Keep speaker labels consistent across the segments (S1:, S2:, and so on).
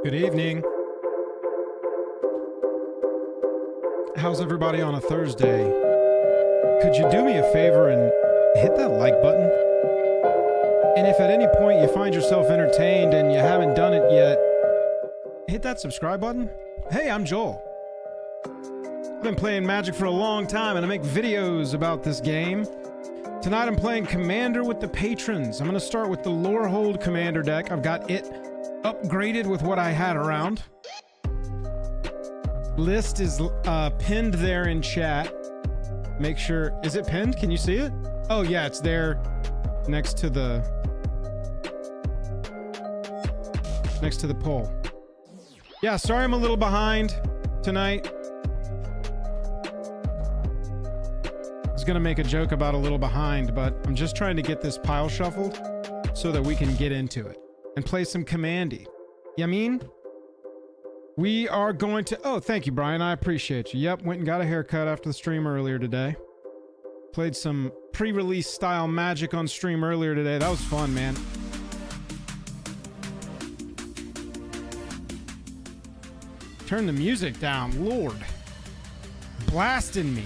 S1: Good evening. How's everybody on a Thursday? Could you do me a favor and hit that like button? And if at any point you find yourself entertained and you haven't done it yet, hit that subscribe button. Hey, I'm Joel. I've been playing Magic for a long time and I make videos about this game. Tonight I'm playing Commander with the patrons. I'm going to start with the Lorehold Commander deck. I've got it upgraded with what I had around. List is pinned there in chat. Make sure, is it pinned? Can you see it? Oh yeah, it's there next to the poll. Yeah, sorry I'm a little behind tonight. I was gonna make a joke about a little behind, but I'm just trying to get this pile shuffled so that we can get into it and play some Commandy. You mean? We are going to... Oh, thank you, Brian. I appreciate you. Yep, went and got a haircut after the stream earlier today. Played some pre-release style Magic on stream earlier today. That was fun, man. Turn the music down. Lord. Blasting me.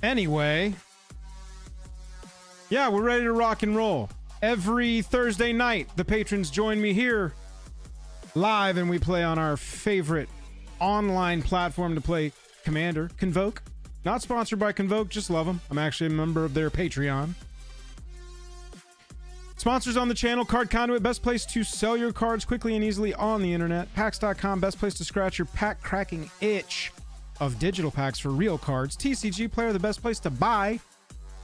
S1: Anyway. Yeah, we're ready to rock and roll. Every Thursday night, the patrons join me here live and we play on our favorite online platform to play Commander, Convoke. Not sponsored by Convoke, just love them. I'm actually a member of their Patreon. Sponsors on the channel, Card Conduit, best place to sell your cards quickly and easily on the internet. Packs.com, best place to scratch your pack cracking itch of digital packs for real cards. TCG Player, the best place to buy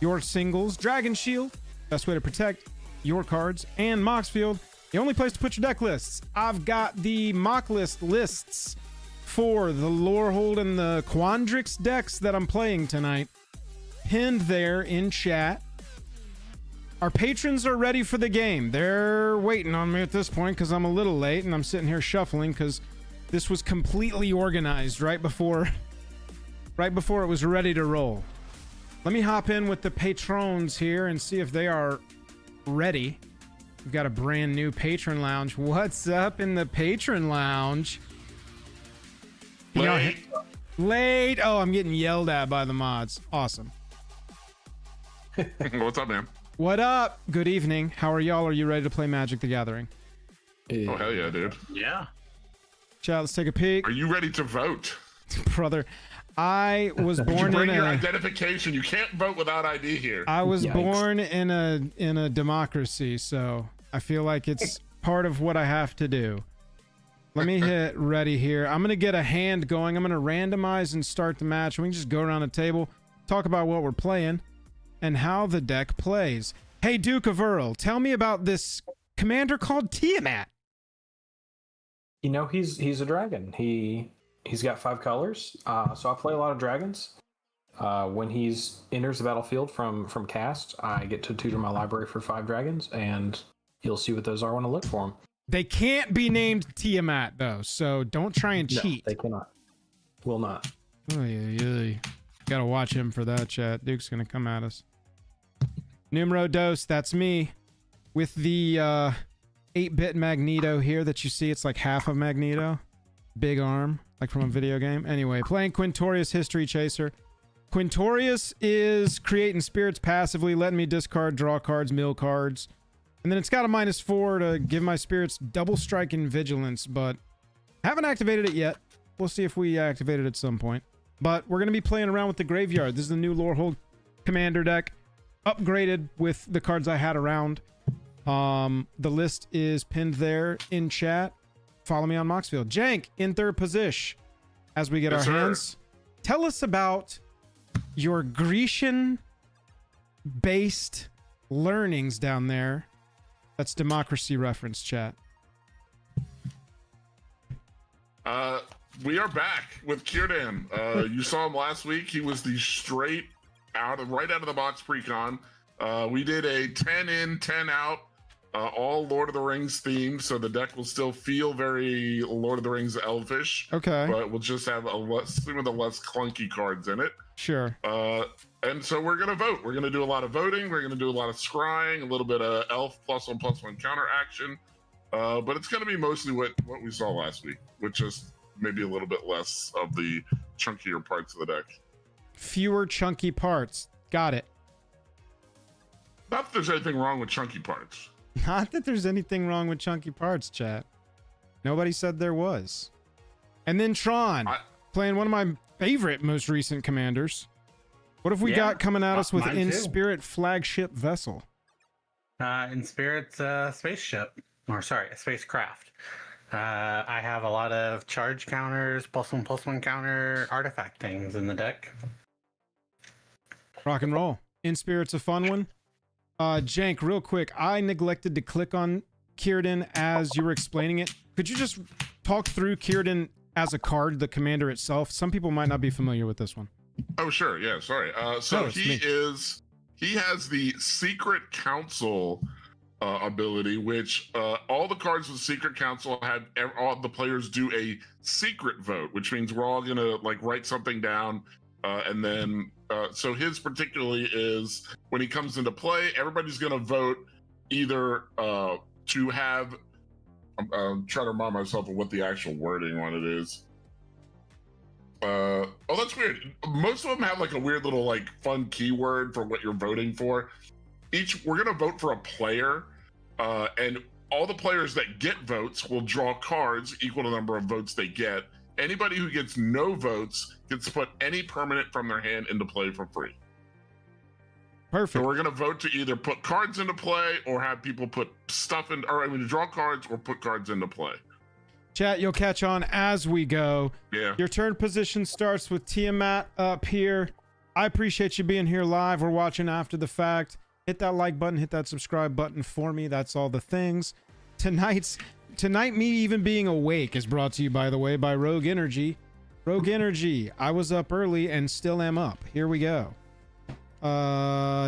S1: your singles. Dragon Shield, best way to protect your cards. And Moxfield, the only place to put your deck lists. I've got the mock lists for the Lorehold and the Quandrix decks that I'm playing tonight pinned there in chat. Our patrons are ready for the game. They're waiting on me at this point because I'm a little late and I'm sitting here shuffling because this was completely organized right before it was ready to roll. Let me hop in with the patrons here and see if they are ready. We've got a brand new patron lounge. What's up in the patron lounge? Late. Oh, I'm getting yelled at by the mods. Awesome.
S2: What's up, man?
S1: What up? Good evening. How are y'all? Are you ready to play Magic the Gathering?
S2: Oh, hell yeah, dude.
S3: Yeah.
S1: Chat, let's take a peek.
S2: Are you ready to vote?
S1: Brother, I was born
S2: bring
S1: in
S2: your
S1: a...
S2: identification. You can't vote without ID here.
S1: I was born in a democracy, so I feel like it's part of what I have to do. Let me hit ready here. I'm going to get a hand going. I'm going to randomize and start the match. We can just go around the table, talk about what we're playing, and how the deck plays. Hey, Duke of Earl, tell me about this commander called Tiamat.
S4: You know, he's a dragon. He's got 5 colors. So I play a lot of dragons. When he's enters the battlefield from cast, I get to tutor my library for 5 dragons, and you'll see what those are when I look for them.
S1: They can't be named Tiamat, though, so don't try and cheat.
S4: No, they cannot. Will not.
S1: Gotta watch him for that, chat. Duke's gonna come at us. Numero dos, that's me. With the 8-bit Magneto here that you see. It's like half of Magneto. Big arm, like from a video game. Anyway, playing Quintorious History Chaser. Quintorious is creating spirits passively, letting me discard, draw cards, mill cards. And then it's got a -4 to give my spirits double strike and vigilance, but haven't activated it yet. We'll see if we activate it at some point. But we're going to be playing around with the graveyard. This is the new Lorehold Commander deck, upgraded with the cards I had around. The list is pinned there in chat. Follow me on Moxfield. Jank in third position as we get our hands. Tell us about your Grecian-based learnings down there. That's democracy reference, chat.
S2: We are back with Kierdan. You saw him last week. He was the right out of the box precon. We did a 10 in, 10 out all Lord of the Rings themed, so the deck will still feel very Lord of the Rings elfish.
S1: Okay.
S2: But we'll just have some of the less clunky cards in it.
S1: Sure.
S2: And so we're gonna vote. We're gonna do a lot of voting. We're gonna do a lot of scrying, a little bit of elf +1/+1 counter action. But it's gonna be mostly what we saw last week, with just maybe a little bit less of the chunkier parts of the deck.
S1: Fewer chunky parts. Got it.
S2: Not that there's anything wrong with chunky parts.
S1: Not that there's anything wrong with chunky parts, chat. Nobody said there was. And then Tron, playing one of my favorite most recent commanders. What have we got coming at us with In Spirit flagship vessel?
S3: In Spirit's spaceship, or sorry, a spacecraft. I have a lot of charge counters, +1/+1 counter artifact things in the deck.
S1: Rock and roll. In Spirit's a fun one. Jank, real quick, I neglected to click on Círdan as you were explaining it. Could you just talk through Círdan as a card, the commander itself? Some people might not be familiar with this one.
S2: Oh, sure. Yeah, sorry. So he has the Secret Council ability, which all the cards with Secret Council have all the players do a secret vote, which means we're all gonna like write something down, and then so his particularly is when he comes into play, everybody's gonna vote either to have. I'm trying to remind myself of what the actual wording on it is. Oh, that's weird. Most of them have like a weird little like fun keyword for what you're voting for. We're gonna vote for a player, and all the players that get votes will draw cards equal to the number of votes they get. Anybody who gets no votes gets to put any permanent from their hand into play for free.
S1: Perfect.
S2: So we're gonna vote to either put cards into play or have people put stuff in, or I mean, draw cards or put cards into play.
S1: Chat, you'll catch on as we go.
S2: Yeah.
S1: Your turn position starts with Tiamat up here. I appreciate you being here live or watching after the fact. Hit that like button, hit that subscribe button for me. That's all the things. Tonight, me even being awake is brought to you, by the way, by Rogue Energy. Rogue Energy. I was up early and still am up. Here we go.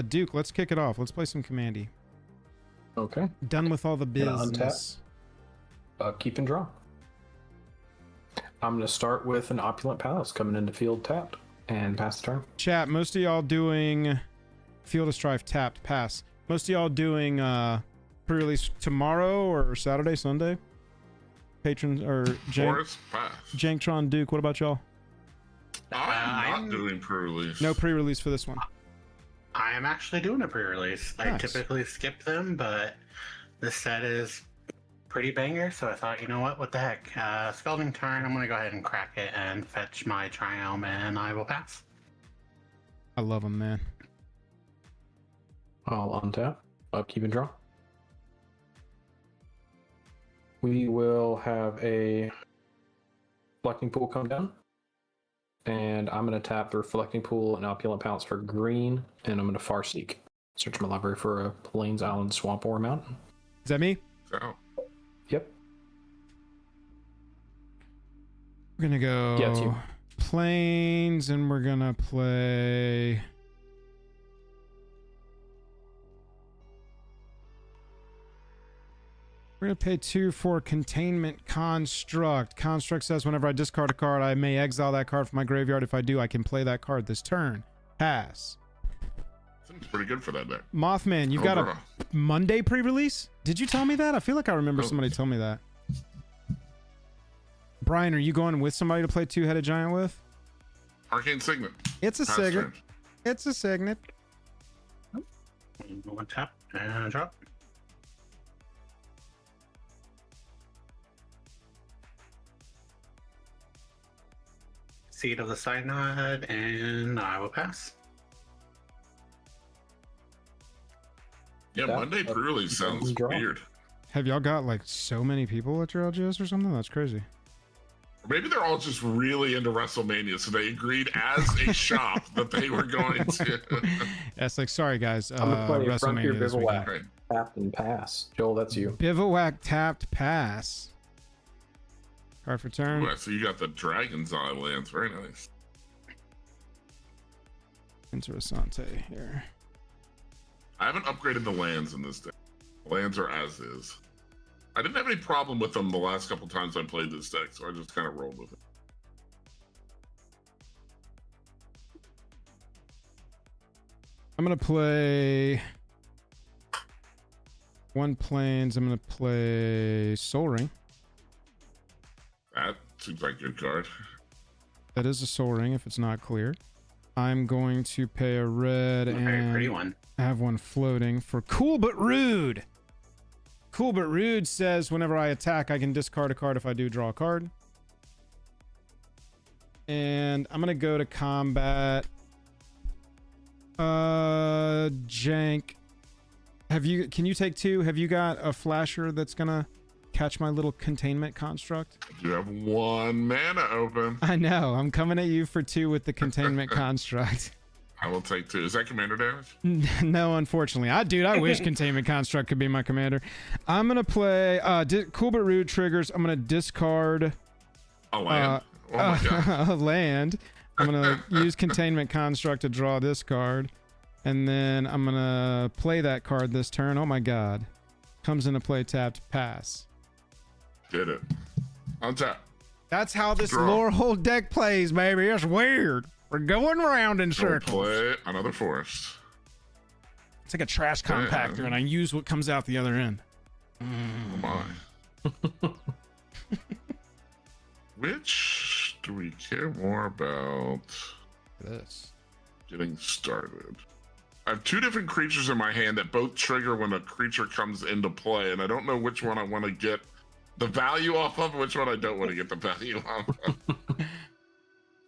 S1: Duke, let's kick it off. Let's play some Commandy.
S4: Okay.
S1: Done with all the business.
S4: Keep and draw. I'm going to start with an Opulent Palace coming into field tapped and pass the turn.
S1: Chat, most of y'all doing Field of Strife tapped, pass. Most of y'all doing pre-release tomorrow or Saturday, Sunday? Patrons or Janktron, Duke, what about y'all?
S2: I'm not doing pre-release.
S1: No pre-release for this one.
S3: I am actually doing a pre-release.
S1: Nice.
S3: I typically skip them, but this set is pretty banger, so I thought, you know what the heck. Scalding turn, I'm going to go ahead and crack it and fetch my Triome, and I will pass.
S1: I love them, man.
S4: I'll untap, upkeep and draw. We will have a Reflecting Pool come down. And I'm going to tap the Reflecting Pool and Opulent Palace for green, and I'm going to Farseek. Search my library for a Plains, Island, Swamp, or Mountain.
S1: Is that me?
S2: So.
S4: Yep.
S1: We're going to go
S4: Yeah, it's you.
S1: Plains, and we're going to play... We're going to pay 2 for Containment Construct. Construct says whenever I discard a card, I may exile that card from my graveyard. If I do, I can play that card this turn. Pass.
S2: Seems pretty good for that deck.
S1: Mothman, you've got a Monday pre-release? Did you tell me that? I feel like I remember somebody tell me that. Brian, are you going with somebody to play Two-Headed Giant with?
S2: Arcane Signet.
S1: It's a Signet. It's a Signet.
S3: One tap and drop. Seed of the Synod, and I will pass.
S2: Yeah, Monday pre-release sounds weird.
S1: Have y'all got like so many people at your LGS or something? That's crazy.
S2: Maybe they're all just really into WrestleMania, so they agreed as a shop that they were going to.
S1: That's like, sorry guys,
S4: I'm gonna play Frontier
S1: WrestleMania this
S4: Bivouac.
S1: weekend.
S4: Tapped and pass. Joel, that's you.
S1: Bivouac tapped pass. Card for turn.
S2: Ooh, so you got the Dragon's Eye lands. Very nice.
S1: Interessante here.
S2: I haven't upgraded the lands in this deck. Lands are as is. I didn't have any problem with them the last couple times I played this deck, so I just kind of rolled with it.
S1: I'm gonna play 1 planes. I'm gonna play Soul Ring.
S2: That seems like a good card.
S1: That is a Soul Ring if it's not clear. I'm going to pay a red
S3: A very
S1: and
S3: pretty one.
S1: have one floating for Cool But Rude. Cool But Rude says whenever I attack, I can discard a card if I do draw a card. And I'm gonna go to combat. Jank. Can you take 2? Have you got a flasher that's gonna catch my little containment construct?
S2: You have 1 mana open.
S1: I know. I'm coming at you for 2 with the containment construct.
S2: I will take 2. Is that commander damage?
S1: No, unfortunately. I wish containment construct could be my commander. I'm gonna play Cool But Rude triggers. I'm gonna discard
S2: A land. Oh my god.
S1: a land. I'm gonna use containment construct to draw this card, and then I'm gonna play that card this turn. Oh my god. Comes into play tapped, pass.
S2: Did it. Untap.
S1: That's how this
S2: Draw.
S1: lore whole deck plays, baby. It's weird. We're going around in
S2: Go
S1: circles.
S2: play another forest.
S1: It's like a trash compactor, and I use what comes out the other end.
S2: Oh my. Which do we care more about
S1: This.
S2: getting started? I have 2 different creatures in my hand that both trigger when a creature comes into play, and I don't know which one I want to get the value off of, which one I don't want to get the value off of.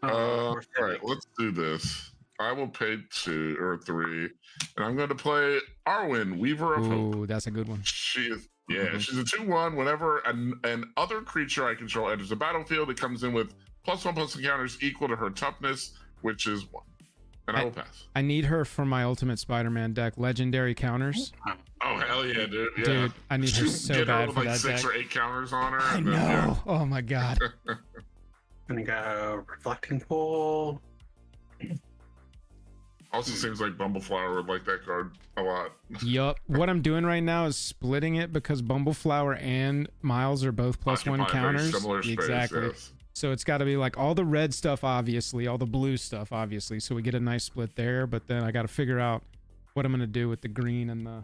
S2: All right, let's do this. I will pay 2 or 3, and I'm going to play Arwen, Weaver of Hope.
S1: Ooh, that's a good one.
S2: She is, yeah, she's a 2/1. Whenever an other creature I control enters the battlefield, it comes in with +1/+1 encounters equal to her toughness, which is 1. And I will pass.
S1: I need her for my Ultimate Spider-Man deck. Legendary counters.
S2: Oh hell yeah, dude! Yeah.
S1: Dude, I need her
S2: Just
S1: so
S2: get her
S1: bad
S2: with
S1: for
S2: like
S1: that
S2: 6
S1: deck.
S2: or 8 counters on her.
S1: I
S2: and
S1: know.
S2: then, yeah.
S1: Oh my god.
S3: Gonna go Reflecting Pool.
S2: Also seems like Bumbleflower would like that card a lot.
S1: Yup. What I'm doing right now is splitting it because Bumbleflower and Miles are both +1
S2: Occupy a very
S1: counters.
S2: similar space,
S1: Exactly.
S2: yes.
S1: So it's got to be like all the red stuff, obviously, all the blue stuff, obviously. So we get a nice split there. But then I got to figure out what I'm gonna do with the green and the.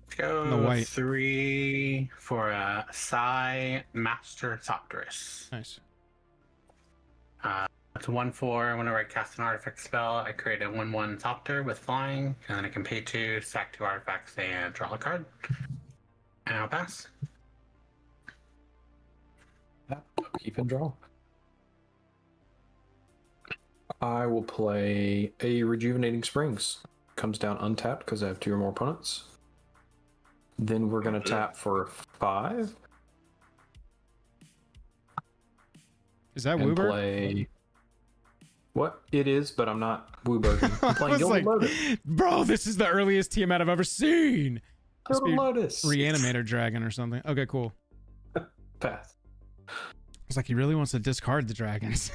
S3: Let's go
S1: The white.
S3: 3 for a Psy Master Thopterus.
S1: Nice.
S3: It's 1/4. Whenever I cast an artifact spell, I create a 1/1 Thopter with flying, and then I can pay 2, sack 2 artifacts, and draw a card. And I'll pass.
S4: Keep and draw. I will play a Rejuvenating Springs. Comes down untapped because I have 2 or more opponents. Then we're going to tap for 5.
S1: Is that
S4: And
S1: Woober?
S4: play... What? It is, but I'm not Woober. I'm
S1: I
S4: playing
S1: was
S4: Gilded
S1: like,
S4: Lotus.
S1: bro, this is the earliest Tiamat I've ever seen. Must
S4: Gilded
S1: be
S4: Lotus.
S1: Reanimator Dragon or something. Okay, cool.
S4: Path.
S1: It's like he really wants to discard the dragons.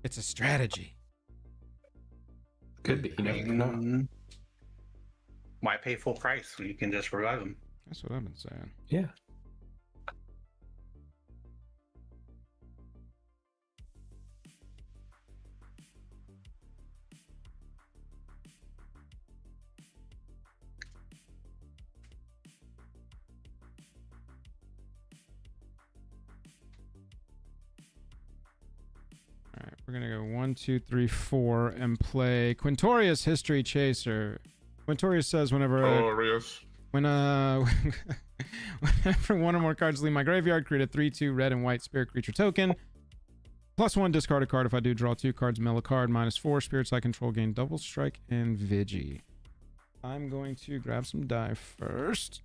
S1: It's a strategy.
S4: Could be. You never know.
S3: Why pay full price when you can just revive them?
S1: That's what I've been saying.
S4: Yeah.
S1: All right, we're gonna go 1, 2, 3, 4 and play Quintorious History Chaser. Quintorious says whenever
S2: Glorious.
S1: whenever one or more cards leave my graveyard, create a 3/2 red and white spirit creature token. +1, discard a card. If I do, draw 2 cards, mill a card. -4, spirits I control gain double strike and Vigi. I'm going to grab some die first.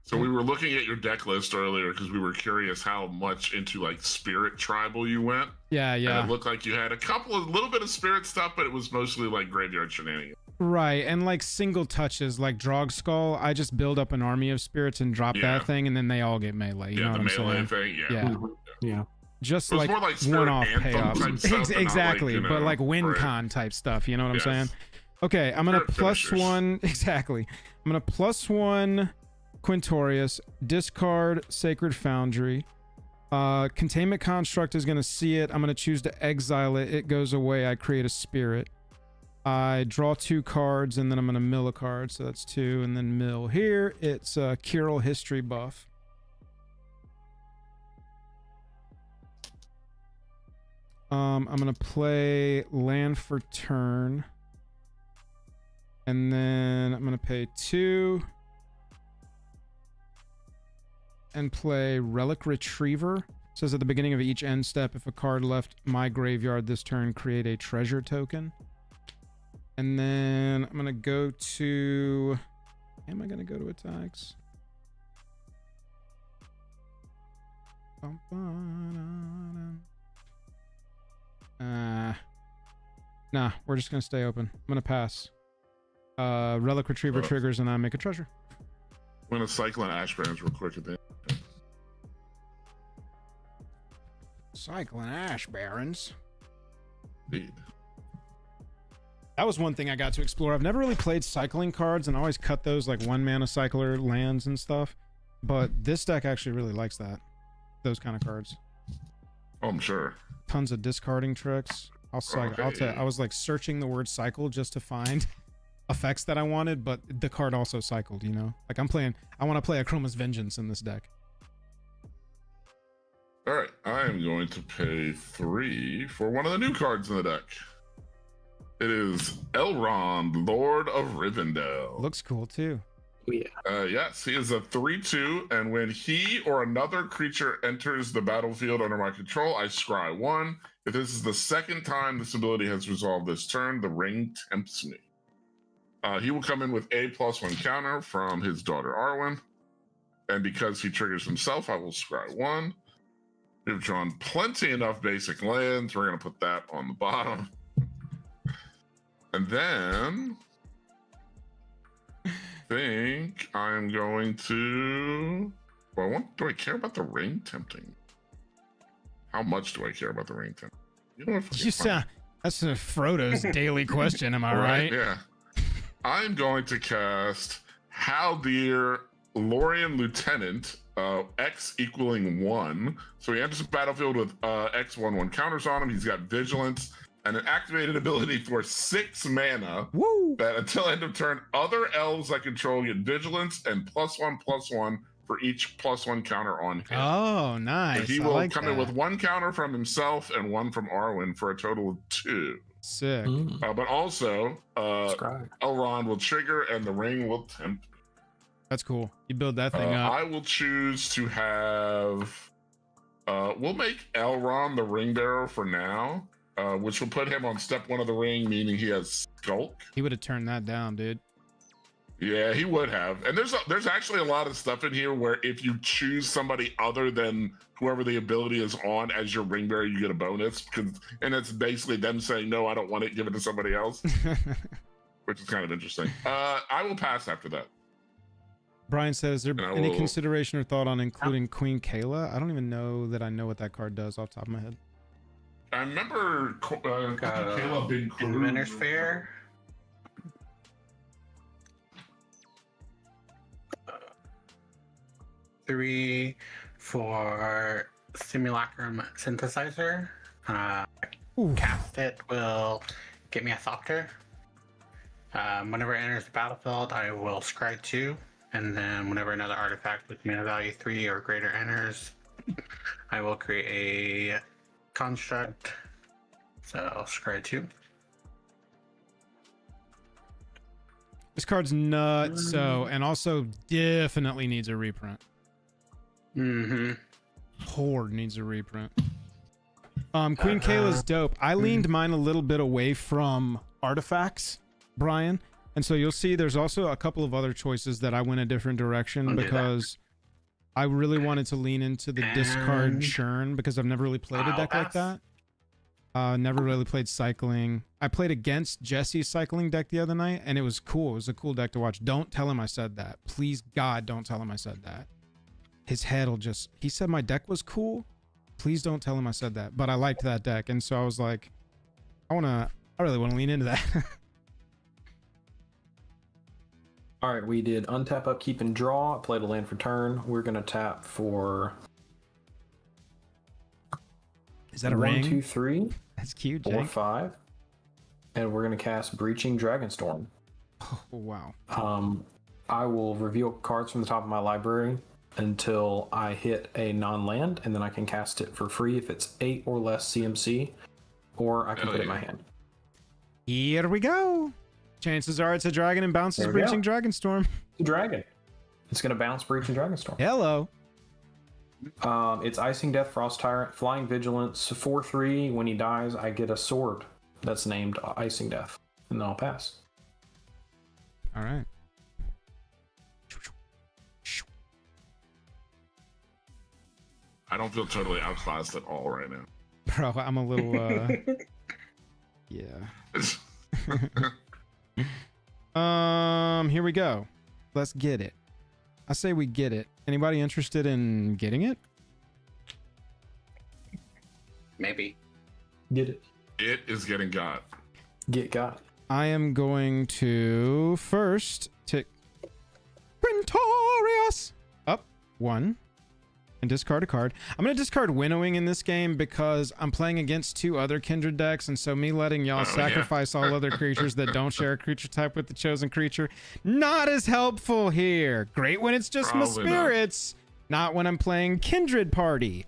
S2: So we were looking at your deck list earlier because we were curious how much into like spirit tribal you went.
S1: Yeah,
S2: And
S1: yeah.
S2: it looked like you had a little bit of spirit stuff, but it was mostly like graveyard shenanigans.
S1: Right, and like single touches, like Drog Skull, I just build up an army of spirits and drop
S2: Yeah.
S1: that thing, and then they all get melee. You know
S2: the
S1: what I'm
S2: melee
S1: saying?
S2: thing. Yeah.
S1: Yeah.
S4: Yeah.
S1: Just
S2: It was
S1: like
S2: more like Spirit
S1: one-off
S2: Anthem
S1: payoffs.
S2: type stuff, but not like,
S1: Exactly,
S2: you
S1: but
S2: know,
S1: like win
S2: right.
S1: con type stuff. You know what I'm
S2: Yes.
S1: saying? Okay, I'm gonna plus
S2: Finishers.
S1: one exactly. I'm gonna plus one Quintorious, discard Sacred Foundry. Containment Construct is gonna see it. I'm gonna choose to exile it. It goes away. I create a spirit. I draw 2 cards and then I'm gonna mill a card. So that's 2, and then mill here. It's a Kirill history buff. I'm gonna play land for turn. And then I'm gonna pay 2 and play Relic Retriever. It says at the beginning of each end step, if a card left my graveyard this turn, create a treasure token. And then I'm gonna go to... Am I gonna go to attacks? Nah, we're just gonna stay open. I'm gonna pass. Relic Retriever triggers and I make a treasure.
S2: I'm gonna cycle in Ash Barrens real quick at the end.
S1: Cycling Ash Barrens.
S2: Indeed.
S1: That was one thing I got to explore. I've never really played cycling cards and I always cut those like 1 mana cycler lands and stuff. But this deck actually really likes that. Those kind of cards.
S2: Oh, I'm sure.
S1: Tons of discarding tricks. I'll cycle. I'll tell. I was like searching the word cycle just to find effects that I wanted, but the card also cycled, you know? Like I want to play a Chroma's Vengeance in this deck.
S2: All right, I am going to pay 3 for one of the new cards in the deck. It is Elrond, Lord of Rivendell.
S1: Looks cool too.
S4: Yeah.
S2: Yes, he is a 3/2, and when he or another creature enters the battlefield under my control, I scry 1. If this is the second time this ability has resolved this turn, the ring tempts me. He will come in with a +1 counter from his daughter Arwen, and because he triggers himself, I will scry 1. We've drawn plenty enough basic lands. We're going to put that on the bottom. And then I think I'm going to... Well, do I care about the ring tempting? How much do I care about the ring tempting? You know what?
S1: That's Frodo's daily question, am I right?
S2: Yeah. I'm going to cast Haldir, Lorien Lieutenant, X equaling 1. So he enters the battlefield with X/1/1 counters on him. He's got Vigilance and an activated ability for 6 mana.
S1: Woo!
S2: That until end of turn, other elves I control get Vigilance and +1/+1 for each +1 counter on him.
S1: Oh, nice.
S2: So he
S1: I
S2: will
S1: like
S2: come
S1: that.
S2: in with 1 counter from himself and 1 from Arwen for a total of 2.
S1: Sick.
S2: But also, Elrond will trigger and the ring will tempt.
S1: That's cool. You build that thing up.
S2: I will choose to have... we'll make Elrond the ring bearer for now, which will put him on step 1 of the ring, meaning he has Skulk.
S1: He would have turned that down, dude.
S2: Yeah, he would have. And there's actually a lot of stuff in here where if you choose somebody other than whoever the ability is on as your ring bearer, you get a bonus. And it's basically them saying, no, I don't want it, give it to somebody else, which is kind of interesting. I will pass after that.
S1: Brian says, is there any consideration or thought on including Queen Kayla? I don't even know that I know what that card does off the top of my head.
S2: I remember Kayla being
S3: Inventor's Fair. Three for Simulacrum Synthesizer. Cast it will get me a Thopter. Whenever it enters the battlefield, I will scry 2. And then whenever another artifact with mana value 3 or greater enters, I will create a construct. So I'll scry 2.
S1: This card's nuts, and also definitely needs a reprint. Horde needs a reprint. Queen Kayla's dope. I leaned mine a little bit away from artifacts, Brian. And so you'll see there's also a couple of other choices that I went a different direction because I really wanted to lean into the discard churn because I've never really played a deck like that. Never really played cycling. I played against Jesse's cycling deck the other night and it was cool. It was a cool deck to watch. Don't tell him I said that. Please, God, don't tell him I said that. His head will just... He said my deck was cool. Please don't tell him I said that. But I liked that deck. And so I was like, I really want to lean into that.
S4: All right, we did untap, upkeep, and draw. Played a land for turn. We're gonna tap for.
S1: Is that a
S4: 1,
S1: ring?
S4: 2, 3,
S1: That's cute,
S4: 4,
S1: Jake.
S4: 5, and we're gonna cast Breaching Dragonstorm.
S1: Oh, wow.
S4: I will reveal cards from the top of my library until I hit a non-land, and then I can cast it for free if it's 8 or less CMC, or I can put it in my hand.
S1: Here we go. Chances are it's a dragon and bounces Breaching Dragonstorm.
S4: The dragon. It's going to bounce Breaching Dragonstorm.
S1: Hello.
S4: It's Icing Death, Frost Tyrant, Flying Vigilance, 4/3. When he dies, I get a sword that's named Icing Death, and then I'll pass.
S1: All right.
S2: I don't feel totally outclassed at all right now.
S1: Bro, I'm a little, yeah. Here we go. Let's get it. I say we get it. Anybody interested in getting it?
S3: Maybe.
S4: Get it.
S2: It is getting got.
S4: Get got.
S1: I am going to first tick Quintorious up 1 and discard a card. I'm going to discard Winnowing in this game because I'm playing against 2 other Kindred decks, and so me letting y'all sacrifice all other creatures that don't share a creature type with the chosen creature, not as helpful here. Great when it's just
S2: Probably
S1: my spirits, not when I'm playing Kindred Party.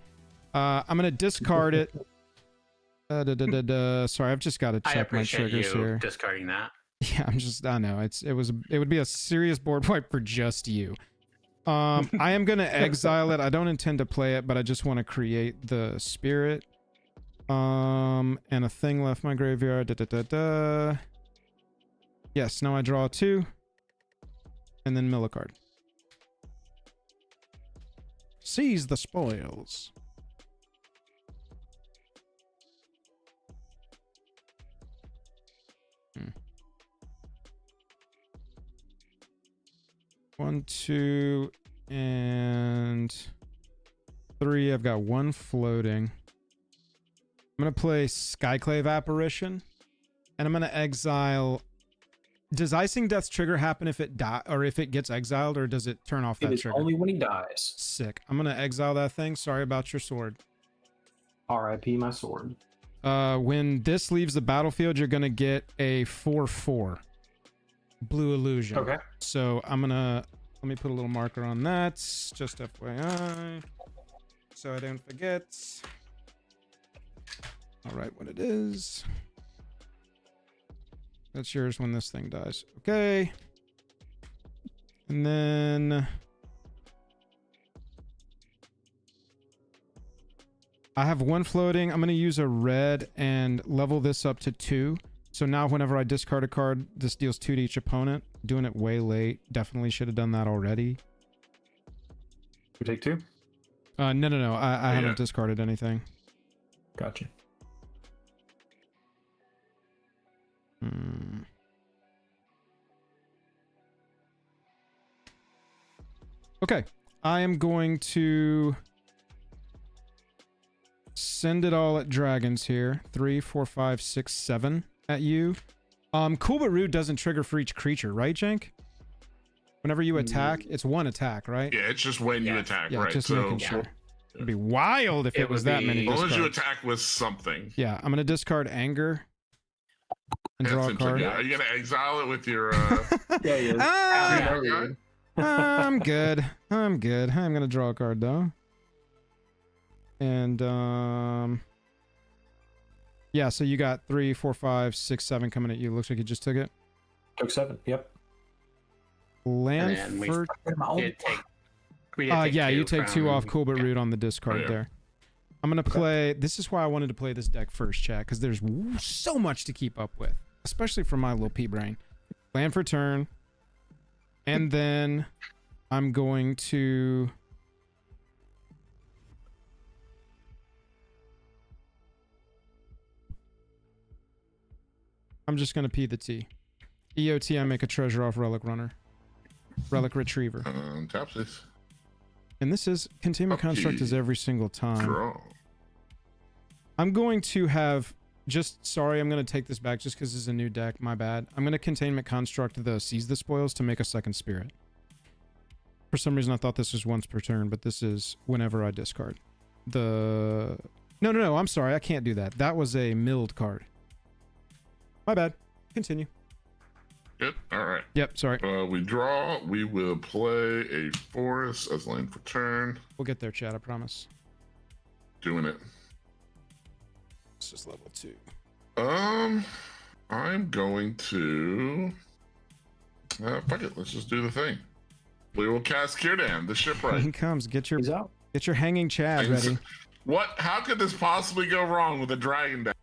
S1: I'm going to discard it. Sorry, I've just got to check my triggers here.
S3: Discarding that.
S1: Yeah, I know it would be a serious board wipe for just you. I am gonna exile it. I don't intend to play it, but I just want to create the spirit. And a thing left my graveyard. Yes, now I draw 2, and then mill a card. Seize the spoils. One, 2, and 3. I've got 1 floating. I'm going to play Skyclave Apparition, and I'm going to exile. Does Icing Death's trigger happen if it or if it gets exiled, or does it turn off that trigger?
S4: Only when he dies.
S1: Sick. I'm going to exile that thing. Sorry about your sword.
S4: R.I.P. my sword.
S1: When this leaves the battlefield, you're going to get a 4/4. Blue Illusion.
S4: Okay.
S1: So I'm gonna let me put a little marker on that, just FYI, so I don't forget. I'll write what it is. That's yours when this thing dies. Okay. And then I have 1 floating. I'm gonna use a red and level this up to 2. So now whenever I discard a card, this deals 2 to each opponent. Doing it way late. Definitely should have done that already.
S4: You take 2?
S1: No. I haven't discarded anything.
S4: Gotcha.
S1: Okay. I am going to send it all at dragons here. 3, 4, 5, 6, 7 at you. Kubaru doesn't trigger for each creature, right, Jank? Whenever you attack, it's 1 attack, right?
S2: Yeah, it's just when you attack,
S1: yeah,
S2: right?
S1: just
S2: So
S1: making sure. It'd be wild if it was that many.
S2: as long
S1: discards.
S2: as you attack with something.
S1: Yeah, I'm gonna discard Anger and draw a card.
S2: Are you gonna exile it with your?
S4: Yeah, he is.
S1: I'm good. I'm good. I'm gonna draw a card though. And yeah, so you got 3, 4, 5, 6, 7 coming at you. Looks like you just took it.
S4: Took 7. Yep.
S1: Land for. Yeah, you take 2 off Cool but Rude on the discard there. I'm gonna play. This is why I wanted to play this deck first, chat, because there's so much to keep up with, especially for my little pea brain. Land for turn, and then I'm going to. I'm just gonna P the T. EOT, I make a treasure off Relic Runner. Relic Retriever.
S2: Tap this.
S1: And this is Containment Construct is every single time.
S2: Draw.
S1: I'm going to have just sorry, I'm going to take this back just because this is a new deck. My bad. I'm going to containment construct the Seize the Spoils to make a second spirit. For some reason, I thought this was once per turn, but this is whenever I discard. No, I'm sorry. I can't do that. That was a milled card. My bad. Continue.
S2: Good. All right.
S1: Yep, sorry.
S2: We draw. We will play a forest as land for turn.
S1: We'll get there, chat, I promise.
S2: Doing it.
S1: This is level 2.
S2: I'm going to... fuck it. Let's just do the thing. We will cast Kirdan, the shipwright.
S1: He comes. Get your
S4: He's out.
S1: hanging Chad ready.
S2: What? How could this possibly go wrong with a dragon deck?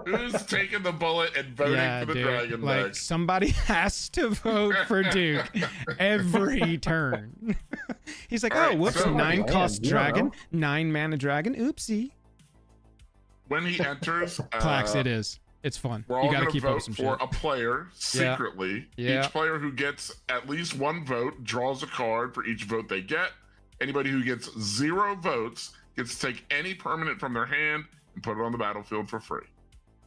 S2: Who's taking the bullet and voting for the dragon deck?
S1: Somebody has to vote for Duke every turn. He's like,
S2: All right,
S1: whoops,
S2: so-
S1: 9 cost
S4: Man,
S1: dragon, 9 mana dragon. Oopsie.
S2: When he enters,
S1: Clax, it is. It's fun.
S2: we're all
S1: You gotta
S2: going to
S1: keep up
S2: vote
S1: with some
S2: for
S1: shit.
S2: a player secretly.
S1: Yeah.
S2: Each player who gets at least 1 vote draws a card for each vote they get. Anybody who gets 0 votes gets to take any permanent from their hand and put it on the battlefield for free.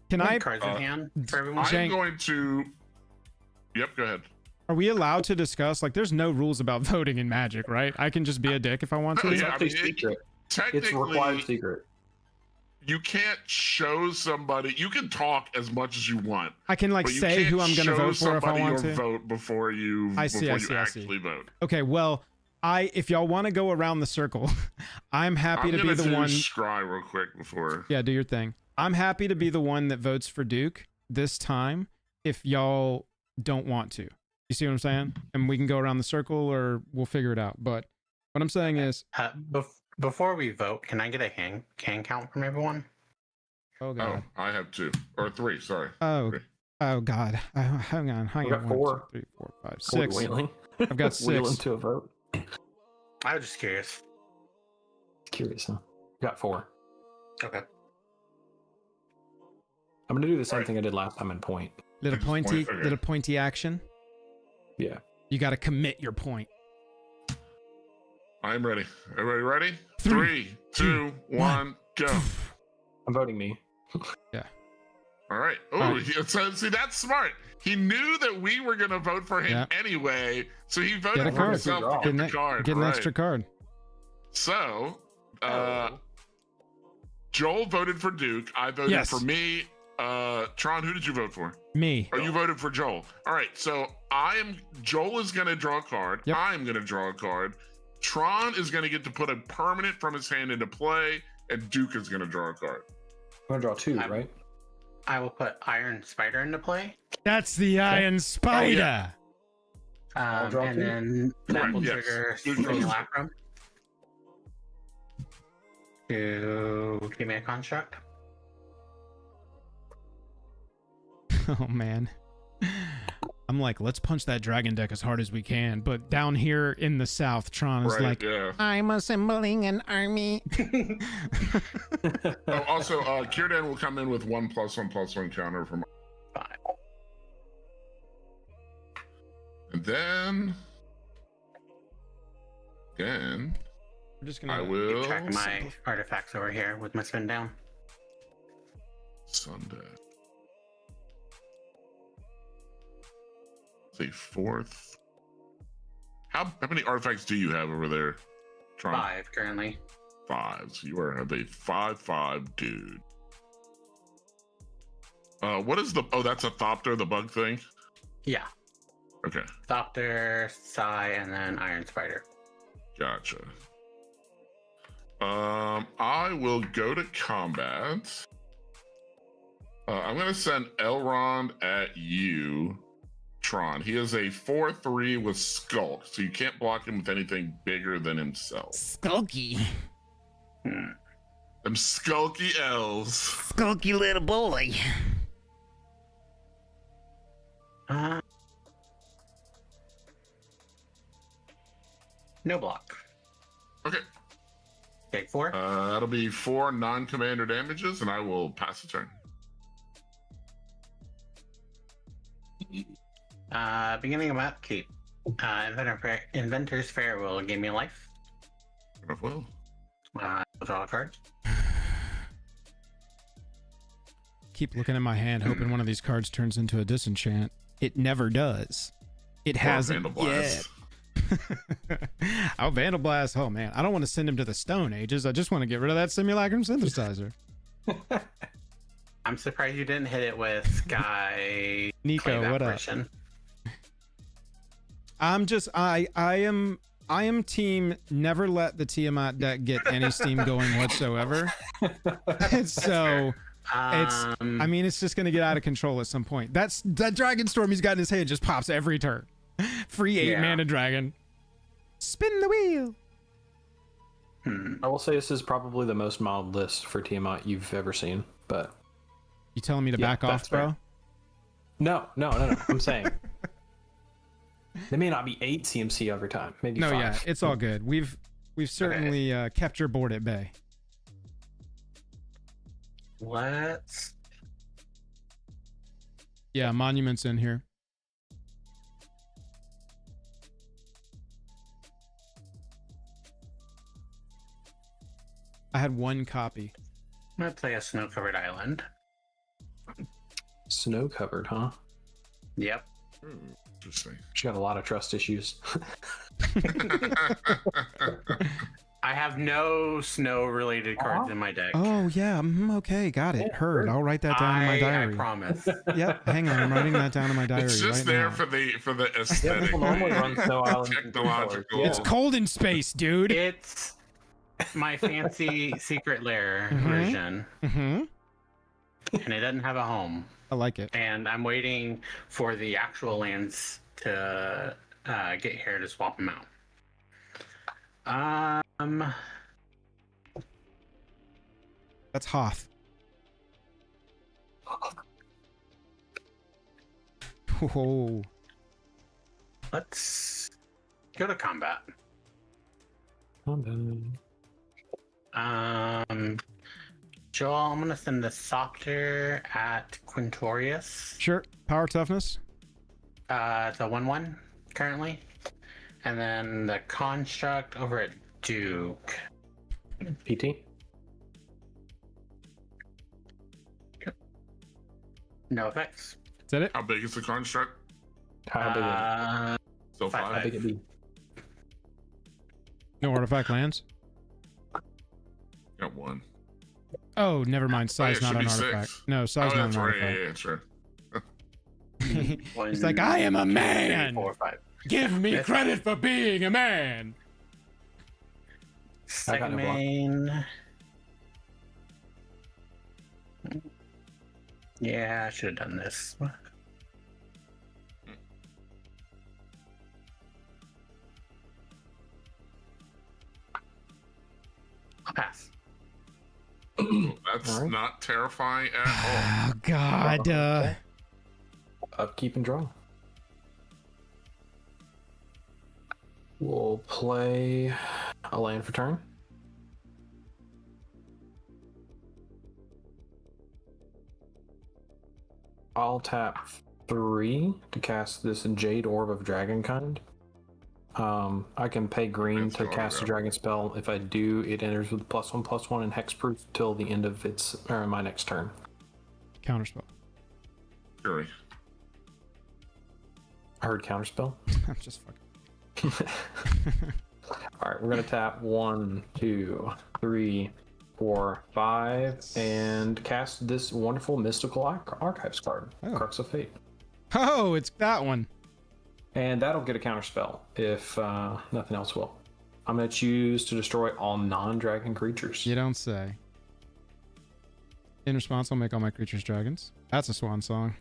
S1: Can I?
S3: cards in hand for everyone?
S1: Jang-
S2: I'm going to... Yep, go ahead.
S1: Are we allowed to discuss? Like, there's no rules about voting in Magic, right? I can just be a dick if I want to.
S2: Yeah,
S4: It's
S2: I
S4: actually
S2: mean,
S4: secret.
S2: Technically,
S4: It's required secret.
S2: you can't show somebody. You can talk as much as you want.
S1: I can like
S2: but you
S1: say
S2: can't
S1: who I'm going to
S2: show
S1: vote for if I
S2: somebody
S1: want
S2: your
S1: to.
S2: vote before you
S1: I see.
S2: actually vote.
S1: Okay, well, if y'all want to go around the circle, I'm happy
S2: I'm
S1: to be
S2: gonna
S1: the
S2: do
S1: one.
S2: Scry real quick before.
S1: Yeah, do your thing. I'm happy to be the one that votes for Duke this time if y'all don't want to. You see what I'm saying? And we can go around the circle or we'll figure it out. But what I'm saying is,
S3: Before we vote, can I get a hand count from everyone?
S1: oh god,
S2: Oh, I have 2 or 3. Sorry.
S1: oh,
S2: 3.
S1: oh god, hang on,
S4: We got
S1: 1,
S4: 4.
S1: 2, 3, 4, 5,
S4: Cold
S1: 6.
S4: wheeling.
S1: I've got
S4: Wheeling
S1: 6.
S4: to a vote.
S3: I was just curious.
S4: Curious, huh? Got 4.
S3: Okay.
S4: I'm gonna do the same thing I did last time in point.
S1: Little
S2: Just
S1: pointy,
S2: point, okay.
S1: little pointy action.
S4: Yeah.
S1: You got to commit your point.
S2: I'm ready. Everybody ready?
S1: 3,
S2: 3, 2, 1, go.
S4: I'm voting me.
S2: All right. Oh,
S1: All right.
S2: so see, that's smart. He knew that we were going to vote for him
S1: Yeah.
S2: anyway, so he
S1: Get
S2: voted
S1: a
S2: for
S1: card.
S2: himself to
S4: Get
S2: get
S1: an,
S2: the card.
S1: get an
S2: right.
S1: extra card.
S2: So,
S4: Oh.
S2: Joel voted for Duke. I voted
S1: Yes.
S2: for me. Tron, who did you vote for?
S1: Me.
S2: Or you voted for Joel. All right. So Joel is going to draw a card.
S1: Yep.
S2: I'm going to draw a card. Tron is going to get to put a permanent from his hand into play, and Duke is going to draw a card.
S4: I'm gonna draw 2,
S3: I'm-
S4: right?
S3: I will put Iron Spider into play.
S1: That's the Iron Spider.
S4: I'll draw
S3: And
S4: 2.
S3: then that
S2: Right,
S3: will
S2: yes.
S3: trigger
S2: Duke draws 2.
S3: Simulacrum to give me a construct.
S1: Oh man. I'm like, let's punch that dragon deck as hard as we can. But down here in the south, Tron is
S2: Right.
S1: like,
S2: Yeah.
S1: I'm assembling an army.
S2: Oh, also, Kirdan will come in with 1+1/+1 counter from.
S3: Fine.
S2: And then. Again,
S1: We're just
S2: I
S1: gonna
S2: will.
S3: Keep track of my artifacts over here with my spin down.
S2: Sunday. Say 4th. How many artifacts do you have over there, Tron?
S3: 5 currently.
S2: 5. So you are a 5/5 dude. What is the? Oh, that's a Thopter, the bug thing.
S3: Yeah.
S2: Okay,
S3: Thopter, Psy, and then Iron Spider.
S2: gotcha. I will go to combat. I'm gonna send Elrond at you, Tron. He is a 4/3 with Skulk, so you can't block him with anything bigger than himself.
S1: Skulky.
S3: Hmm.
S2: Them skulky elves.
S1: Skulky little boy.
S3: No block.
S2: Okay.
S3: Take 4.
S2: That'll be 4 non-commander damages, and I will pass the turn.
S3: Beginning of upkeep. Inventor's Fair will give me a life.
S2: Well,
S3: Draw a card.
S1: keep looking at my hand, hoping one of these cards turns into a disenchant. It never does. It hasn't yet. I'll Vandal Blast. Oh man, I don't want to send him to the Stone Ages. I just want to get rid of that Simulacrum Synthesizer.
S3: I'm surprised you didn't hit it with Sky.
S1: Nico, what up? I'm just I am team never let the Tiamat deck get any steam going whatsoever. So I mean it's just gonna get out of control at some point. That Dragon Storm he's got in his hand just pops every turn. Free 8-mana dragon. Spin the wheel.
S4: I will say this is probably the most mild list for Tiamat you've ever seen, but
S1: you telling me to back off, bro?
S4: No. I'm saying there may not be 8 CMC every time. Maybe 5.
S1: Yeah, it's all good. We've certainly kept your board at bay.
S3: Let's.
S1: Yeah, Monument's in here. I had 1 copy.
S3: I'm gonna play a snow-covered island.
S4: Snow-covered, huh?
S3: Yep.
S2: Interesting.
S4: She got a lot of trust issues.
S3: I have no snow-related cards in my deck.
S1: Oh yeah, okay, got it. Heard. I'll write that down in my diary.
S3: I promise.
S1: Yep. Hang on, I'm writing that down in my diary.
S2: It's just
S1: right
S2: there
S1: now.
S2: for the aesthetic.
S4: Normally run Snow Island.
S2: Technological.
S1: It's cold in space, dude.
S3: It's my fancy secret lair version, and it doesn't have a home.
S1: I like it.
S3: And I'm waiting for the actual lands to get here to swap them out.
S1: That's Hoth. Whoa.
S3: Let's go to combat. Joel, I'm gonna send the Softer at Quintorious.
S1: Sure. Power toughness.
S3: It's a 1/1 currently, and then the Construct over at Duke.
S4: PT.
S3: No effects.
S1: Is that it?
S2: How big is the construct?
S4: How big is it?
S2: So 5.
S4: How big it be?
S1: No artifact lands.
S2: Got 1.
S1: Oh, never mind. Size
S2: it
S1: not
S2: should
S1: an
S2: be
S1: artifact.
S2: 6.
S1: No, size not
S2: That's
S1: an
S2: right.
S1: artifact.
S2: Yeah, sure.
S1: It's like, I am a man.
S3: 4, 5.
S1: Give me credit for being a man.
S3: Second main. Yeah, I should have done this. I'll pass.
S2: That's not terrifying at all.
S1: Oh, God.
S4: Upkeep and draw. We'll play a land for turn. I'll tap 3 to cast this Jade Orb of Dragonkind. I can pay green to cast a dragon spell. If I do, it enters with +1/+1 and hexproof till the end of my next turn.
S1: Counterspell.
S2: Fury.
S4: I heard counterspell.
S1: I'm just fucking.
S4: All right, we're gonna tap 1, 2, 3, 4, 5, and cast this wonderful mystical archives card, Crux of Fate.
S1: Oh, it's that one.
S4: And that'll get a counterspell if nothing else will. I'm gonna choose to destroy all non-dragon creatures.
S1: You don't say. In response, I'll make all my creatures dragons. That's a swan song.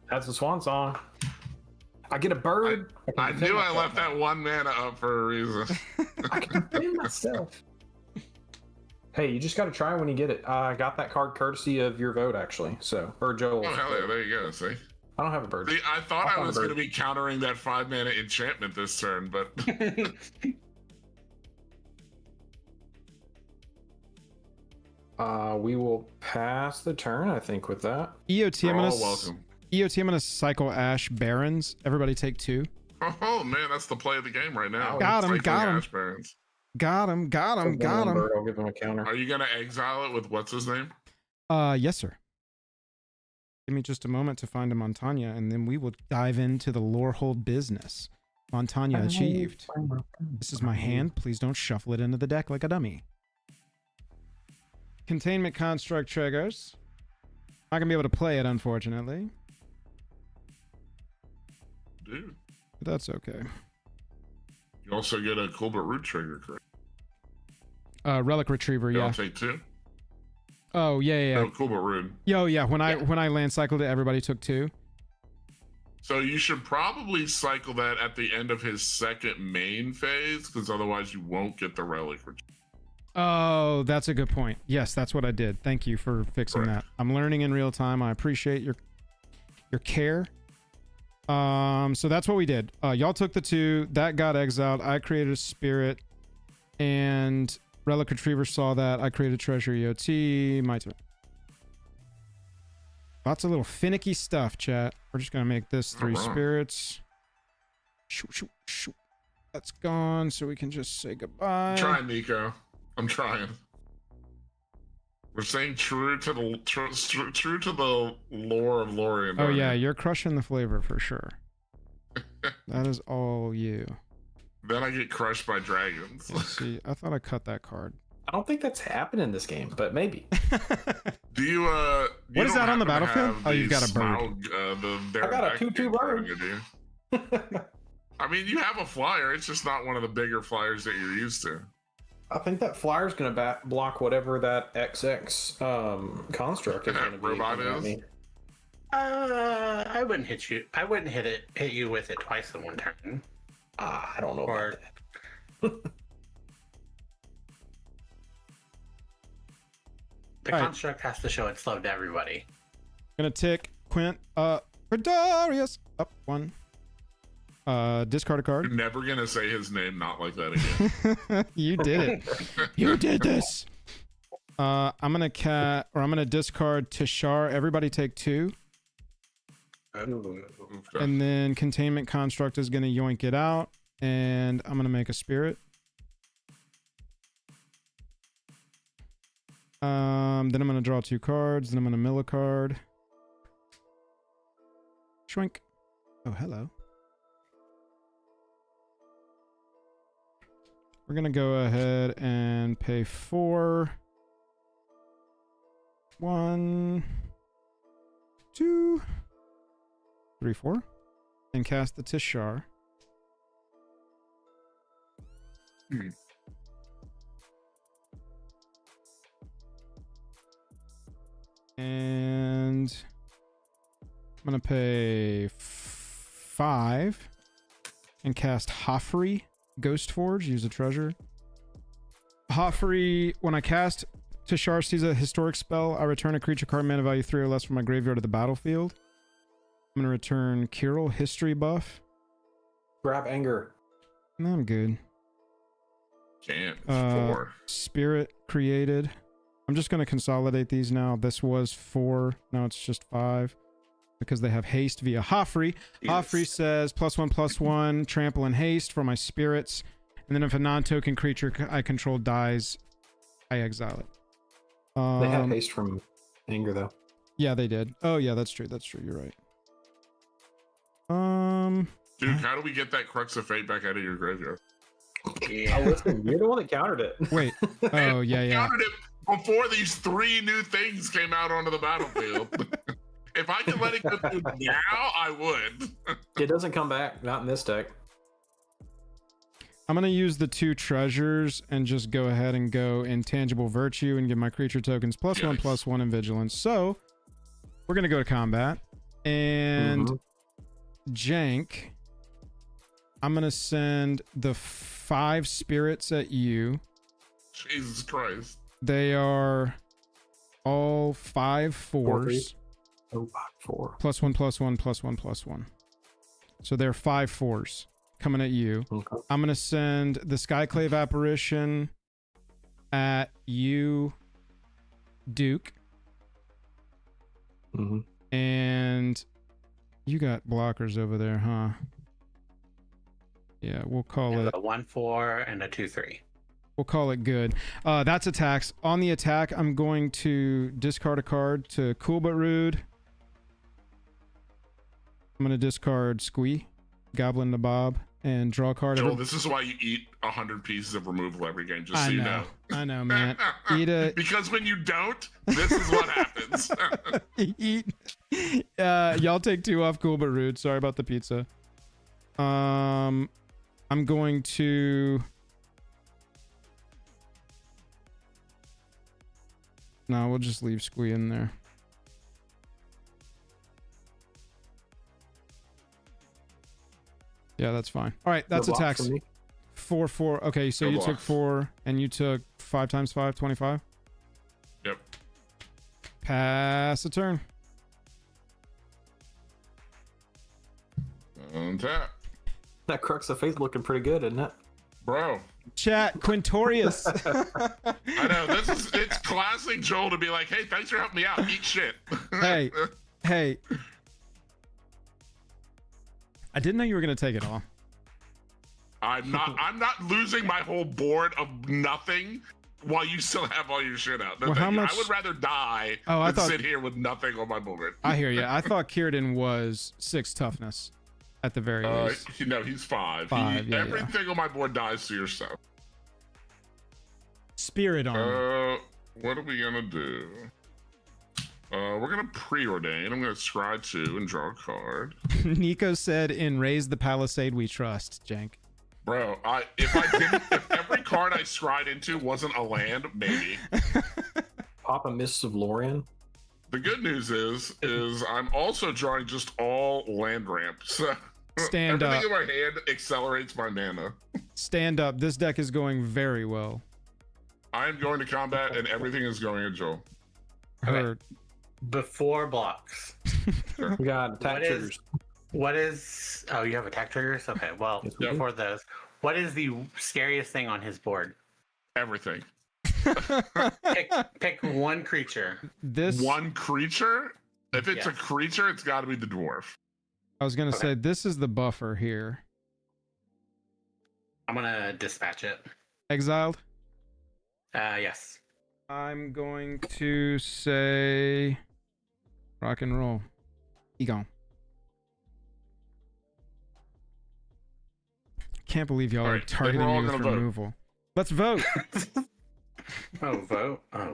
S4: That's a swan song. I get a bird.
S2: I knew I left that 1 mana up for a reason.
S4: I can defend myself. Hey, you just got to try when you get it. I got that card courtesy of your vote, actually. So, or Joel's.
S2: Oh, hell yeah, there you go. See?
S4: I don't have a bird.
S2: See, I thought I was going to be countering that 5 mana enchantment this turn, but
S4: We will pass the turn, I think, with that.
S1: EOT, I'm
S2: you're
S1: gonna
S2: all welcome.
S1: EOT, I'm gonna cycle Ash Barons. Everybody take 2.
S2: Oh man, that's the play of the game right now.
S1: Got him,
S2: Cycling
S1: got him.
S2: Ash Barons.
S1: Got him.
S4: Bird, I'll give him a counter.
S2: Are you going to exile it with what's his name?
S1: Yes, sir. Give me just a moment to find a Montagna, and then we will dive into the lore hold business. Montagna achieved. This is my hand. Please don't shuffle it into the deck like a dummy. Containment construct triggers. Not gonna be able to play it, unfortunately.
S2: Dude.
S1: But that's okay.
S2: You also get a Colbert Root trigger, correct?
S1: Relic Retriever, yeah.
S2: I'll take 2.
S1: Oh, yeah.
S2: No, Colbert Root.
S1: Yo, yeah. When I land cycled it, everybody took 2.
S2: So you should probably cycle that at the end of his second main phase, because otherwise you won't get the Relic Retriever.
S1: Oh, that's a good point. Yes, that's what I did. Thank you for fixing that. I'm learning in real time. I appreciate your care. So that's what we did. Y'all took the 2. That got exiled. I created a spirit. And Relic Retriever saw that. I created Treasure EOT. My turn. Lots of little finicky stuff, chat. We're just gonna make this 3 spirits. Shoot. That's gone, so we can just say goodbye.
S2: I'm trying, Nico. I'm trying. We're saying true to the lore of Lorien.
S1: Oh yeah, you're crushing the flavor for sure. That is all you.
S2: Then I get crushed by dragons.
S1: Let's see, I thought I cut that card.
S4: I don't think that's happened in this game, but maybe.
S2: Do you
S1: what is that on the battlefield? Oh, you've got a bird.
S4: I got a 2/2 bird.
S2: I mean, you have a flyer. It's just not one of the bigger flyers that you're used to.
S4: I think that flyer's going to block whatever that XX construct is going to be.
S2: Robot is?
S3: I wouldn't hit you. I wouldn't hit you with it twice in one turn.
S4: I don't know about that.
S3: The construct has to show its love to everybody.
S1: Gonna tick Quintorious up 1. Discard a card.
S2: You're never gonna say his name not like that again.
S1: You did it. You did this. I'm gonna discard Tishar. Everybody take 2.
S2: Okay.
S1: And then Containment Construct is gonna yoink it out. And I'm gonna make a spirit. Then I'm gonna draw 2 cards. Then I'm gonna mill a card. Shrink. Oh, hello. We're gonna go ahead and pay 4. 1, 2, 3, 4, and cast the Tishar. And I'm gonna pay 5 and cast Hoffrey Ghost Forge. Use a treasure. Hoffrey, when I cast Tishar sees a historic spell, I return a creature card mana value 3 or less from my graveyard to the battlefield. I'm gonna return Kirill history buff.
S4: Grab Anger.
S1: No, I'm good.
S2: Can't. 4.
S1: Spirit created. I'm just going to consolidate these now. This was 4. Now it's just 5. Because they have haste via Hoffrey. Yes. Hoffrey says +1/+1, trample and haste for my spirits. And then if a non-token creature I control dies, I exile it.
S4: They have haste from Anger, though.
S1: Yeah, they did. Oh, yeah, that's true. That's true. You're right.
S2: Dude, how do we get that Crux of Fate back out of your graveyard?
S3: Yeah.
S4: Oh, listen, you're the one that countered it.
S1: Wait. Oh, yeah.
S2: Countered it before these 3 new things came out onto the battlefield. If I could let it go through now, I would.
S4: It doesn't come back. Not in this deck.
S1: I'm going to use the 2 treasures and just go ahead and go Intangible Virtue and give my creature tokens +1/+1 in Vigilance. So, we're going to go to combat. And Jank, I'm going to send the 5 spirits at you.
S2: Jesus Christ.
S1: They are all 5 4s.
S4: Oh, 4.
S1: +1/+1/+1/+1. So they're 5 4s coming at you.
S4: Okay.
S1: I'm going to send the Skyclave Apparition at you, Duke. And you got blockers over there, huh? Yeah, we'll call it
S3: a 1/4 and a 2/3.
S1: We'll call it good. That's attacks. On the attack, I'm going to discard a card to Cool But Rude. I'm gonna discard Squee, Goblin Nabob, and draw a card.
S2: Joel, this is why you eat 100 pieces of removal every game, just so you know.
S1: I know, man. Eat a
S2: because when you don't, this is what happens.
S1: eat. Y'all take 2 off. Cool but rude. Sorry about the pizza. I'm going to. No, we'll just leave Squee in there. Yeah, that's fine. All right, that's attacks. 4, 4. Okay, so you took 4 and you took 5 times 5, 25.
S2: Yep.
S1: Pass a turn.
S2: Untap.
S4: That Crux of Faith looking pretty good, isn't it?
S2: Bro.
S1: Chat, Quintorious.
S2: I know, it's classic Joel to be like, hey, thanks for helping me out. Eat shit.
S1: Hey. I didn't know you were gonna take it all.
S2: I'm not losing my whole board of nothing while you still have all your shit out. No,
S1: well, how much...
S2: I would rather die than sit here with nothing on my board.
S1: I hear you. I thought Kieran was 6 toughness at the very least.
S2: No, he's 5. Everything on my board dies to yourself.
S1: Spirit on.
S2: What are we gonna do? We're gonna preordain. I'm gonna scry 2 and draw a card.
S1: Nico said, "In Raise the Palisade We Trust." Jank.
S2: Bro, if every card I scried into wasn't a land, maybe.
S4: Papa Mists of Lorien.
S2: The good news is I'm also drawing just all land ramps.
S1: Stand up.
S2: Everything in my hand accelerates my mana.
S1: Stand up. This deck is going very well.
S2: I am going to combat, and everything is going at Joel.
S1: Heard.
S3: Before blocks.
S2: Sure.
S4: We got attack triggers.
S3: What is... Oh, you have attack triggers? Okay, well, before those, what is the scariest thing on his board?
S2: Everything.
S3: Pick one creature.
S2: One creature? If it's a creature, it's got to be the dwarf.
S1: I was going to say, this is the buffer here.
S3: I'm going to dispatch it.
S1: Exiled?
S3: Yes.
S1: I'm going to say rock and roll. Egon. Can't believe y'all are targeting me with removal. Let's vote.
S3: Oh, vote? Oh.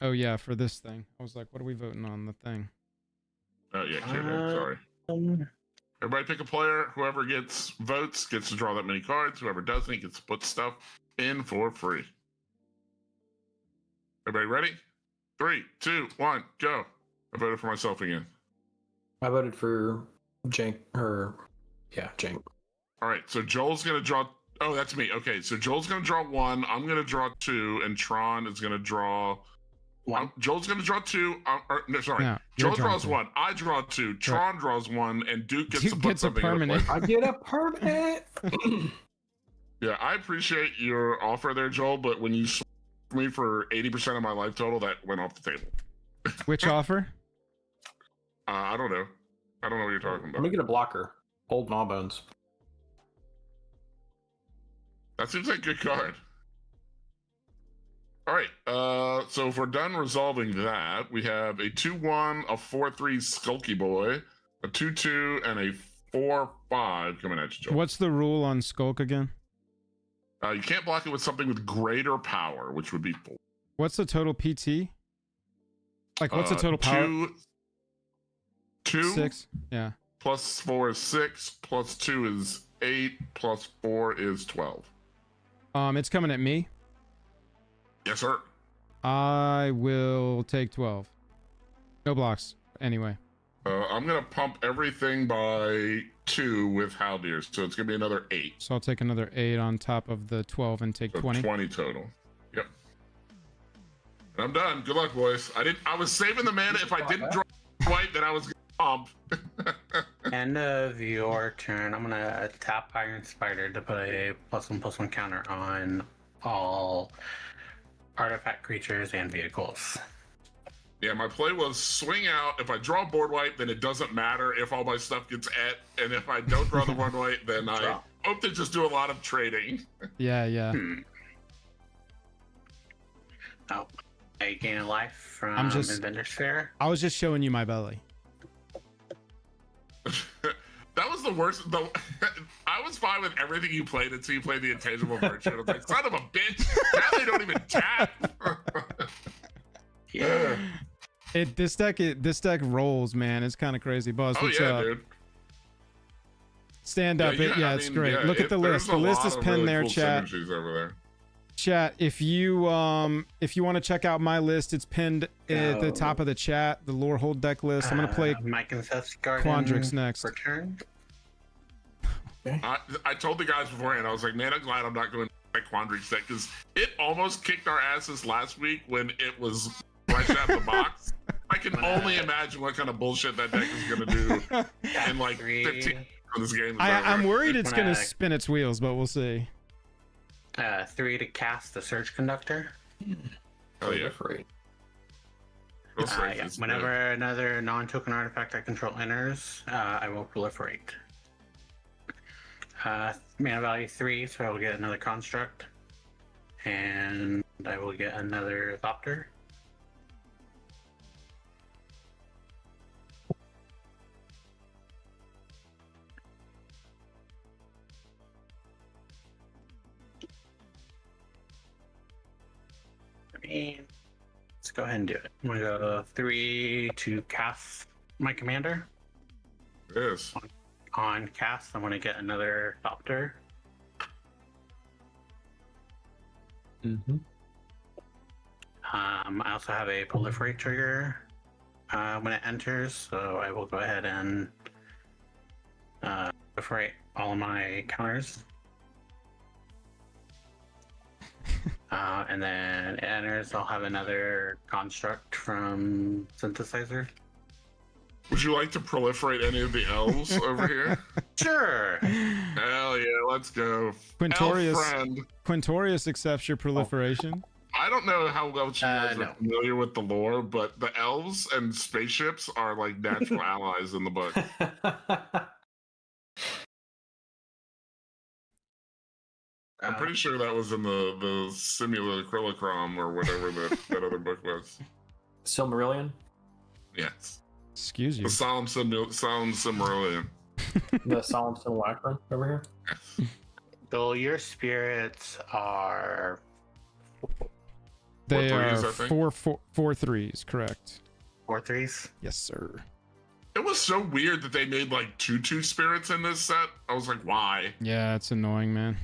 S1: Oh, yeah, for this thing. I was like, what are we voting on the thing?
S2: Oh, yeah, sorry. Everybody pick a player. Whoever gets votes gets to draw that many cards. Whoever doesn't gets to put stuff in for free. Everybody ready? 3, 2, 1, go. I voted for myself again.
S4: I voted for Jank. Jank.
S2: All right, so Joel's going to draw... Oh, that's me. Okay, so Joel's going to draw 1. I'm going to draw 2, and Tron is going to draw... Joel's going to draw 2. Joel draws 1. I draw 2. Tron draws 1, and Duke gets to put something in the play.
S4: I get a permanent.
S2: Yeah, I appreciate your offer there, Joel, but when you swung me for 80% of my life total, that went off the table.
S1: Which offer?
S2: I don't know. I don't know what you're talking about.
S4: Let me get a blocker. Old Gnawbones.
S2: That seems like a good card. All right, so if we're done resolving that, we have a 2-1, a 4-3 Skulky Boy, a 2-2, and a 4-5 coming at you, Joel.
S1: What's the rule on Skulk again?
S2: You can't block it with something with greater power, which would be 4.
S1: What's the total PT? Like, what's the total power?
S2: 2?
S1: 6? Yeah.
S2: Plus 4 is 6, plus 2 is 8, plus 4 is 12.
S1: It's coming at me.
S2: Yes, sir.
S1: I will take 12. No blocks. Anyway.
S2: I'm going to pump everything by 2 with Haldir, so it's going to be another 8.
S1: So I'll take another 8 on top of the 12 and take 20.
S2: 20 total. Yep. And I'm done. Good luck, boys. I was saving the mana. If I didn't draw white, then I was going to pump.
S3: End of your turn. I'm going to tap Iron Spider to put a +1/+1 counter on all artifact creatures and vehicles.
S2: Yeah, my play was swing out. If I draw board wipe, then it doesn't matter if all my stuff gets and if I don't draw the board wipe, then I hope to just do a lot of trading.
S1: Yeah.
S3: Oh, I gain a life from Inventor Sphere.
S1: I was just showing you my belly.
S2: That was the worst. I was fine with everything you played until you played the Intangible Virtue. I was like, son of a bitch! Now they don't even tap.
S3: Yeah.
S1: This deck rolls, man. It's kind of crazy. Boss,
S2: Oh
S1: what's
S2: yeah,
S1: up?
S2: Dude.
S1: Stand up. It's great. Look at the list. The list is pinned there,
S2: cool
S1: chat.
S2: Over there.
S1: Chat, if you want to check out my list, it's pinned at the top of the chat, the lore hold deck list. I'm gonna play
S3: Mike and Seth's Garden
S1: Quandrix next.
S3: Return.
S2: I told the guys beforehand, I was like, man, I'm glad I'm not going to play Quandrix deck because it almost kicked our asses last week when it was fresh out of the box. I can only imagine what kind of bullshit that deck is going to do in like 15 when this game is over.
S1: I'm worried it's going to spin its wheels, but we'll see.
S3: 3 to cast the Surge Conductor.
S2: Oh yeah.
S3: Whenever another non-token artifact I control enters, I will proliferate. Mana value 3, so I will get another Construct. And I will get another Thopter. Let's go ahead and do it. I'm gonna go 3 to cast my commander.
S2: Yes.
S3: On cast, I'm gonna get another Thopter. I also have a proliferate trigger when it enters, so I will go ahead and proliferate all of my counters. And then it enters, I'll have another construct from Synthesizer.
S2: Would you like to proliferate any of the elves over here?
S3: Sure.
S2: Hell yeah, let's go.
S1: Quintorious accepts your proliferation.
S2: I don't know how well you guys are familiar with the lore, but the elves and spaceships are like natural allies in the book. I'm pretty sure that was in the Simula Acrylochrome or whatever that other book was.
S4: Silmarillion?
S2: Yes.
S1: Excuse you.
S2: The Solemn Silmarillion.
S4: The Solemn Simulacrum over here?
S2: Yes.
S3: So your spirits are...
S1: They are 4 threes, correct.
S3: 4 3s?
S1: Yes, sir.
S2: It was so weird that they made like 2/2 spirits in this set. I was like, why?
S1: Yeah, it's annoying, man.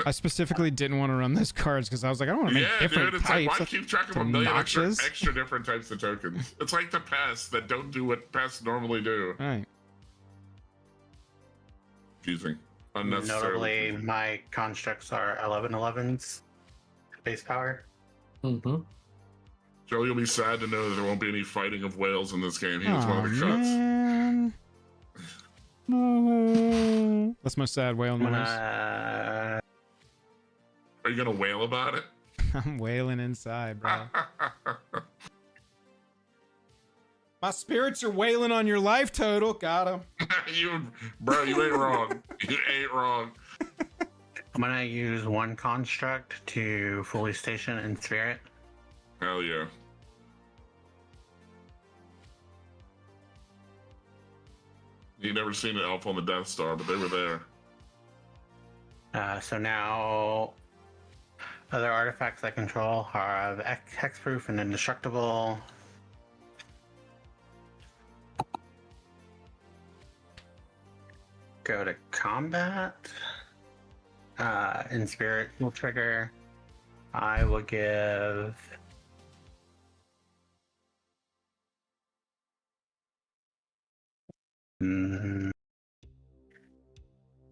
S1: I specifically didn't want to run those cards because I was like, I don't want to make different types.
S2: Like, why keep track of a million extra different types of tokens? It's like the pests that don't do what pests normally do.
S1: Right.
S2: Confusing. Unnecessarily.
S3: Notably, my constructs are 11/11s base power.
S4: Mm-hmm.
S2: Joe, you'll be sad to know that there won't be any fighting of whales in this game. He was one of the cuts.
S1: Man. That's my sad whale noise.
S2: Are you gonna wail about it?
S1: I'm wailing inside, bro. My spirits are wailing on your life total. Got him.
S2: You ain't wrong. You ain't wrong.
S3: I'm gonna use 1 construct to fully station in spirit.
S2: Hell yeah. You never seen an elf on the Death Star, but they were there.
S3: So now, other artifacts I control are hexproof and indestructible. Go to combat. In spirit will trigger. I will give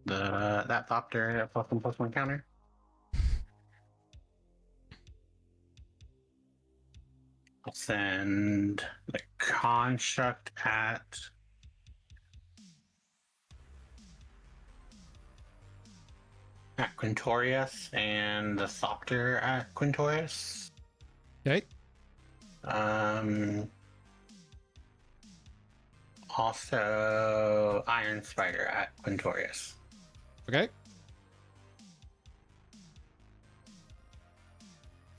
S3: that Thopter at +1/+1 counter. I'll send the construct at Quintorious and the Thopter at Quintorious.
S1: Okay.
S3: Also, Iron Spider at Quintorious.
S1: Okay.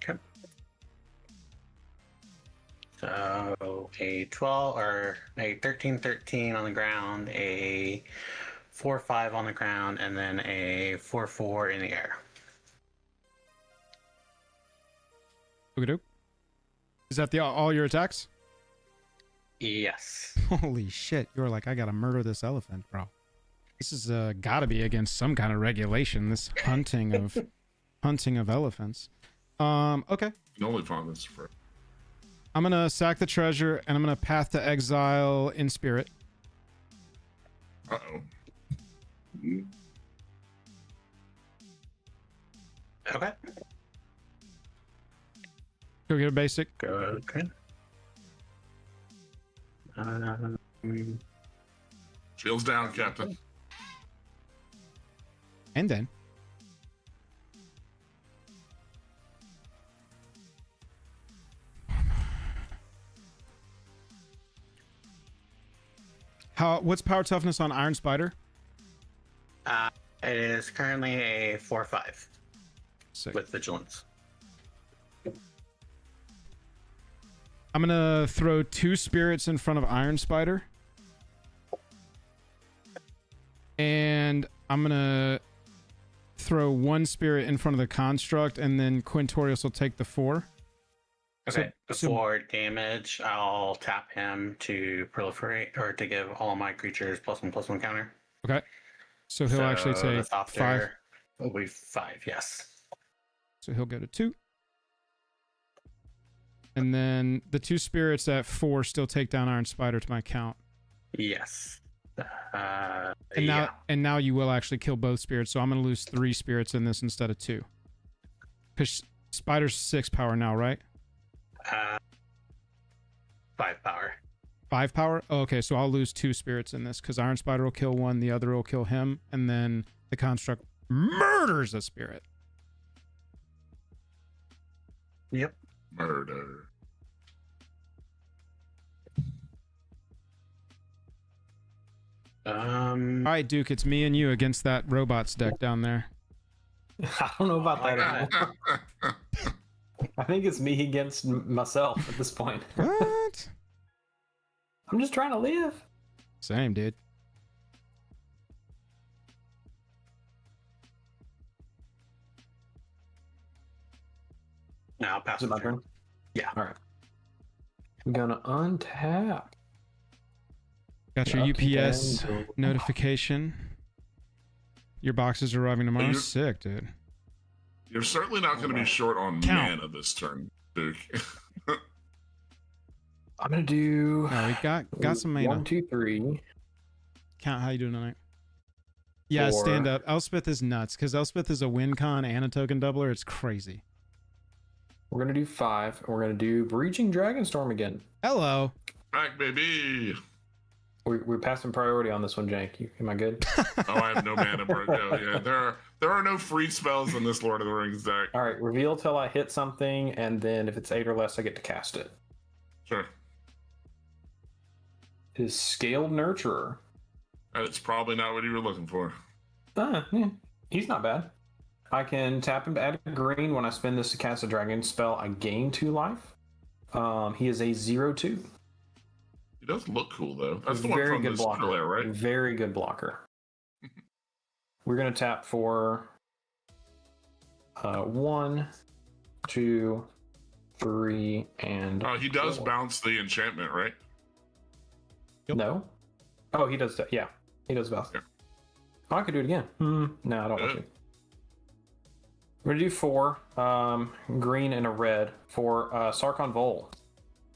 S3: Okay. So a 12 or a 13-13 on the ground, a 4-5 on the ground, and then a 4-4 in the air.
S1: Okay. Is that all your attacks?
S3: Yes.
S1: Holy shit! You're like, I gotta murder this elephant, bro. This is gotta be against some kind of regulation. This hunting of elephants. Okay.
S2: You can only find this for.
S1: I'm gonna sack the treasure and I'm gonna path to exile in spirit.
S2: Uh-oh.
S3: Okay.
S1: Go get a basic.
S3: Good.
S2: Shields down, Captain.
S1: And then what's power toughness on Iron Spider?
S3: It is currently a 4-5
S1: Sick.
S3: with vigilance.
S1: I'm gonna throw 2 spirits in front of Iron Spider. And I'm gonna throw 1 spirit in front of the construct, and then Quintorious will take the 4.
S3: Okay.
S1: So-
S3: Before damage, I'll tap him to proliferate or to give all my creatures +1/+1 counter.
S1: Okay. So he'll actually
S3: the
S1: take
S3: Thopter
S1: 5.
S3: Will be 5, yes.
S1: So he'll go to 2. And then the 2 spirits at 4 still take down Iron Spider to my count.
S3: Yes.
S1: And now you will actually kill both spirits, so I'm gonna lose 3 spirits in this instead of 2. Because Spider's 6 power now, right?
S3: 5 power.
S1: 5 power? Oh, okay, so I'll lose 2 spirits in this because Iron Spider will kill 1, the other will kill him, and then the construct murders a spirit.
S3: Yep.
S2: Murder.
S1: All right, Duke, it's me and you against that robots deck down there.
S4: I don't know about that anymore. I think it's me against myself at this point.
S1: What?
S4: I'm just trying to live.
S1: Same, dude.
S3: Now I'll pass
S4: Is it my
S3: turn.
S4: turn?
S3: Yeah.
S4: All right. I'm gonna untap.
S1: Got your
S4: Lucky
S1: UPS
S4: Band.
S1: notification. Your box is arriving tomorrow.
S2: You're-
S1: Sick, dude.
S2: You're certainly not going to be short on
S1: Count.
S2: mana this turn, Duke.
S4: I'm gonna do.
S1: No, we got some mana.
S4: 1, 2, 3.
S1: Count, how you doing tonight? Yeah,
S4: 4.
S1: stand up. Elspeth is nuts because Elspeth is a win con and a token doubler. It's crazy.
S4: We're gonna do 5. And we're gonna do Breaching Dragonstorm again.
S1: Hello.
S2: Back, baby.
S4: We're passing priority on this one, Jank. Am I good?
S2: Oh, I have no mana, bro. No, yeah, there are no free spells in this Lord of the Rings deck.
S4: All right. Reveal till I hit something, and then if it's 8 or less, I get to cast it.
S2: Sure.
S4: It is Scaled Nurturer.
S2: That's probably not what you were looking for.
S4: Yeah, he's not bad. I can tap him to add a green. When I spend this to cast a dragon spell, I gain 2 life. He is a 0/2.
S2: He does look cool, though. That's the
S4: Very
S2: one from
S4: good
S2: the
S4: blocker.
S2: Lair, right?
S4: Very good blocker. We're gonna tap for 1, 2, 3, and
S2: He does
S4: 4.
S2: bounce the enchantment, right?
S1: Yep.
S4: No. Oh, he does. Yeah, he does bounce.
S2: Yeah.
S4: Oh, I could do it again. No, I don't want to. We're gonna do 4 green and a red for Sarkon Vol.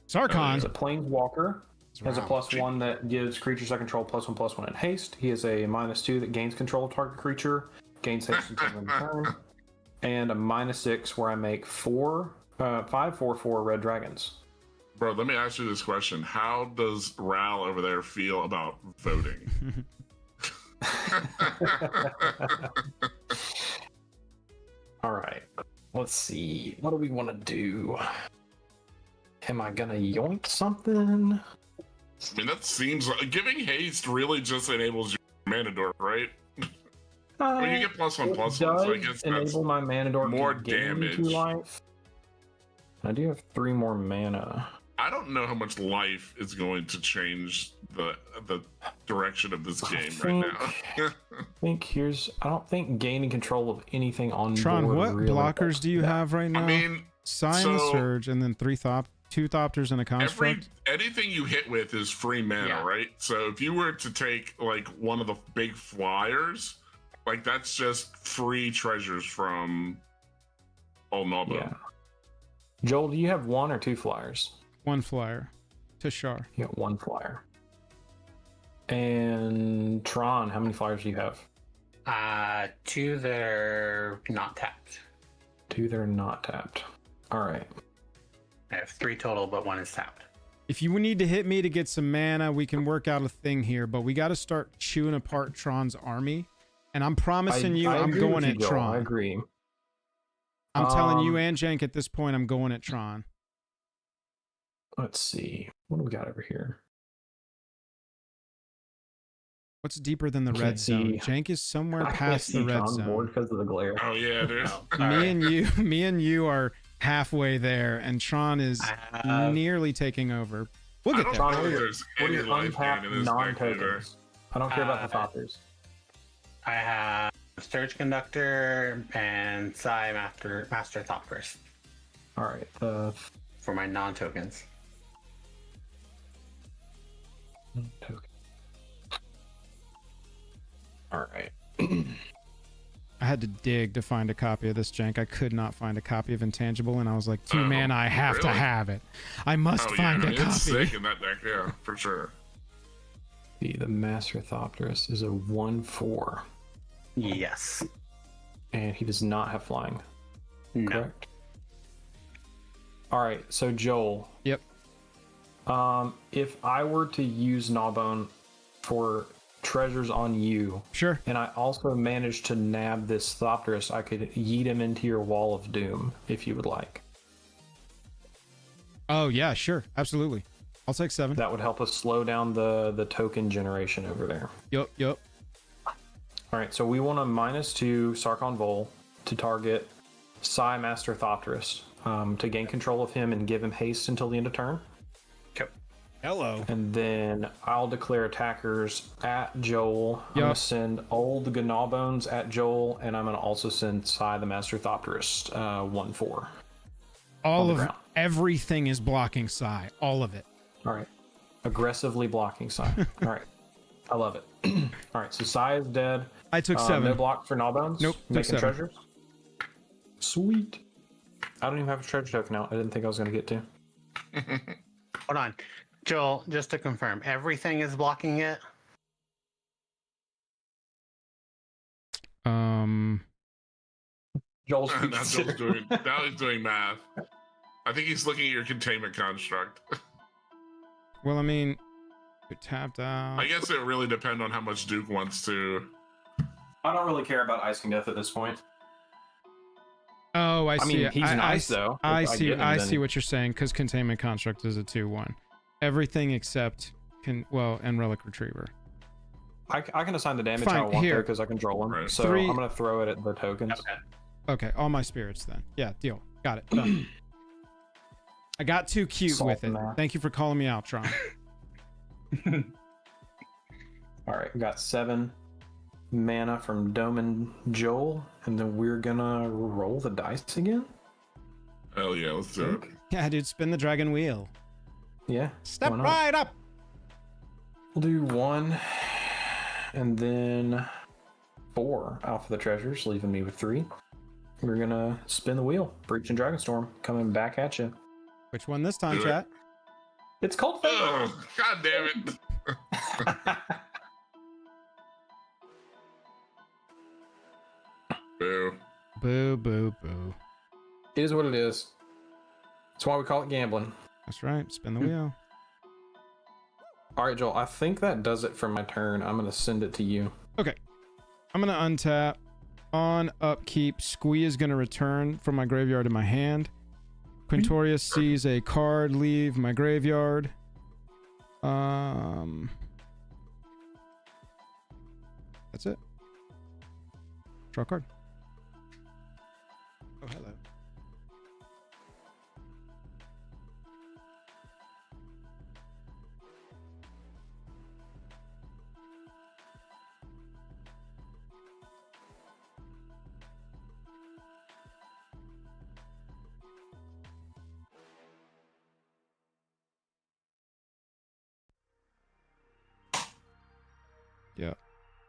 S1: Sarkon.
S4: He's a planeswalker. Has a
S1: Wow.
S4: +1 that gives creatures I control +1/+1 in haste. He has a -2 that gains control of target creature, gains haste until end of turn, and a -6 where I make 5/4/4 red dragons.
S2: Bro, let me ask you this question. How does Ral over there feel about voting?
S4: All right, let's see. What do we want to do? Am I gonna yoink something?
S2: I mean, that seems like giving haste really just enables your mana dork, right? Well, you get +1/+1, so I
S4: It
S2: guess
S4: does
S2: that's
S4: enable my mana dork
S2: more
S4: to gain
S2: damage.
S4: 2 life. I do have 3 more mana.
S2: I don't know how much life is going to change the direction of this game right now.
S4: I don't think gaining control of anything on
S1: Tron,
S4: board
S1: what
S4: really
S1: blockers do you have right now?
S2: I mean,
S1: Psi and the Surge, and then two Thopters and a Construct.
S2: Anything you hit with is free mana, right? So if you were to take like one of the big flyers, like that's just free treasures from Nobo.
S4: Yeah. Joel, do you have 1 or 2 flyers?
S1: 1 flyer to Shar.
S4: You got 1 flyer. And Tron, how many flyers do you have?
S3: 2 that are not tapped.
S4: 2 that are not tapped. All right.
S3: I have 3 total, but 1 is tapped.
S1: If you need to hit me to get some mana, we can work out a thing here, but we got to start chewing apart Tron's army. And I'm promising I'm going at Tron.
S4: I agree.
S1: I'm telling you and Jank at this point, I'm going at Tron.
S4: Let's see. What do we got over here?
S1: What's deeper than the red zone? Jank is somewhere past the red zone.
S4: Because of the glare.
S2: Oh yeah, there's
S1: me and you are halfway there, and Tron is nearly taking over. We'll get there.
S4: Tron, what are your untapped non-tokens? I don't care about the Thoppers.
S3: I have Surge Conductor and Psi Master Thoppers.
S4: All right.
S3: For my non-tokens.
S4: Token. All right.
S1: I had to dig to find a copy of this, Jank. I could not find a copy of Intangible, and I was like, 2 man, I have to have it. I must find a copy.
S2: It's sick in that deck, yeah, for sure.
S4: The Master Thopterus is a 1/4.
S3: Yes.
S4: And he does not have flying.
S3: No.
S4: Correct. All right, so Joel.
S1: Yep.
S4: If I were to use Gnawbone for treasures on you,
S1: sure,
S4: and I also managed to nab this Thopterus, I could yeet him into your Wall of Doom if you would like.
S1: Oh yeah, sure, absolutely. I'll take 7.
S4: That would help us slow down the token generation over there.
S1: Yep.
S4: All right, so we want a -2 Sarkon Vol to target Psi Master Thopterus to gain control of him and give him haste until the end of turn.
S3: Okay.
S1: Hello.
S4: And then I'll declare attackers at Joel. I'm going to send old Gnawbones at Joel, and I'm going to also send Psi the Master Thopterus 1/4.
S1: Everything is blocking Psi. All of it.
S4: All right. Aggressively blocking Psi. All right. I love it. All right, so Psi is dead.
S1: I took 7.
S4: No block for Gnawbones?
S1: Nope.
S4: Making treasures? Sweet. I don't even have a treasure token out. I didn't think I was going to get to.
S3: Hold on. Joel, just to confirm, everything is blocking it?
S4: Joel's
S2: now he's doing math. I think he's looking at your containment construct.
S1: Well, I mean, you're tapped out.
S2: I guess it really depends on how much Duke wants to.
S4: I don't really care about Icing Death at this point.
S1: Oh, I see.
S4: mean, he's nice, though.
S1: I see what you're saying, because containment construct is a 2/1. Everything except and Relic Retriever.
S4: I can assign the damage I want there because I control him. Right. So I'm going to throw it at the tokens.
S1: Okay, all my spirits then. Yeah, deal. Got it. Done. I got too cute with it. Thank you for calling me out, Tron.
S4: All right, we got 7 mana from Dome and Joel, and then we're gonna roll the dice again.
S2: Hell yeah, let's do it.
S1: Yeah, dude, spin the dragon wheel.
S4: Yeah.
S1: Step right up.
S4: We'll do 1, and then 4 out for the treasures, leaving me with 3. We're gonna spin the wheel. Breach and Dragonstorm coming back at you.
S1: Which one this time, chat?
S4: It's called Fate.
S2: Oh, God damn it. Boo.
S1: Boo, boo, boo.
S4: It is what it is. That's why we call it gambling.
S1: That's right. Spin the wheel.
S4: All right, Joel. I think that does it for my turn. I'm going to send it to you.
S1: Okay. I'm going to untap. On upkeep, Squee is going to return from my graveyard to my hand. Quintorious sees a card leave my graveyard. That's it. Draw a card. Oh, hello.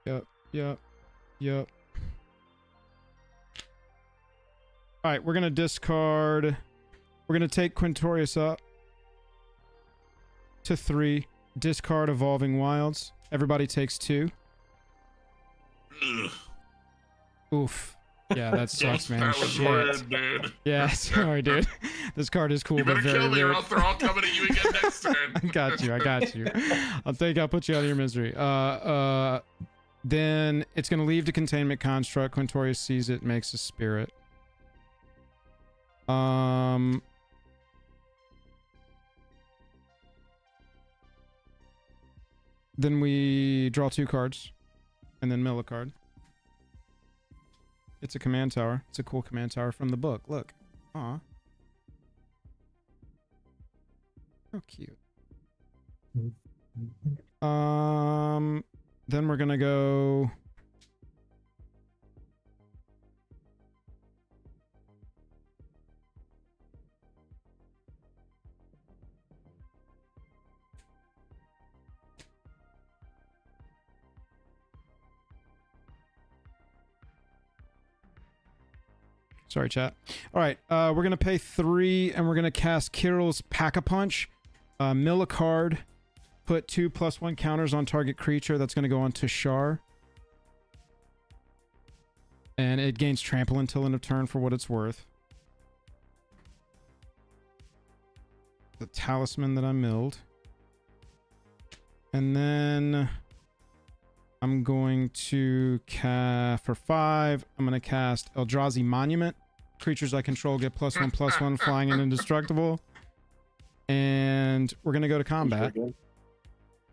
S1: Yep. All right, we're gonna discard. We're gonna take Quintorious up to 3. Discard Evolving Wilds. Everybody takes 2.
S2: Ugh.
S1: Oof. Yeah, that sucks, man.
S2: That was
S1: Shit.
S2: weird, dude.
S1: Yeah, sorry, dude. This card is cool,
S2: You better
S1: but very
S2: kill me or
S1: weird.
S2: else they're all coming at you again next turn.
S1: I got you. I'll put you out of your misery. Then it's gonna leave the containment construct. Quintorious sees it, makes a spirit. Then we draw 2 cards, and then mill a card. It's a command tower. It's a cool command tower from the book. Look. Aw. How cute. Then we're gonna go. Sorry, chat. All right, we're gonna pay 3, and we're gonna cast Kirill's Pack-a-Punch. Mill a card. Put 2+1 counters on target creature. That's gonna go on Tashar. And it gains trample until end of turn for what it's worth. The talisman that I milled. And then I'm going to cast for 5. I'm going to cast Eldrazi Monument. Creatures I control get +1/+1 flying and indestructible. And we're going to go to combat.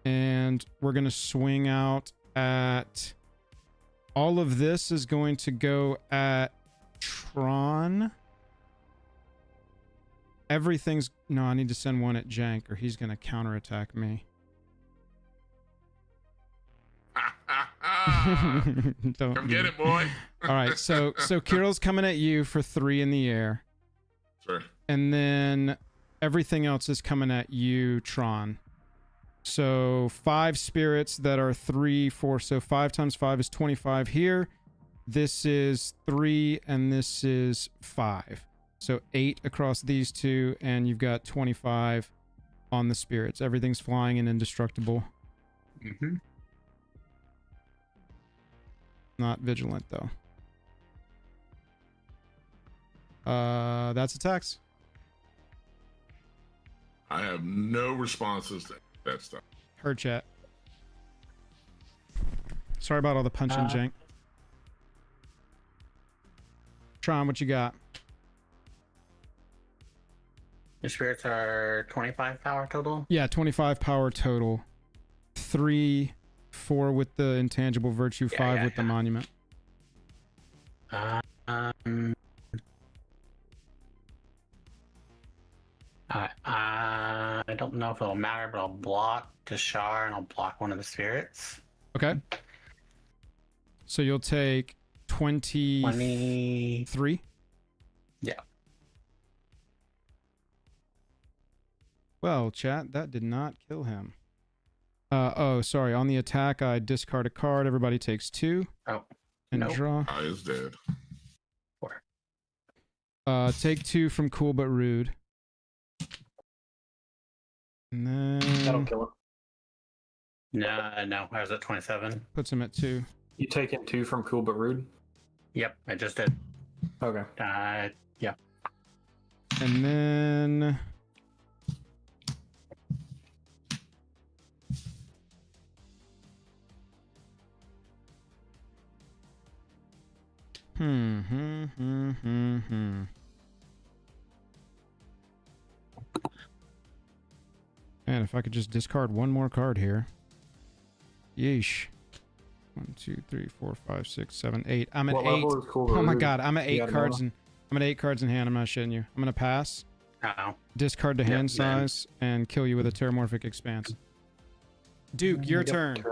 S1: And we're going to swing out at... All of this is going to go at Tron. Everything's... No, I need to send one at Jank or he's going to counterattack me.
S2: Come get it, boy.
S1: All right, so Kirill's coming at you for 3 in the air.
S2: Sure.
S1: And then everything else is coming at you, Tron. So 5 spirits that are 3, 4. So 5 times 5 is 25 here. This is 3 and this is 5. So 8 across these 2, and you've got 25 on the spirits. Everything's flying and indestructible.
S3: Mm-hmm.
S1: Not vigilant though. That's attacks.
S2: I have no responses to that stuff.
S1: Heard chat. Sorry about all the punching, Jank. Tron, what you got?
S3: Your spirits are 25 power total?
S1: Yeah, 25 power total. 3, 4 with the intangible virtue, 5 with the monument.
S3: I don't know if it'll matter, but I'll block Tashar and I'll block one of the spirits.
S1: Okay. So you'll take 23?
S3: Yeah.
S1: Well, chat, that did not kill him. Oh, sorry. On the attack, I discard a card. Everybody takes 2.
S3: Oh.
S1: And
S3: nope.
S1: draw.
S2: I is dead.
S3: 4.
S1: Take 2 from Cool But Rude. And then...
S4: That'll kill him.
S3: No. I was at 27.
S1: Puts him at 2.
S4: You taking 2 from Cool But Rude?
S3: Yep, I just did.
S4: Okay.
S3: Yeah.
S1: And then... Man, if I could just discard one more card here. Yeesh. 1, 2, 3, 4, 5, 6, 7, 8. I'm at 8. Oh my god, I'm at 8 cards in hand. I'm not shitting you. I'm gonna pass.
S3: Uh-oh.
S1: Discard to hand size and kill you with a Terramorphic Expanse. Duke, your turn.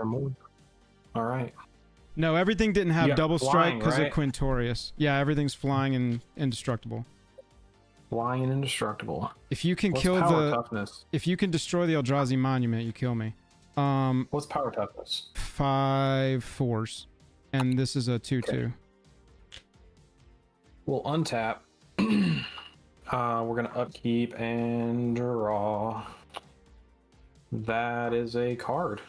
S4: All right.
S1: No, everything didn't have double strike because
S4: right?
S1: of Quintorious. Yeah, everything's flying and indestructible.
S4: Flying and indestructible.
S1: If you can
S4: What's
S1: kill
S4: power
S1: the
S4: toughness?
S1: if you can destroy the Eldrazi Monument, you kill me.
S4: What's power toughness?
S1: 5 4s, and this is a 2/2.
S4: Okay. We'll untap. We're gonna upkeep and draw. That is a card.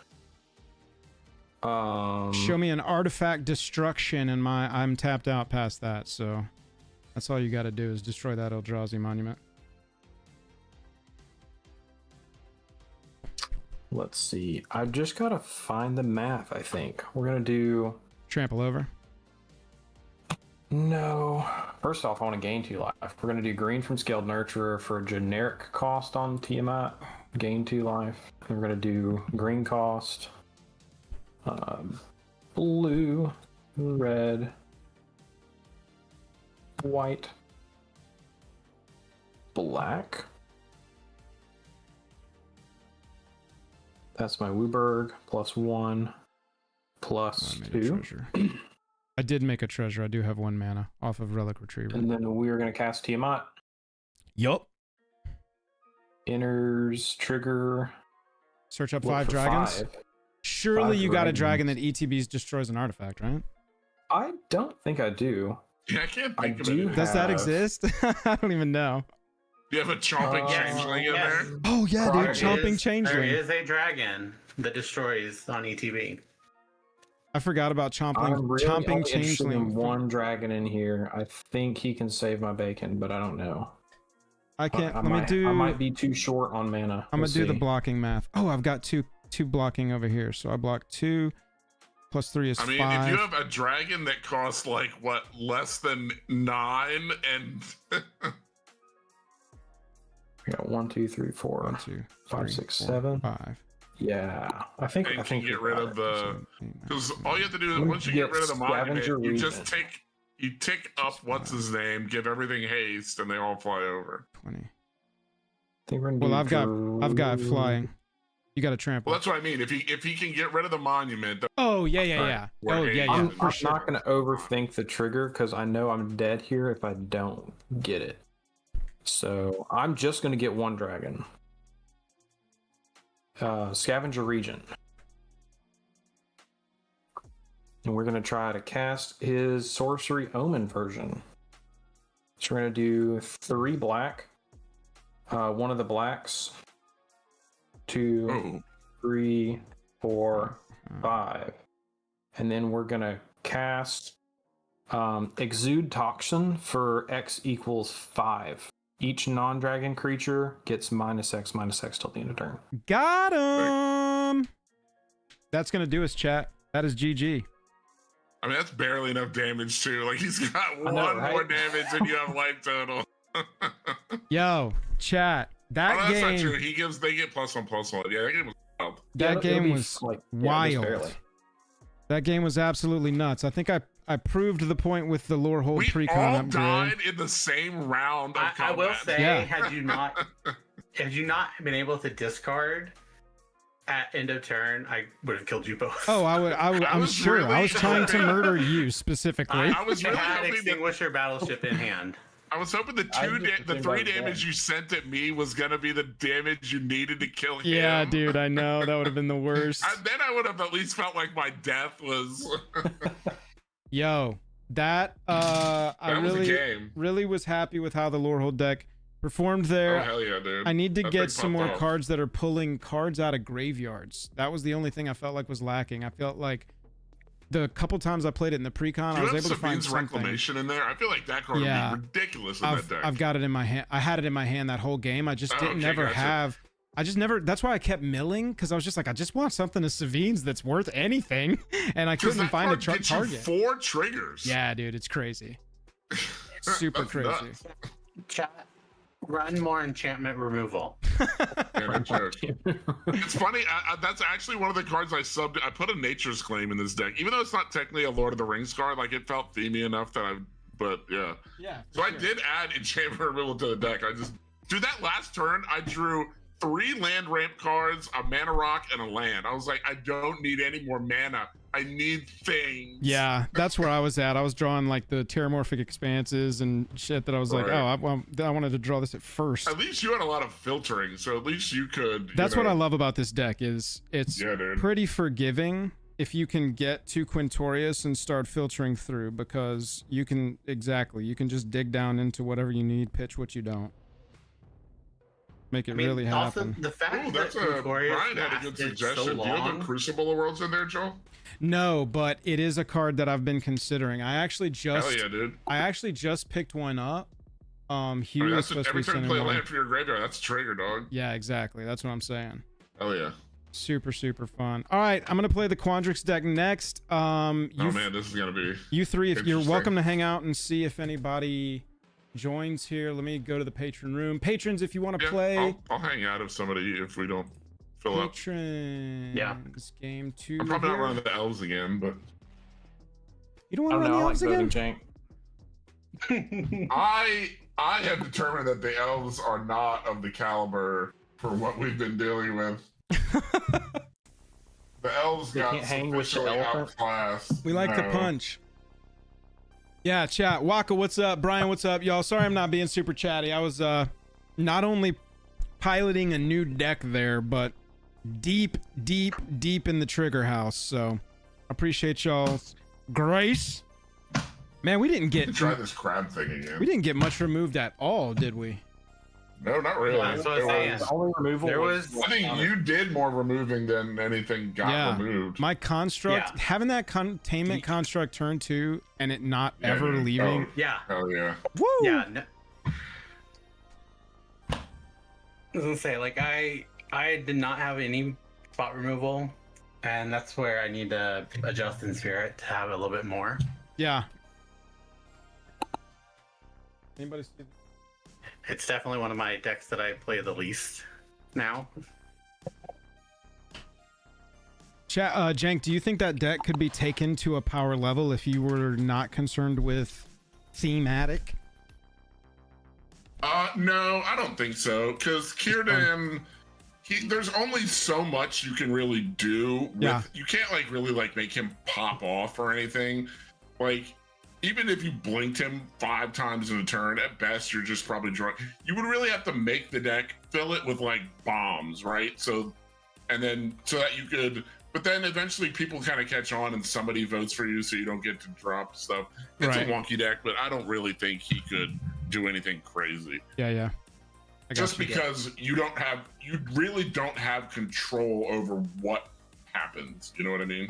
S1: Show me an artifact destruction, and I'm tapped out past that. So that's all you got to do is destroy that Eldrazi monument.
S4: Let's see. I've just got to find the math, I think. We're going to do...
S1: Trample over.
S4: No. First off, I want to gain 2 life. We're going to do green from Scaled Nurturer for a generic cost on Tiamat. Gain 2 life. And we're going to do green cost. Blue. Red. White. Black. That's my Wooburg, +1, +2.
S1: I did make a treasure. I do have 1 mana off of Relic Retriever.
S4: And then we're going to cast Tiamat.
S1: Yup.
S4: Enters, trigger.
S1: Search up 5 dragons.
S4: 5.
S1: Surely
S4: 5
S1: you got a dragon
S4: dragons.
S1: that ETBs destroys an artifact, right?
S4: I don't think I do.
S2: Yeah, I can't think of
S4: do
S2: it.
S1: Does that
S4: have-
S1: exist? I don't even know.
S2: Do you have a chomping changeling in there?
S1: Oh yeah, dude,
S3: There
S1: chomping
S3: is-
S1: changeling.
S3: There is a dragon that destroys on ETB.
S1: I forgot about
S4: I'm
S1: chomping
S4: really only interested in
S1: changeling.
S4: 1 dragon in here. I think he can save my bacon, but I don't know.
S1: I can't.
S4: I
S1: Let me
S4: might,
S1: do.
S4: I might be too short on mana.
S1: I'm
S4: We'll
S1: gonna do the
S4: see.
S1: blocking math. Oh, I've got two blocking over here. So I block 2 plus 3 is
S2: I mean,
S1: 5.
S2: if you have a dragon that costs like what, less than 9, and
S4: We got 1, 2, 3, 4,
S1: 1, 2,
S4: 5,
S1: 3,
S4: 6,
S1: 4,
S4: 7.
S1: 5.
S4: Yeah, I think
S2: and
S4: I think
S2: get
S4: we
S2: rid
S4: got
S2: of
S4: it.
S2: the, because all you have to do is
S4: We
S2: once you get
S4: get
S2: rid of the monument,
S4: Scavenger
S2: you just
S4: Region.
S2: tick up what's his name, give everything haste, and they all fly over.
S1: 20.
S4: I think we're gonna
S1: Well,
S4: do
S1: I've got
S4: Druid.
S1: flying. You got to trample.
S2: Well, that's what I mean. If he can get rid of the monument,
S1: Oh yeah,
S2: Right.
S1: yeah.
S2: We're
S1: Oh yeah, yeah.
S2: I'm-
S1: For
S4: I'm
S1: sure.
S4: not going to overthink the trigger because I know I'm dead here if I don't get it. So I'm just going to get 1 dragon. Scavenger Region. And we're going to try to cast his Sorcery Omen version. So we're going to do 3 black. One of the blacks. 2,
S2: oh,
S4: 3, 4, 5. And then we're going to cast Exude Toxin for X equals 5. Each non-dragon creature gets -X till the end of turn.
S1: Got him. That's gonna do us, chat. That is GG.
S2: I mean that's barely enough damage too. Like he's got
S4: I
S2: one
S4: know, right?
S2: more damage than you have life total.
S1: Yo, chat. That
S2: Oh, that's not true.
S1: game.
S2: They get +1/+1. Yeah, that game was wild.
S1: That
S4: It'll
S1: game
S4: be
S1: was
S4: like
S1: wild.
S4: barely.
S1: That game was absolutely nuts. I think I proved the point with the lore hold
S2: We
S1: precon
S2: all
S1: upgrade.
S2: died in the same round of
S3: I will
S2: combat.
S3: say,
S1: Yeah.
S3: had you not been able to discard at end of turn, I would have killed you both.
S1: Oh, I'm
S2: was
S1: sure. I was
S2: really
S1: trying to
S2: hoping-
S1: murder you specifically.
S2: I was
S3: I
S2: really
S3: had
S2: hoping that,
S3: Extinguisher Battleship in hand.
S2: I was hoping the
S4: I just
S2: the
S4: assumed I
S2: 3
S4: was
S2: damage
S4: dead.
S2: you sent at me was gonna be the damage you needed to kill him.
S1: Yeah, dude, I know that would have been the worst.
S2: Then I would have at least felt like my death was.
S1: Yo, that I
S2: That was a
S1: really
S2: game.
S1: really was happy with how the lore hold deck performed there.
S2: Oh hell yeah, dude!
S1: I need to
S2: That
S1: get
S2: thing
S1: some
S2: popped
S1: more
S2: off.
S1: cards that are pulling cards out of graveyards. That was the only thing I felt like was lacking. I felt like the couple times I played it in the precon,
S2: Do
S1: I
S2: you
S1: was
S2: have
S1: able to find
S2: Sabine's
S1: something.
S2: Reclamation in there? I feel like that card
S1: Yeah.
S2: would be ridiculous in that deck.
S1: I've got it in my hand. I had it in my hand that whole game. I just
S2: Oh,
S1: didn't
S2: okay,
S1: never
S2: gotcha.
S1: have. I just never. That's why I kept milling, because I was just like, I just want something to Savine's that's worth anything, and I
S2: 'Cause
S1: couldn't
S2: that
S1: find a
S2: card gets you
S1: target.
S2: 4 triggers.
S1: Yeah, dude, it's crazy. Super
S2: That's
S1: crazy.
S2: nuts.
S3: Chat, run more enchantment removal.
S2: Yeah, no joke. It's funny. That's actually one of the cards I subbed. I put a Nature's Claim in this deck, even though it's not technically a Lord of the Rings card. Like it felt themey enough that I. But yeah.
S1: Yeah.
S2: So I did add enchantment removal to the deck. Dude, that last turn I drew 3 land ramp cards, a mana rock, and a land. I was like, I don't need any more mana. I need things.
S1: Yeah, that's where I was at. I was drawing like the Terramorphic Expanses and shit that I was like, oh, I wanted to draw this at first.
S2: At least you had a lot of filtering, so at least you could.
S1: That's what I love about this deck is it's pretty forgiving if you can get to Quintorious and start filtering through, because you can just dig down into whatever you need, pitch what you don't. Make it really happen.
S3: Also, the fact
S2: that's Brian had a good suggestion. Do you have a Crucible of Worlds in there, Joel?
S1: No, but it is a card that I've been considering. I actually just picked one up. Hugh was supposed
S2: every
S1: to be
S2: time you play a
S1: one.
S2: land for your graveyard, that's a trigger, dog.
S1: Yeah, exactly. That's what I'm saying.
S2: Oh yeah.
S1: Super fun. All right, I'm gonna play the Quandrix deck next.
S2: Oh man, this is gonna be.
S1: You three, if you're welcome to hang out and see if anybody joins here. Let me go to the patron room. Patrons, if you want to play,
S2: I'll hang out if we don't fill up.
S1: Patrons, game 2.
S2: I'm probably not running the elves again, but
S1: you don't want to run the elves again.
S2: I have determined that the elves are not of the caliber for what we've been dealing with. The elves got sufficiently outclassed.
S1: We like to punch. Yeah, chat. Waka, what's up? Brian, what's up? Y'all, sorry I'm not being super chatty. I was not only piloting a new deck there, but deep in the trigger house. So appreciate y'all's grace. Man, we didn't get
S2: try this crab thing again.
S1: We didn't get much removed at all, did we?
S2: No, not really.
S3: Yeah, that's what I was
S4: only removal.
S2: I think you did more removing than anything got removed.
S1: My construct, having that containment construct turn 2 and it not ever leaving.
S2: Hell yeah.
S1: Woo!
S3: Yeah. No, I was gonna say, like, I did not have any spot removal, and that's where I need to adjust in Spirit to have a little bit more.
S1: Yeah. Anybody see?
S3: It's definitely one of my decks that I play the least now.
S1: Chat, Jank, do you think that deck could be taken to a power level if you were not concerned with thematic?
S2: No, I don't think so. Because Kierdan, there's only so much you can really do. You can't really make him pop off or anything. Like, even if you blinked him 5 times in a turn, at best, you're just probably drawing. You would really have to make the deck, fill it with bombs, right? So that you could, but then eventually people kind of catch on and somebody votes for you so you don't get to drop stuff. It's a wonky deck, but I don't really think he could do anything crazy.
S1: Yeah.
S2: Just because you really don't have control over what happens. You know what I mean?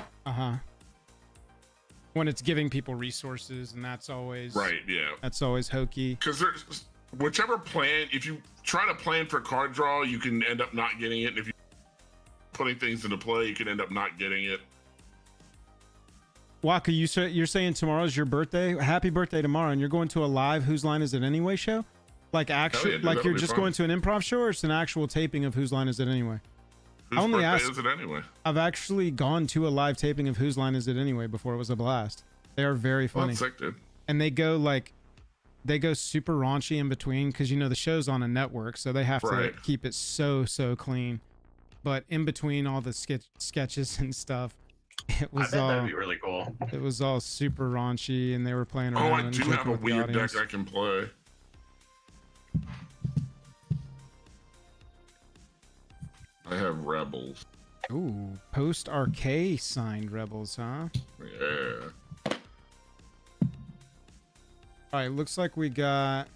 S1: When it's giving people resources, and that's always that's always hokey.
S2: Because there's whichever plan, if you try to plan for card draw, you can end up not getting it. And if you putting things into play, you can end up not getting it.
S1: Waka, you're saying tomorrow's your birthday? Happy birthday tomorrow, and you're going to a live Whose Line Is It Anyway show? Like you're just going to an improv show, or it's an actual taping of Whose Line Is It Anyway?
S2: Whose birthday is it anyway?
S1: I've actually gone to a live taping of Whose Line Is It Anyway before. It was a blast. They are very funny.
S2: Well, sick, dude.
S1: And they go super raunchy in between, because the show's on a network, so they have to keep it so clean. But in between all the sketches and stuff, it was
S3: that'd be really cool.
S1: It was all super raunchy, and they were playing around.
S2: Oh, I do have a weird deck I can play. I have Rebels.
S1: Ooh, post RK signed Rebels, huh?
S2: Yeah.
S1: All right, looks like we got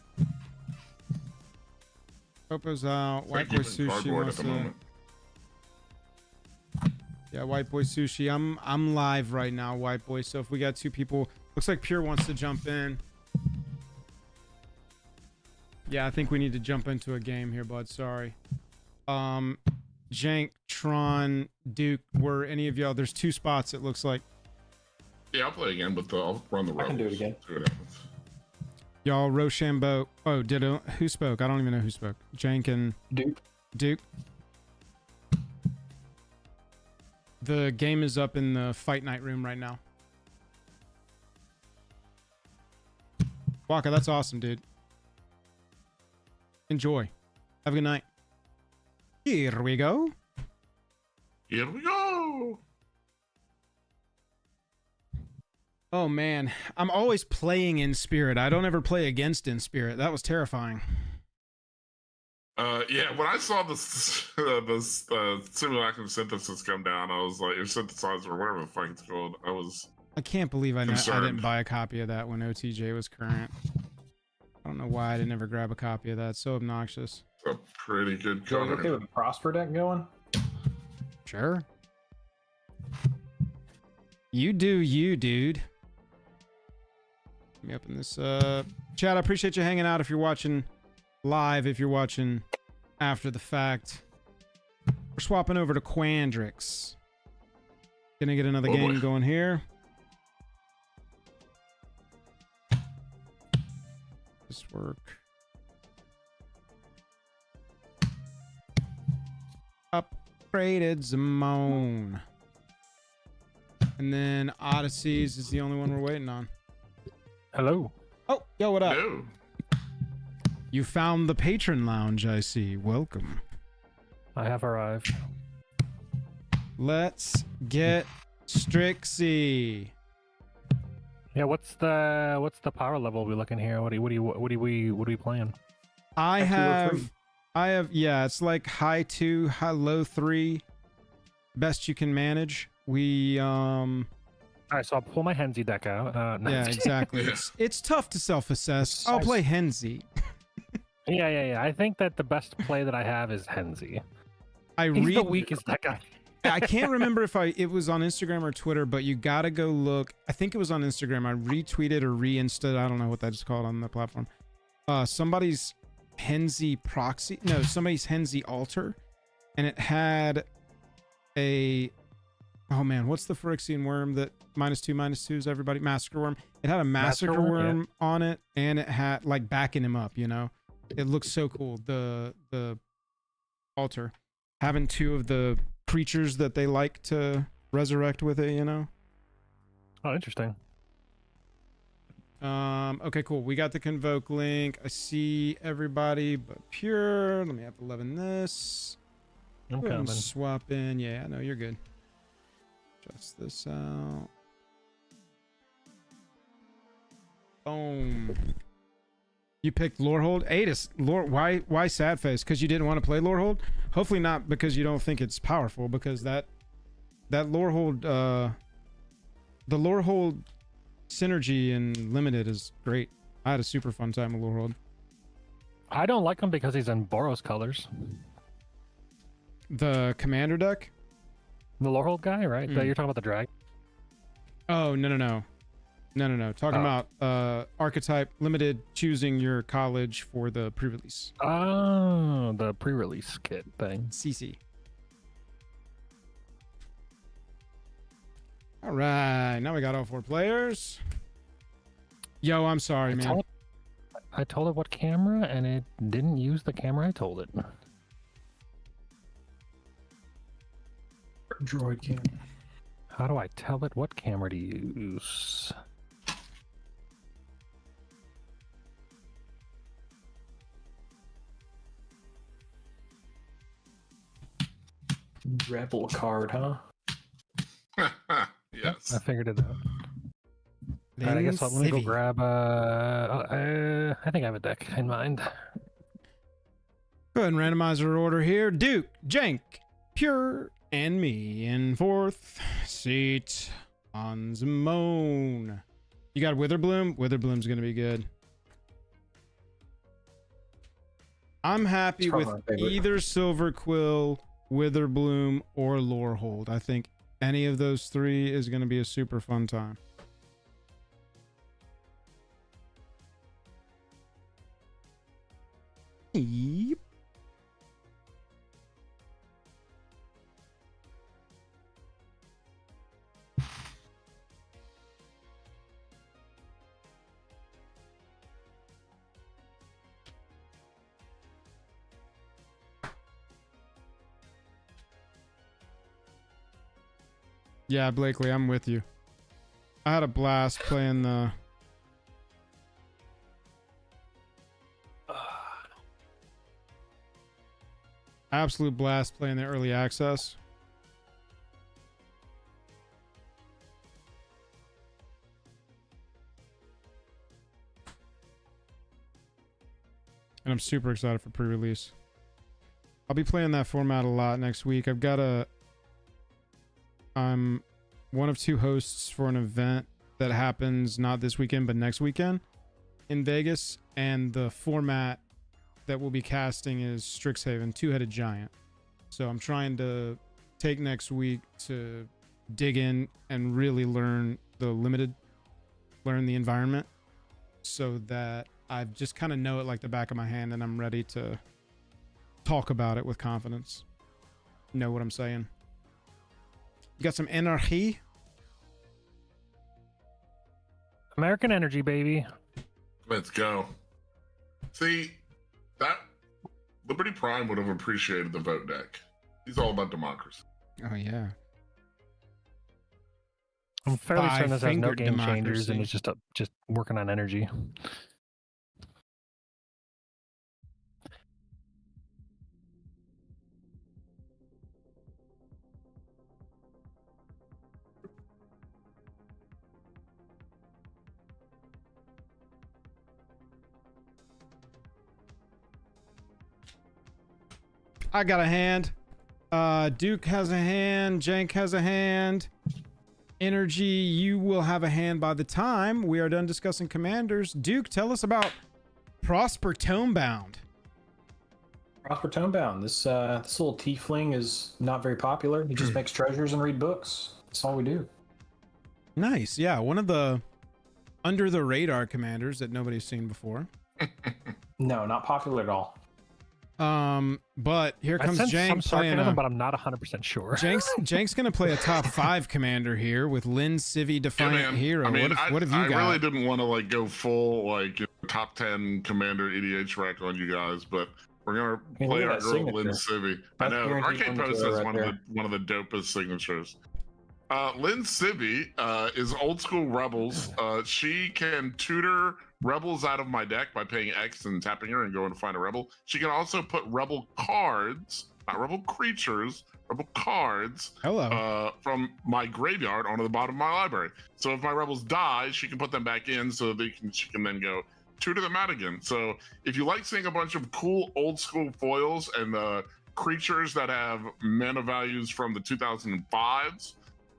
S1: Popo's out. White Boy Sushi wants to. Yeah, White Boy Sushi. I'm live right now, White Boy. So if we got 2 people, looks like Pure wants to jump in. Yeah, I think we need to jump into a game here, bud. Sorry. Jank, Tron, Duke, were any of y'all? There's 2 spots, it looks like.
S2: Yeah, I'll play again, but I'll run the Rebels.
S4: I can do it again.
S2: See what happens.
S1: Y'all, Rochambeau. Oh, who spoke? I don't even know who spoke. Jank and Duke. The game is up in the Fight Night room right now. Waka, that's awesome, dude. Enjoy. Have a good night. Here we go.
S2: Here we go.
S1: Oh man, I'm always playing in spirit. I don't ever play against in spirit. That was terrifying.
S2: Yeah, when I saw this simulacrum synthesis come down, I was like, or synthesizer, or whatever the fuck it's called.
S1: I can't believe I
S2: concerned.
S1: didn't buy a copy of that when OTJ was current. I don't know why I didn't ever grab a copy of that. It's so obnoxious.
S2: A pretty good
S4: So
S2: color.
S4: you okay with the Prosper deck going?
S1: Sure. You do you, dude. Let me open this up. Chad, I appreciate you hanging out if you're watching live, if you're watching after the fact. We're swapping over to Quandrix. Gonna get another game going here. This work. Upgraded Zimone. And then Odysseys is the only one we're waiting on.
S4: Hello.
S1: Oh, yo, what up?
S2: No.
S1: You found the patron lounge, I see. Welcome.
S5: I have arrived.
S1: Let's get Strixie.
S5: Yeah, what's the power level we looking here? What are we playing?
S1: I have, yeah, it's like high 2, low 3. Best you can manage. We,
S5: All right, so I'll pull my Henzi deck out. No.
S1: yeah, exactly. It's tough to self-assess. I'll play Henzi.
S5: Yeah. I think that the best play that I have is Henzi.
S1: He's
S5: He's the weakest deck
S1: I can't remember if it was on Instagram or Twitter, but you gotta go look. I think it was on Instagram. I retweeted or re-insted. I don't know what that's called on the platform. Somebody's Henzi proxy. No, somebody's Henzi altar. And it had a... Oh man, what's the Phyrexian worm that -2/-2s everybody? Massacre worm. It had a massacre worm on it, and it had like backing him up, you know? It looks so cool. The altar. Having 2 of the creatures that they like to resurrect with it, you know?
S5: Oh, interesting.
S1: Okay, cool. We got the convoke link. I see everybody but pure. Let me have 11 this.
S5: I'm
S1: Go ahead and
S5: coming.
S1: swap in. Yeah, no, you're good. Adjust this out. Boom. You picked Lorehold? Adis, why sad face? Because you didn't want to play Lorehold? Hopefully not because you don't think it's powerful, because that Lorehold, the Lorehold synergy in Limited is great. I had a super fun time with Lorehold.
S5: I don't like him because he's in Boros colors.
S1: The commander deck?
S5: The Lorehold guy, right? You're talking about the drag.
S1: Oh, no. Talking about archetype limited, choosing your college for the pre-release.
S5: Oh, the pre-release kit thing.
S1: CC. All right, now we got all 4 players. Yo, I'm sorry, man.
S5: I told it what camera, and it didn't use the camera I told it.
S4: Droid cam.
S5: How do I tell it what camera to use?
S4: Rebel card, huh?
S2: Yes.
S5: I figured it out. All right, I guess let me go grab. I think I have a deck in mind.
S1: Go ahead and randomize our order here. Duke, Jank, Pure, and me in 4th seat on Zimone. You got Witherbloom? Witherbloom's gonna be good. I'm happy with either Silver Quill, Witherbloom, or Lorehold. I think any of those 3 is gonna be a super fun time. Yep. Yeah, Blakely, I'm with you. I had a blast playing the... Absolute blast playing the early access. And I'm super excited for pre-release. I'll be playing that format a lot next week. I'm one of 2 hosts for an event that happens not this weekend, but next weekend in Vegas. And the format that we'll be casting is Strixhaven, 2-headed giant. So I'm trying to take next week to dig in and really learn the environment so that I just kind of know it like the back of my hand and I'm ready to talk about it with confidence. Know what I'm saying? You got some energy?
S5: American energy, baby.
S2: Let's go. See, that Liberty Prime would have appreciated the vote deck. He's all about democracy.
S1: Oh, yeah.
S5: I'm fairly certain this has no
S1: Five-fingered
S5: game changers
S1: democracy.
S5: and it's just working on energy.
S1: I got a hand. Duke has a hand. Jank has a hand. Energy, you will have a hand by the time we are done discussing commanders. Duke, tell us about Prosper Tomebound.
S4: Prosper Tomebound. This little tiefling is not very popular. He just makes treasures and read books. That's all we do.
S1: Nice. Yeah, one of the under the radar commanders that nobody's seen before.
S4: No, not popular at all.
S1: But here comes
S5: some
S1: Jank playing
S5: sarcasm, but I'm not 100% sure.
S1: Jank's gonna play a top 5 commander here with Lynn Civvy Defiant Hero.
S2: I mean,
S1: what have you got?
S2: I really didn't want to like go full like top 10 commander EDH rack on you guys, but we're gonna play our girl Lynn Civvy. I know Arcade Post has one of the dopest signatures. Lynn Civvy is old school Rebels. She can tutor Rebels out of my deck by paying X and tapping her and going to find a Rebel. She can also put Rebel cards, not Rebel creatures, Rebel cards from my graveyard onto the bottom of my library. So if my Rebels die, she can put them back in so she can then go tutor them out again. So if you like seeing a bunch of cool old school foils and creatures that have mana values from the 2005s,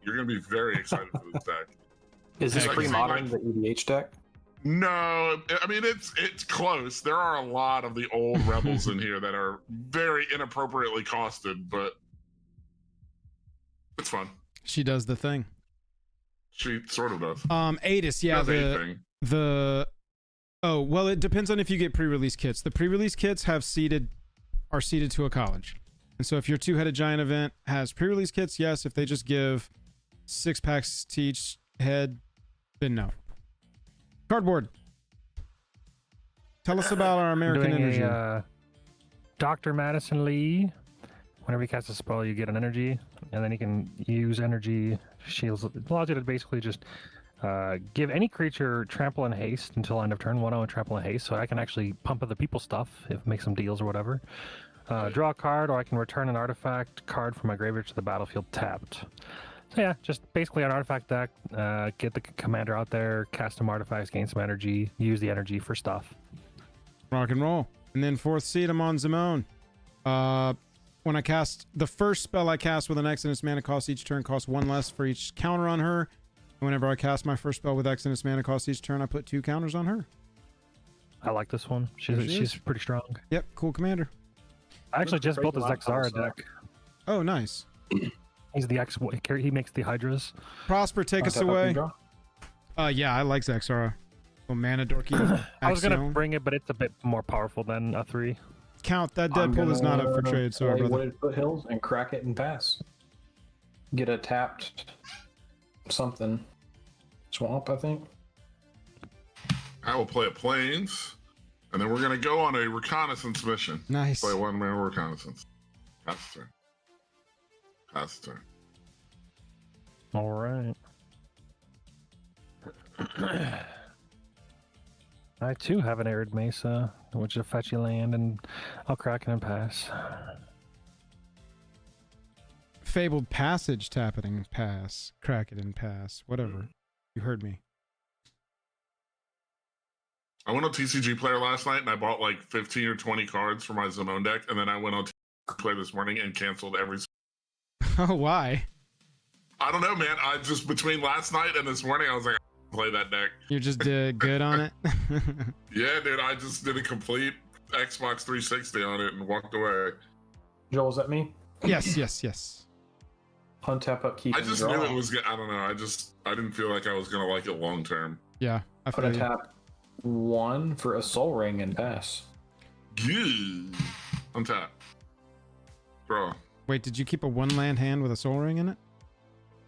S2: you're going to be very excited for this deck.
S4: Is this pre-modern, the EDH deck?
S2: No, I mean, it's close. There are a lot of the old Rebels in here that are very inappropriately costed, but it's fun.
S1: She does the thing.
S2: She sort of does.
S1: Adis, yeah, oh, well, it depends on if you get pre-release kits. The pre-release kits are seeded to a college. And so if your 2-headed giant event has pre-release kits, yes. If they just give 6 packs to each head, then no. Cardboard. Tell us about our American energy.
S5: Dr. Madison Lee. Whenever you cast a spell, you get an energy, and then you can use energy shields. It allows you to basically just give any creature trample and haste until end of turn, 1/0 and trample and haste, so I can actually pump other people's stuff, make some deals or whatever. Draw a card, or I can return an artifact card from my graveyard to the battlefield tapped. So yeah, just basically an artifact deck. Get the commander out there, cast some artifacts, gain some energy, use the energy for stuff.
S1: Rock and roll. And then 4th seed, I'm on Zimone. When I cast the first spell I cast with an Exodus mana cost each turn costs 1 less for each counter on her. And whenever I cast my first spell with Exodus mana cost each turn, I put 2 counters on her.
S5: I like this one. She's pretty strong.
S1: Yep, cool commander.
S5: I actually just built his Xara deck.
S1: Oh, nice.
S5: He's the X. He makes the Hydras.
S1: Prosper, take us away. Yeah, I like Xara. Well, mana dorky.
S5: I was gonna bring it, but it's a bit more powerful than a 3.
S1: Count that Deadpool is not up for trade. Sorry, brother.
S4: Wooded Foothills and crack it and pass. Get a tapped something. Swamp, I think. I
S2: will play a Plains, and then we're gonna go on a reconnaissance mission.
S1: Nice.
S2: Play 1-mana reconnaissance. Pass turn. Pass turn.
S5: All right. I too have an Arid Mesa, which is a fetchy land, and I'll crack it and pass.
S1: Fabled Passage, tap it and pass. Crack it and pass. Whatever. You heard me.
S2: I went on TCG Player last night and I bought like 15 or 20 cards for my Zimone deck, and then I went on TCG Player this morning and canceled every.
S1: Oh, why?
S2: I don't know, man. I just between last night and this morning, I was like, I'll play that deck.
S1: You just did good on it?
S2: Yeah, dude. I just did a complete Xbox 360 on it and walked away.
S4: Joel, is that me?
S1: Yes.
S4: Untap, upkeep,
S2: I
S4: and
S2: just
S4: draw.
S2: knew it was good. I don't know. I didn't feel like I was gonna like it long term.
S1: Yeah, I
S4: Put
S1: feel
S4: a
S1: you.
S4: tap 1 for a soul ring and pass.
S2: Good. Untap. Draw.
S1: Wait, did you keep a 1-land hand with a soul ring in it?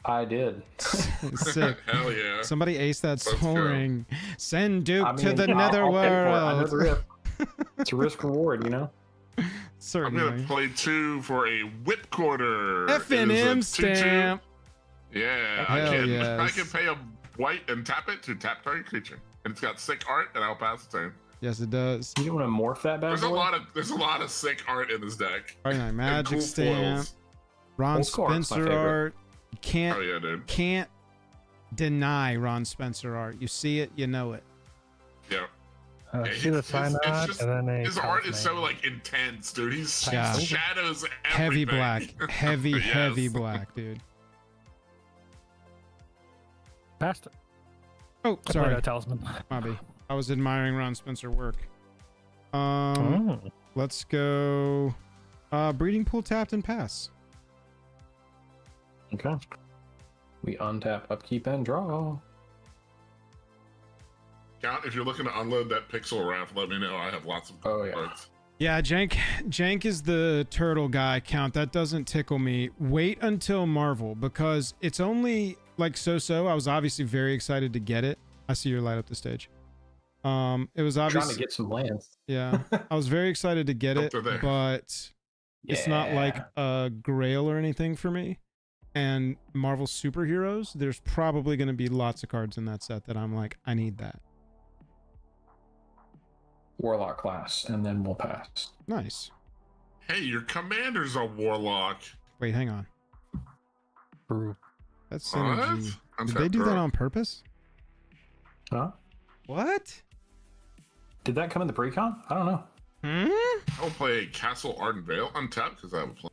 S4: I did.
S1: Sick.
S2: Hell yeah.
S1: Somebody aced that
S2: Let's
S1: soul
S2: go.
S1: ring. Send Duke
S4: I
S1: to
S4: mean,
S1: the
S4: I'll pay for it. I know
S1: netherworld.
S4: the risk. It's a risk reward, you know?
S2: I'm
S1: Certainly.
S2: gonna play 2 for a whip quarter.
S1: F&M
S2: It is a 2/2.
S1: stamp.
S2: Yeah,
S1: Hell
S2: I
S1: yes.
S2: can pay a white and tap it to tap target creature, and it's got sick art, and I'll pass the turn.
S1: Yes, it does.
S4: You don't want to morph that bad boy?
S2: There's a lot of sick art in this deck.
S1: Friday Night
S2: And
S1: Magic
S2: cool
S1: stamp.
S2: foils.
S1: Ron
S4: Old Score's my
S1: Spencer
S4: favorite.
S1: art. You
S2: Oh yeah, dude.
S1: can't deny Ron Spencer art. You see it, you know it.
S2: Yeah. Yeah,
S5: See the sign
S2: it's
S5: art,
S2: just-
S5: and then a
S2: His art is so
S5: cosmic.
S2: like intense, dude. He's
S1: Yeah.
S2: shadows everything.
S1: Heavy black. Heavy,
S2: Yes.
S1: heavy black, dude.
S5: Passed it.
S1: Oh,
S5: I played
S1: sorry.
S5: a talisman.
S1: Mobby. I was admiring Ron Spencer work.
S5: Oh.
S1: Let's go. Breeding pool tapped and pass.
S4: Okay. We untap, upkeep, and draw.
S2: Count, if you're looking to unload that pixel raft, let me know. I have lots of
S4: Oh, yeah.
S2: cards.
S1: Yeah, Jank is the turtle guy. Count, that doesn't tickle me. Wait until Marvel, because it's only like so. I was obviously very excited to get it. I see your light up the stage. It was
S4: Trying to
S1: obviously
S4: get some lands.
S1: yeah. I was very excited to get it,
S2: Hope they're there.
S1: but it's not like a grail or anything for me. And Marvel superheroes, there's probably going to be lots of cards in that set that I'm like, I need that.
S4: Warlock class, and then we'll pass.
S1: Nice.
S2: Hey, your commander's a warlock.
S1: Wait, hang on.
S5: Brew.
S1: That's
S2: What?
S1: synergy. Did they do that on purpose?
S4: Huh?
S1: What?
S4: Did that come in the pre-con? I don't know.
S2: I'll play Castle Arden Vale untap because I have a plan.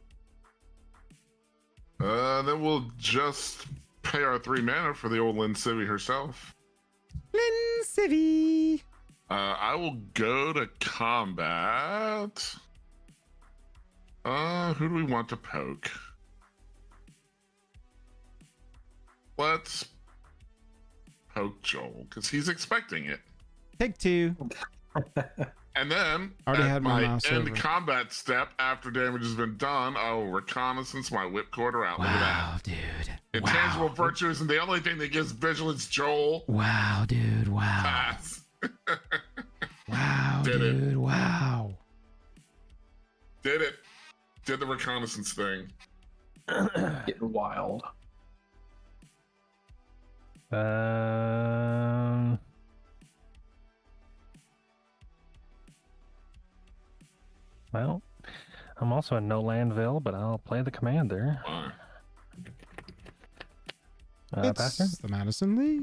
S2: Then we'll just pay our 3 mana for the old Lynn Civvy herself.
S1: Lynn Civvy.
S2: I will go to combat. Who do we want to poke? Let's poke Joel because he's expecting it.
S1: Take 2.
S2: And then
S1: Already
S2: at
S1: had my
S2: my
S1: mouse
S2: end
S1: over.
S2: combat step, after damage has been done, I will reconnaissance my whip quarter out. Look at that.
S1: Wow, dude.
S2: Intangible virtue isn't the only thing that gives vigilance, Joel.
S1: Wow, dude. Wow.
S2: Pass.
S1: Wow,
S2: Did it.
S1: dude. Wow.
S2: Did it. Did the reconnaissance thing.
S4: Getting wild.
S5: Well, I'm also in no landville, but I'll play the commander.
S2: Fine.
S5: Pastor?
S1: It's the Madison Lee.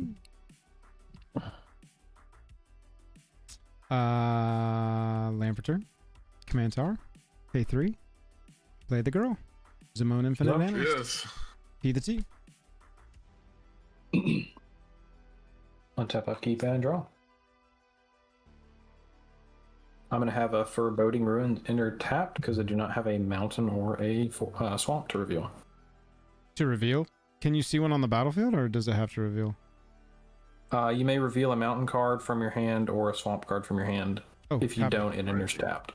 S1: Land for turn. Command tower. Pay 3. Play the girl. Zimone Infinite
S4: Love
S1: Mana.
S2: Yes.
S1: P the T.
S4: Untap, upkeep, and draw. I'm going to have a Foreboding Ruin enter tapped because I do not have a mountain or a swamp to reveal.
S1: To reveal. Can you see one on the battlefield, or does it have to reveal?
S4: You may reveal a mountain card from your hand or a swamp card from your hand.
S1: Oh,
S4: If you
S1: tap it.
S4: don't, it enters tapped.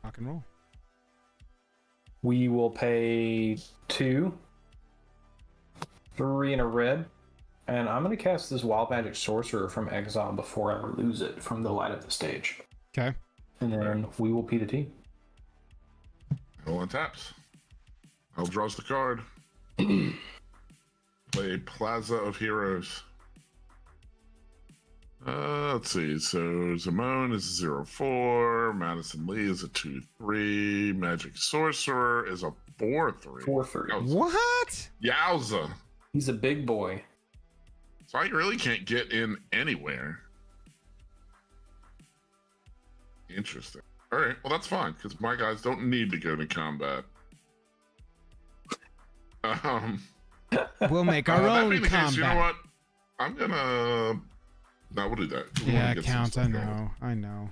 S1: Rock and roll.
S4: We will pay 2, 3 and a red, and I'm going to cast this Wild Magic Sorcerer from exile before I lose it from the light of the stage.
S1: Okay.
S4: And then we will P the T.
S2: Hell untaps. Hell draws the card. Play Plaza of Heroes. Let's see. So Zimone is a 0/4. Madison Lee is a 2/3. Magic Sorcerer is a 4/3.
S4: 4/3.
S1: What?
S2: Yowza.
S4: He's a big boy.
S2: So I really can't get in anywhere. Interesting. All right, well that's fine because my guys don't need to go to combat.
S1: We'll make our
S2: that
S1: own
S2: being the
S1: combat.
S2: case, you know what? I'm gonna. No, we'll do that. We
S1: Yeah,
S2: wanna get some
S1: Count.
S2: stuff
S1: I
S2: going.
S1: know. I know.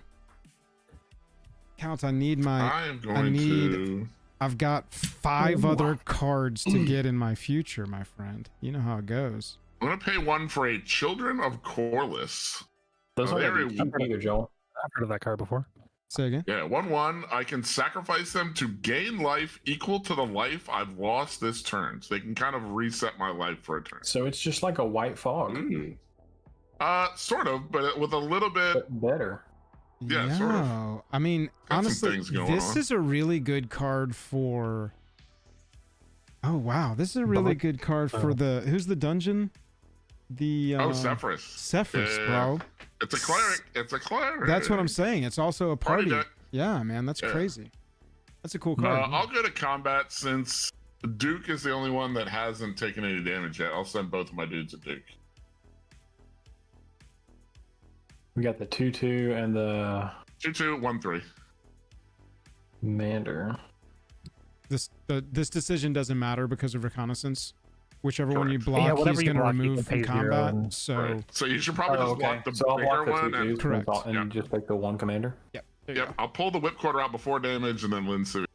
S1: Count. I need my.
S2: I am going to.
S1: I've got 5 other cards to get in my future, my friend. You know how it goes.
S2: I'm gonna pay 1 for a Children of Corliss.
S4: Those are
S2: very
S4: pretty good, Joel.
S5: I've heard of that card before.
S1: Say again.
S2: Yeah, 1/1. I can sacrifice them to gain life equal to the life I've lost this turn. So they can kind of reset my life for a turn.
S4: So it's just like a white fog,
S2: Sort of, but with a little bit.
S4: but better.
S2: Yeah, sort of.
S1: I mean,
S2: Got some
S1: honestly,
S2: things going
S1: this
S2: on.
S1: is a really good card for. Oh wow, this is a really good card for the. Who's the dungeon? The
S2: Zephyrus.
S1: Zephyrus,
S2: Yeah.
S1: bro.
S2: It's a cleric. It's a cleric.
S1: That's what I'm saying. It's also a party.
S2: deck.
S1: Yeah, man, that's
S2: Yeah.
S1: crazy. That's a cool card.
S2: I'll go to combat since Duke is the only one that hasn't taken any damage yet. I'll send both of my dudes at Duke.
S4: We got the 2/2 and the
S2: 2/2, 1/3.
S4: Commander.
S1: This decision doesn't matter because of reconnaissance. Whichever one you
S2: Correct.
S1: block,
S5: whatever
S1: he's
S5: you
S1: going to
S5: block, you
S1: remove
S5: can
S1: from
S5: pay 0
S1: combat.
S5: and-
S1: So,
S2: Right. So you should probably just block the
S4: So I'll block
S2: bigger
S4: the
S2: one.
S4: 2/2
S2: And,
S1: Correct.
S4: and just take the 1 commander.
S1: yep. There you
S2: yep,
S1: go.
S2: I'll pull the whipcorder out before damage and then Lindsay.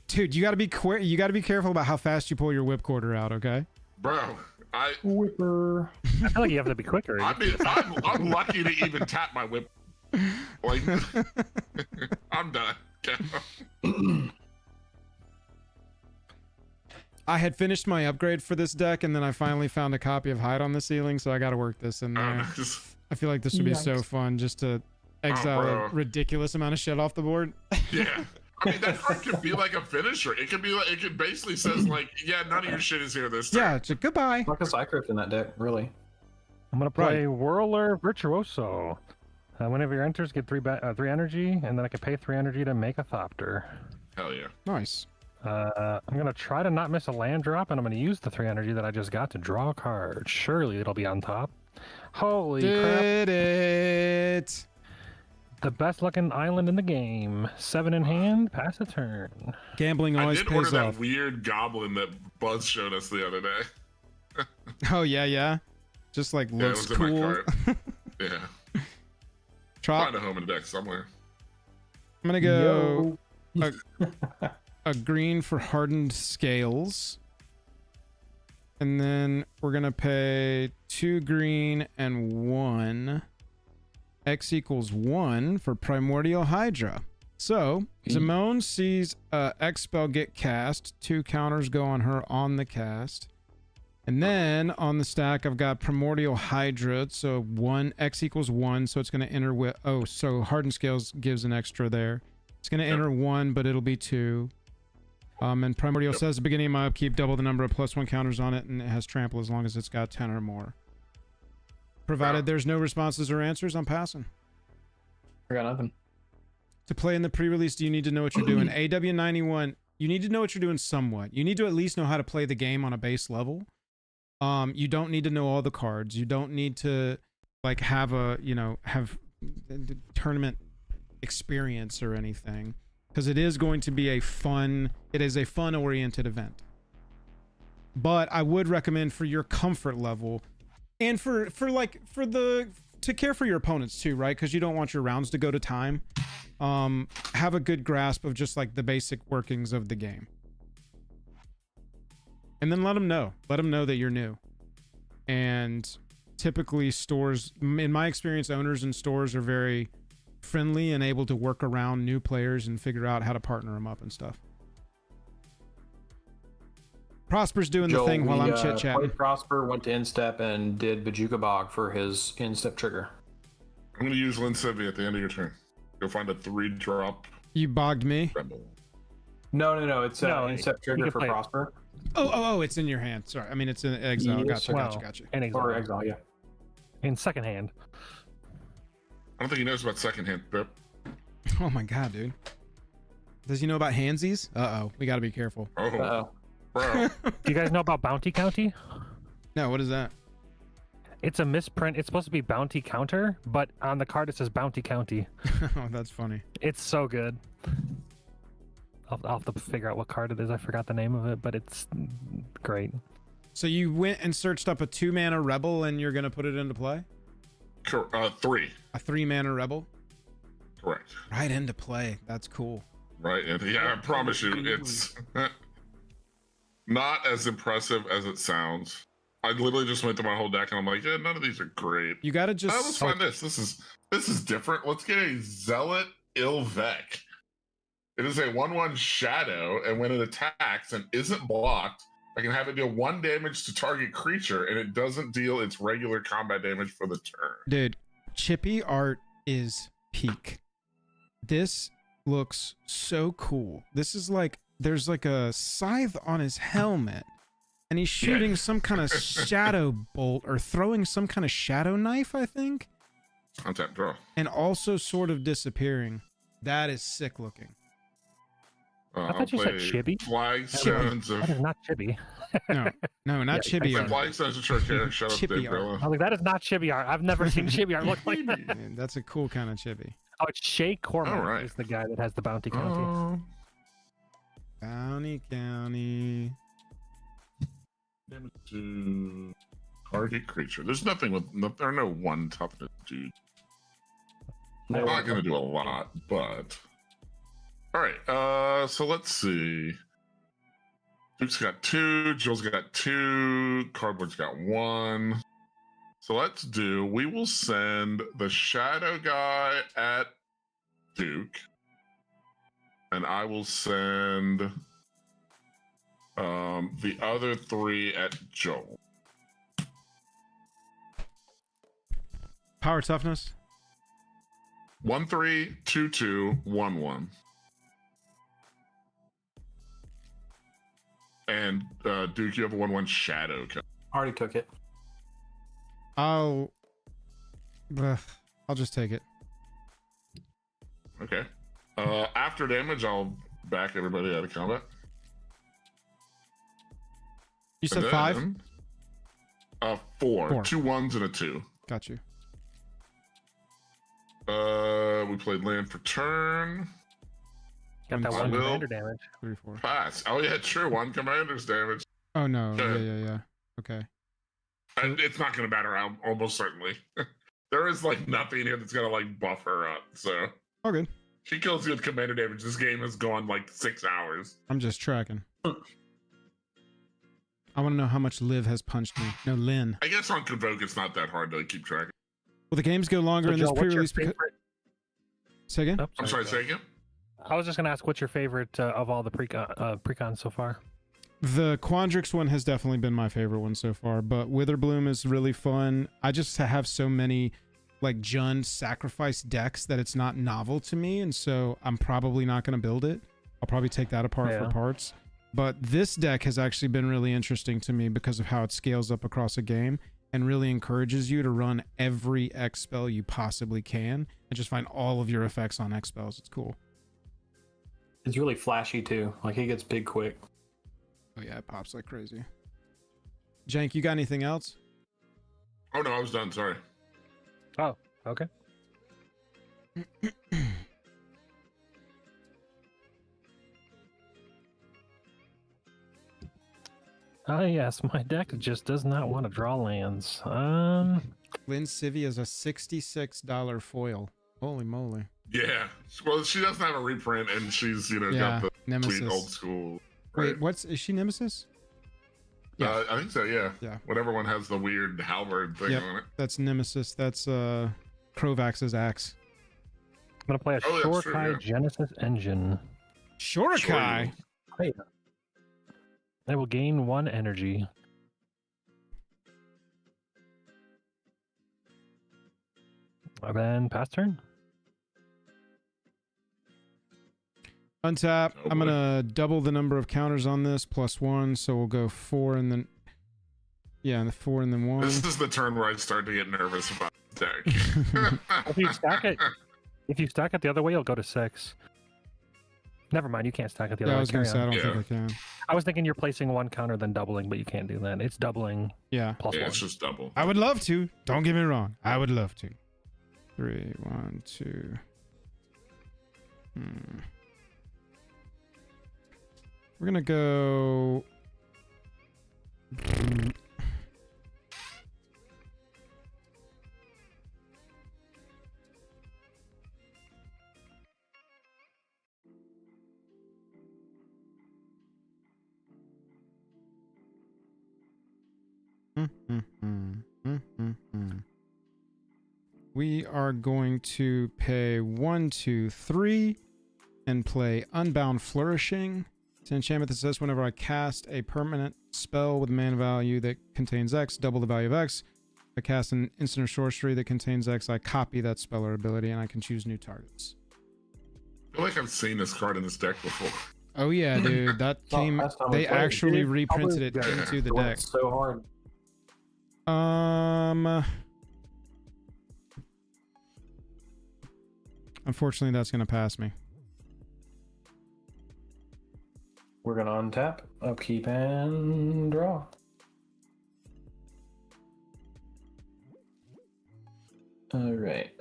S1: Dude, you got to be you got to be careful about how fast you pull your whipcorder out. Okay.
S2: Bro,
S4: Whipper.
S5: I feel like you have to be quicker.
S2: I'm lucky to even tap my whip. Like, I'm done.
S1: I had finished my upgrade for this deck, and then I finally found a copy of Hide on the Ceiling, so I got to work this in there. I feel like this would be so fun just to exile
S2: bro.
S1: a ridiculous amount of shit off the board.
S2: Yeah. I mean, that card could be like a finisher. It could be like, it could basically says like, yeah, none of your shit is here this time.
S1: Yeah, it's a goodbye.
S4: Like a Cycrypt in that deck, really.
S5: I'm gonna play Whirler Virtuoso. Whenever your enters, get 3 energy, and then I can pay 3 energy to make a Thopter.
S2: Hell yeah.
S1: Nice.
S5: I'm gonna try to not miss a land drop, and I'm gonna use the 3 energy that I just got to draw a card. Surely it'll be on top. Holy crap!
S1: Did it?
S5: The best looking island in the game. 7 in hand, pass a turn.
S1: Gambling
S2: I
S1: always
S2: did order
S1: pays
S2: that
S1: off.
S2: weird goblin that Buzz showed us the other day.
S1: Oh yeah. Just like
S2: Yeah, it
S1: looks
S2: was in my
S1: cool.
S2: cart. Yeah.
S1: Trop.
S2: Find a home in the deck somewhere.
S1: I'm gonna go a green for hardened scales, and then we're gonna pay 2 green and 1 X equals 1 for Primordial Hydra. So Zimone sees X spell get cast. 2 counters go on her on the cast. And then on the stack, I've got Primordial Hydra. So 1 X equals 1. So it's going to enter with. Oh, so Hardened Scales gives an extra there. It's going to enter 1, but it'll be 2. And Primordial says at the beginning of my upkeep, double the number of +1 counters on it, and it has trample as long as it's got 10 or more. Provided there's no responses or answers, I'm passing.
S4: I got nothing.
S1: To play in the pre-release, do you need to know what you're doing? AW91, you need to know what you're doing somewhat. You need to at least know how to play the game on a base level. You don't need to know all the cards. You don't need to like have a, have tournament experience or anything, because it is going to be a fun oriented event. But I would recommend for your comfort level and to care for your opponents too, right? Because you don't want your rounds to go to time. Have a good grasp of just like the basic workings of the game. And then let them know that you're new. And typically stores, in my experience, owners and stores are very friendly and able to work around new players and figure out how to partner them up and stuff. Prosper's doing the thing while I'm chit-chatting.
S4: Played Prosper, went to Instep, and did Bajuka Bog for his Instep trigger.
S2: I'm going to use Linsevy at the end of your turn. Go find a 3-drop.
S1: You bogged me.
S2: Rebel.
S4: No, it's Instep
S5: you
S4: trigger
S5: can
S4: for
S5: play it.
S4: Prosper.
S1: Oh, it's in your hand. Sorry. I mean, it's in exile.
S4: Yes,
S1: Gotcha.
S5: And exile.
S4: Or Exile, yeah.
S5: In second hand.
S2: I don't think he knows about second hand, Pip.
S1: Oh my god, dude. Does he know about handsies? Uh-oh. We got to be careful.
S2: Oh,
S4: Uh-oh.
S2: bro.
S5: Do you guys know about Bounty County?
S1: No, what is that?
S5: It's a misprint. It's supposed to be Bounty Counter, but on the card it says Bounty County.
S1: Oh, that's funny.
S5: It's so good. I'll have to figure out what card it is. I forgot the name of it, but it's great.
S1: So you went and searched up a 2-mana rebel and you're going to put it into play?
S2: 3.
S1: A 3-mana rebel?
S2: Correct.
S1: Right into play. That's cool.
S2: Right. And yeah, I promise you, it's not as impressive as it sounds. I literally just went through my whole deck and I'm like, yeah, none of these are great.
S1: You got to just...
S2: Let's find this. This is different. Let's get a Zealot Ilvec. It is a 1/1 shadow, and when it attacks and isn't blocked, I can have it deal 1 damage to target creature, and it doesn't deal its regular combat damage for the turn.
S1: Dude, Chippy art is peak. This looks so cool. This is like, there's like a scythe on his helmet, and he's shooting some kind of shadow bolt or throwing some kind of shadow knife, I think.
S2: Untap draw.
S1: And also sort of disappearing. That is sick looking.
S5: I thought you said chibi.
S2: Flagstones
S5: That is
S2: of...
S5: not chibi.
S1: No, not
S5: Yeah,
S1: chibi
S2: The
S1: art.
S2: Flagstones of Trick. Shut up,
S1: Chippy
S2: Dave
S1: art.
S2: Brillo.
S5: I was like, that is not chibi art. I've never seen chibi art look like that.
S1: Man, that's a cool kind of chibi.
S5: Oh, it's Shay Cormac
S2: All right.
S5: is the guy that has the Bounty County.
S2: Oh.
S1: Bounty County.
S2: Damage to target creature. There's nothing with... there are no 1 toughness dudes. I'm not going to do a lot, but... All right, so let's see. Duke's got 2, Jill's got 2, Cardboard's got 1. So let's do, we will send the shadow guy at Duke, and I will send the other 3 at Joel.
S1: Power toughness.
S2: 1/3, 2/2, 1/1. And Duke, you have a 1/1 shadow.
S4: Already took it.
S1: I'll just take it.
S2: Okay. After damage, I'll back everybody out of combat.
S1: You said
S2: And
S1: 5?
S2: then, 4.
S1: 4.
S2: 2 1s and a 2.
S1: Got you.
S2: We played land for turn.
S5: Got that
S1: I
S5: one
S2: will.
S5: commander damage.
S1: 3, 4.
S2: Pass. Oh yeah, true. 1 commander's damage.
S1: Oh no.
S2: Okay.
S1: Yeah. Okay.
S2: And it's not going to matter out, almost certainly. There is like nothing here that's going to like buff her up. So
S1: All good.
S2: she kills you with commander damage. This game has gone like 6 hours.
S1: I'm just tracking. I want to know how much Liv has punched me. No, Lynn.
S2: I guess on Convoke, it's not that hard to keep track.
S1: Will the games go longer
S5: So
S1: in this
S5: Joel, what's your
S1: pre-release?
S5: favorite?
S1: Say again?
S5: Oh,
S2: I'm sorry, say again?
S5: I was just gonna ask, what's your favorite of all the precons so far?
S1: The Quandrix one has definitely been my favorite one so far, but Witherbloom is really fun. I just have so many like Jund sacrifice decks that it's not novel to me, and so I'm probably not going to build it. I'll probably take that apart for parts. But this deck has actually been really interesting to me because of how it scales up across a game and really encourages you to run every X spell you possibly can and just find all of your effects on X spells. It's cool.
S4: It's really flashy too. Like he gets big quick.
S1: Oh yeah, it pops like crazy. Jank, you got anything else?
S2: Oh no, I was done. Sorry.
S5: Oh, okay. Ah, yes, my deck just does not want to draw lands.
S1: Lynn Civi is a $66 foil. Holy moly.
S2: Yeah. Well, she doesn't have a reprint, and she's got the
S1: Nemesis.
S2: sweet old school.
S1: Wait, is she Nemesis? Yeah.
S2: I think so. Yeah.
S1: Yeah.
S2: Whatever one has the weird halberd thing on it.
S1: That's Nemesis. That's Krovax's axe.
S5: I'm gonna play a
S2: Oh, that's true,
S5: Shorkai
S2: yeah.
S5: Genesis Engine.
S1: Shorakai.
S5: Hey, I will gain 1 energy. And then pass turn.
S1: Untap.
S2: Oh,
S1: I'm
S2: boy.
S1: gonna double the number of counters on this +1, so we'll go 4 and then and the 4 and then 1.
S2: This is the turn where I start to get nervous about the deck.
S5: If you stack it the other way, you'll go to 6. Never mind, you can't stack it the
S1: Yeah,
S5: other
S1: I
S5: way.
S1: was gonna
S5: Carry
S1: say I
S5: on.
S1: don't think I can.
S5: I was thinking you're placing one counter then doubling, but you can't do that. It's doubling
S1: Yeah.
S5: plus
S2: Yeah,
S5: one.
S2: it's just double.
S1: I would love to. Don't get me wrong. I would love to. 3, 1, 2. We're gonna go. We are going to pay 1, 2, 3 and play Unbound Flourishing. It's an enchantment that says whenever I cast a permanent spell with mana value that contains X, double the value of X. If I cast an instant or sorcery that contains X, I copy that spell or ability and I can choose new targets.
S2: I feel like I've seen this card in this deck before.
S1: Oh yeah, dude, that came.
S4: last time we
S1: They
S4: played,
S1: actually
S5: dude.
S1: reprinted it
S5: Probably-
S1: into the
S4: It went
S1: deck.
S4: so hard.
S1: Unfortunately, that's gonna pass me.
S4: We're gonna untap, upkeep, and draw. All right.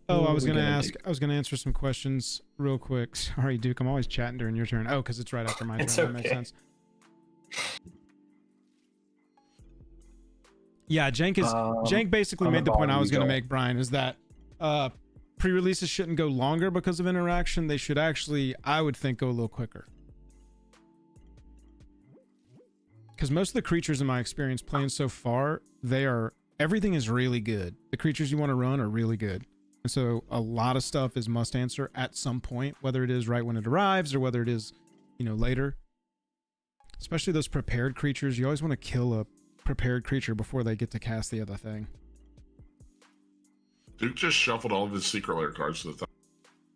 S1: Oh, I
S4: What
S1: was
S4: are we
S1: gonna
S4: gonna
S1: ask. I was gonna answer some questions real quick. Sorry, Duke. I'm always chatting during your turn. Oh, because it's right after my turn.
S4: It's
S1: That makes
S4: okay.
S1: sense. Yeah, Jank basically
S4: on the
S1: made the point
S4: bottom
S1: I was
S4: you
S1: gonna
S4: go.
S1: make, Brian, is that pre-releases shouldn't go longer because of interaction. They should actually, I would think, go a little quicker. Because most of the creatures in my experience playing so far, everything is really good. The creatures you want to run are really good. And so a lot of stuff is must answer at some point, whether it is right when it arrives or whether it is, later. Especially those prepared creatures. You always want to kill a prepared creature before they get to cast the other thing.
S2: Duke just shuffled all of his secret layer cards to the top.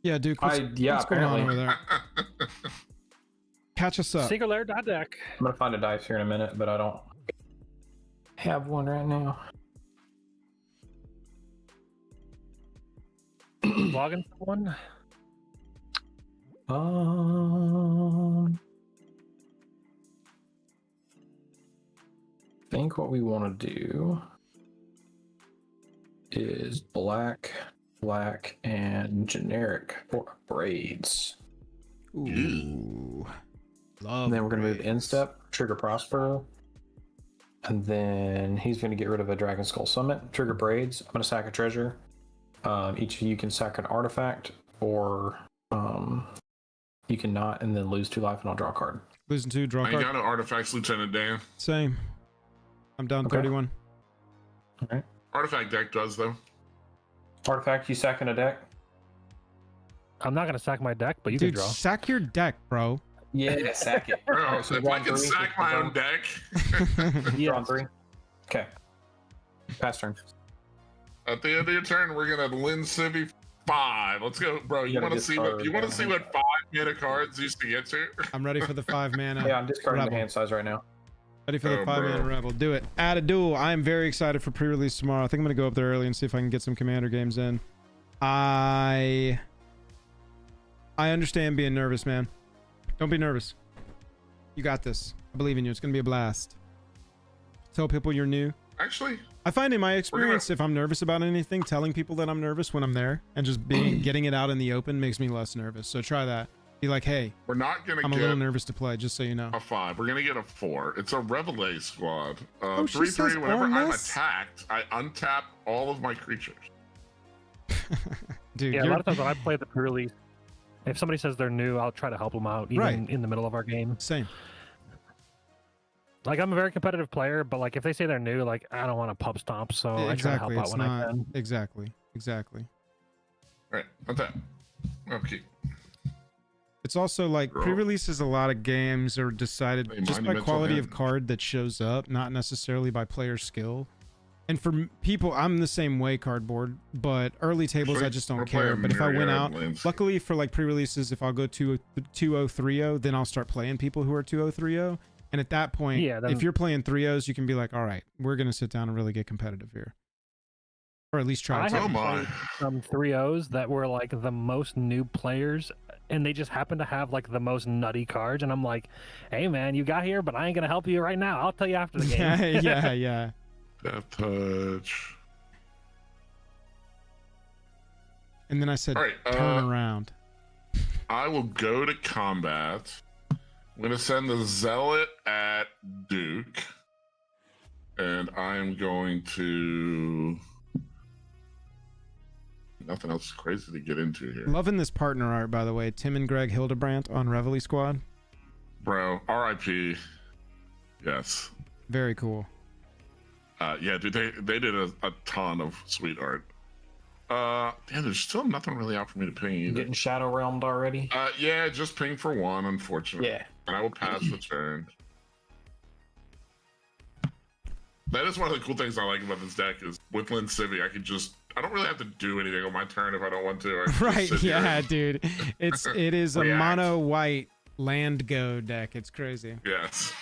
S1: Yeah, Duke, what's going on
S4: apparently.
S1: over there? Catch us up.
S5: Secret Lair deck.
S4: I'm gonna find a dice here in a minute, but I don't have one right now.
S5: Login for one.
S4: I think what we want to do is black, and generic for braids.
S1: Ooh. Love
S4: And then we're going to move
S1: braids.
S4: instep, trigger Prospero. And then he's going to get rid of a Dragon Skull Summit, trigger braids. I'm going to sack a treasure. Each of you can sack an artifact, or you can not, and then lose 2 life, and I'll draw a card.
S1: Losing 2, draw a
S2: I ain't
S1: card.
S2: got no artifacts, Lieutenant Dan.
S1: Same. I'm down
S4: Okay.
S1: 31.
S4: All right.
S2: Artifact deck does, though.
S4: Artifact, you sack in a deck?
S5: I'm not gonna sack my deck, but you
S1: Dude,
S5: can draw.
S1: sack your deck, bro.
S4: Yeah, sack it.
S2: Bro,
S4: Alright, so
S2: if I
S4: round
S2: can
S4: three,
S2: sack my own deck.
S4: Draw 3. Okay. Pass turn.
S2: At the end of your turn, we're gonna Lin Civi 5. Let's go, bro. You
S4: gotta
S2: want to see what
S4: discard
S2: what 5 mana cards used to get to?
S1: I'm ready for the 5 mana.
S4: Yeah, I'm discarding
S1: Rebel.
S4: the hand size right now.
S1: Ready for the
S2: Oh,
S1: 5 mana
S2: bro.
S1: rebel. Do it. Add a duel. I am very excited for pre-release tomorrow. I think I'm gonna go up there early and see if I can get some commander games in. I understand being nervous, man. Don't be nervous. You got this. I believe in you. It's gonna be a blast. Tell people you're new.
S2: Actually,
S1: I find in my experience, if I'm nervous about anything, telling people that I'm nervous when I'm there and just getting it out in the open makes me less nervous. So try that. Be like, hey,
S2: we're not gonna
S1: I'm a
S2: get
S1: little nervous to play, just so you know.
S2: a 5. We're gonna get a 4. It's a Reveille squad.
S1: Oh, she
S2: 3/3.
S1: says
S2: Whenever I'm
S1: honest?
S2: attacked, I untap all of my creatures.
S1: Dude,
S5: Yeah, a
S1: you're
S5: lot of times when I play the pre-release, if somebody says they're new, I'll try to help them out, even
S1: Right.
S5: in the middle of our game.
S1: same.
S5: Like, I'm a very competitive player, but like if they say they're new, like I don't want to pub stomp, so I try to help
S1: Exactly.
S5: out
S1: It's
S5: when I
S1: not
S5: can.
S1: exactly.
S2: All right, untap. Okay.
S1: It's also like
S2: Bro.
S1: pre-releases. A lot of games are decided
S2: Hey,
S1: just by
S2: monumental
S1: quality of
S2: hand.
S1: card that shows up, not necessarily by player skill. And for people, I'm the same way, Cardboard. But early tables, I just don't
S2: We're
S1: care.
S2: playing
S1: But if I win
S2: Myriad
S1: out,
S2: Lands.
S1: luckily for like pre-releases, if I'll go to 2-0-3-0, then I'll start playing people who are 2-0-3-0. And at that point,
S5: Yeah, then-
S1: if you're playing 3-0s, you can be like, all right, we're gonna sit down and really get competitive here. or at least try
S5: I
S1: to.
S5: have
S2: Oh my.
S5: played some 3-0s that were like the most noob players, and they just happen to have like the most nutty cards, and I'm like, hey man, you got here, but I ain't gonna help you right now. I'll tell you after the game.
S1: Yeah.
S2: Death touch.
S1: And then I said,
S2: All right,
S1: turn around.
S2: I will go to combat. I'm gonna send the zealot at Duke, and I am going to. Nothing else crazy to get into here.
S1: Loving this partner art, by the way. Tim and Greg Hildebrandt on Reveille Squad.
S2: Bro, RIP. Yes.
S1: Very cool.
S2: Yeah, dude, they did a ton of sweet art. Damn, there's still nothing really out for me to ping either.
S4: Getting shadow realmed already.
S2: Yeah, just ping for one, unfortunately.
S4: Yeah.
S2: And I will pass the turn. That is one of the cool things I like about this deck is with Lin Civi, I don't really have to do anything on my turn if I don't want to. I can just
S1: Right,
S2: sit here
S1: yeah,
S2: and
S1: dude. It is a
S2: react.
S1: mono white land go deck. It's crazy.
S2: Yes.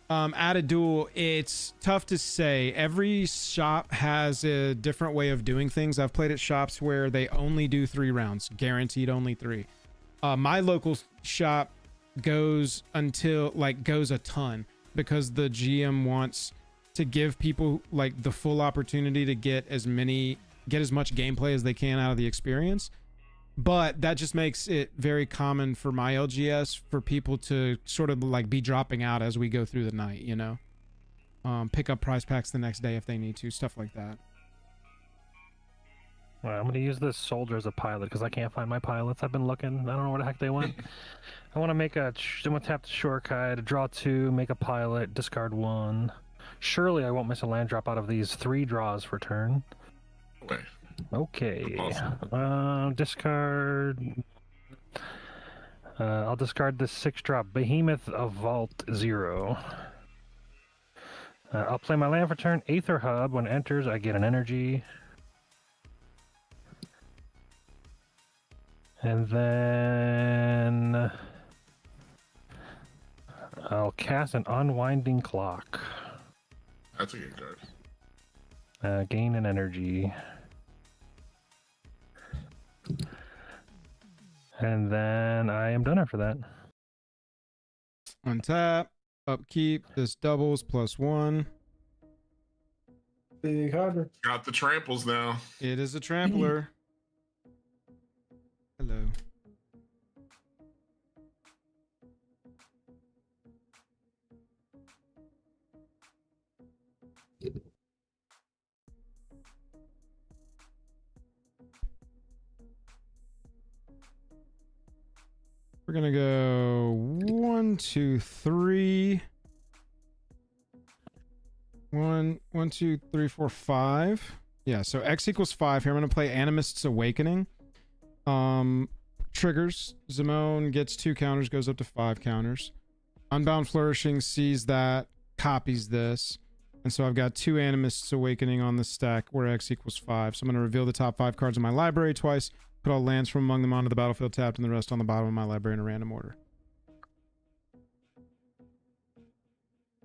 S1: At a duel, it's tough to say. Every shop has a different way of doing things. I've played at shops where they only do 3 rounds, guaranteed only 3. My local shop goes a ton because the GM wants to give people like the full opportunity to get as much gameplay as they can out of the experience. But that just makes it very common for my LGS for people to sort of like be dropping out as we go through the night, you know? Pick up prize packs the next day if they need to, stuff like that.
S5: Well, I'm gonna use this soldier as a pilot because I can't find my pilots. I've been looking. I don't know where the heck they went. I want to make I'm gonna tap the Shortkite, draw 2, make a pilot, discard 1. Surely I won't miss a land drop out of these 3 draws for turn.
S2: Okay.
S5: Okay.
S2: Awesome.
S5: Discard. I'll discard this 6-drop Behemoth of Vault 0. I'll play my land for turn. Aether Hub. When it enters, I get an energy. And then I'll cast an Unwinding Clock.
S2: That's a good card.
S5: Gain an energy. And then I am done after that.
S1: Untap, upkeep, this doubles +1.
S4: Big hydra.
S2: Got the tramples now.
S1: It is a trampler. Hello. We're gonna go 1, 2, 3. 1, 2, 3, 4, 5. Yeah, so X equals 5 here. I'm gonna play Animist's Awakening. Triggers. Zimone gets 2 counters, goes up to 5 counters. Unbound Flourishing sees that, copies this. And so I've got 2 Animist's Awakening on the stack where X equals 5. So I'm gonna reveal the top 5 cards in my library twice. Put all lands from among them onto the battlefield tapped and the rest on the bottom of my library in a random order.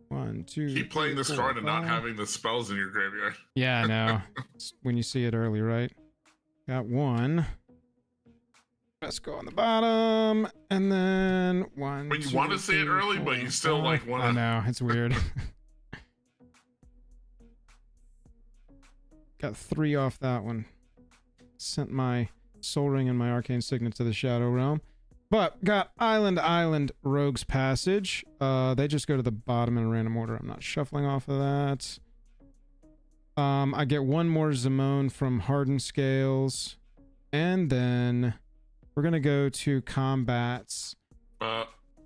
S1: 1, 2.
S2: Keep playing this
S1: 4,
S2: card and not
S1: 5.
S2: having the spells in your graveyard.
S1: Yeah, I know. It's when you see it early, right? Got 1. Let's go on the bottom. And then 1.
S2: But you
S1: 2,
S2: want to see it
S1: 3,
S2: early,
S1: 4,
S2: but you still
S1: 5.
S2: like want to.
S1: I know, it's weird. Got 3 off that one. Sent my Soul Ring and my Arcane Signet to the Shadow Realm. But got Island, Rogue's Passage. They just go to the bottom in a random order. I'm not shuffling off of that. I get 1 more Zimone from Hardened Scales. And then we're going to go to combats.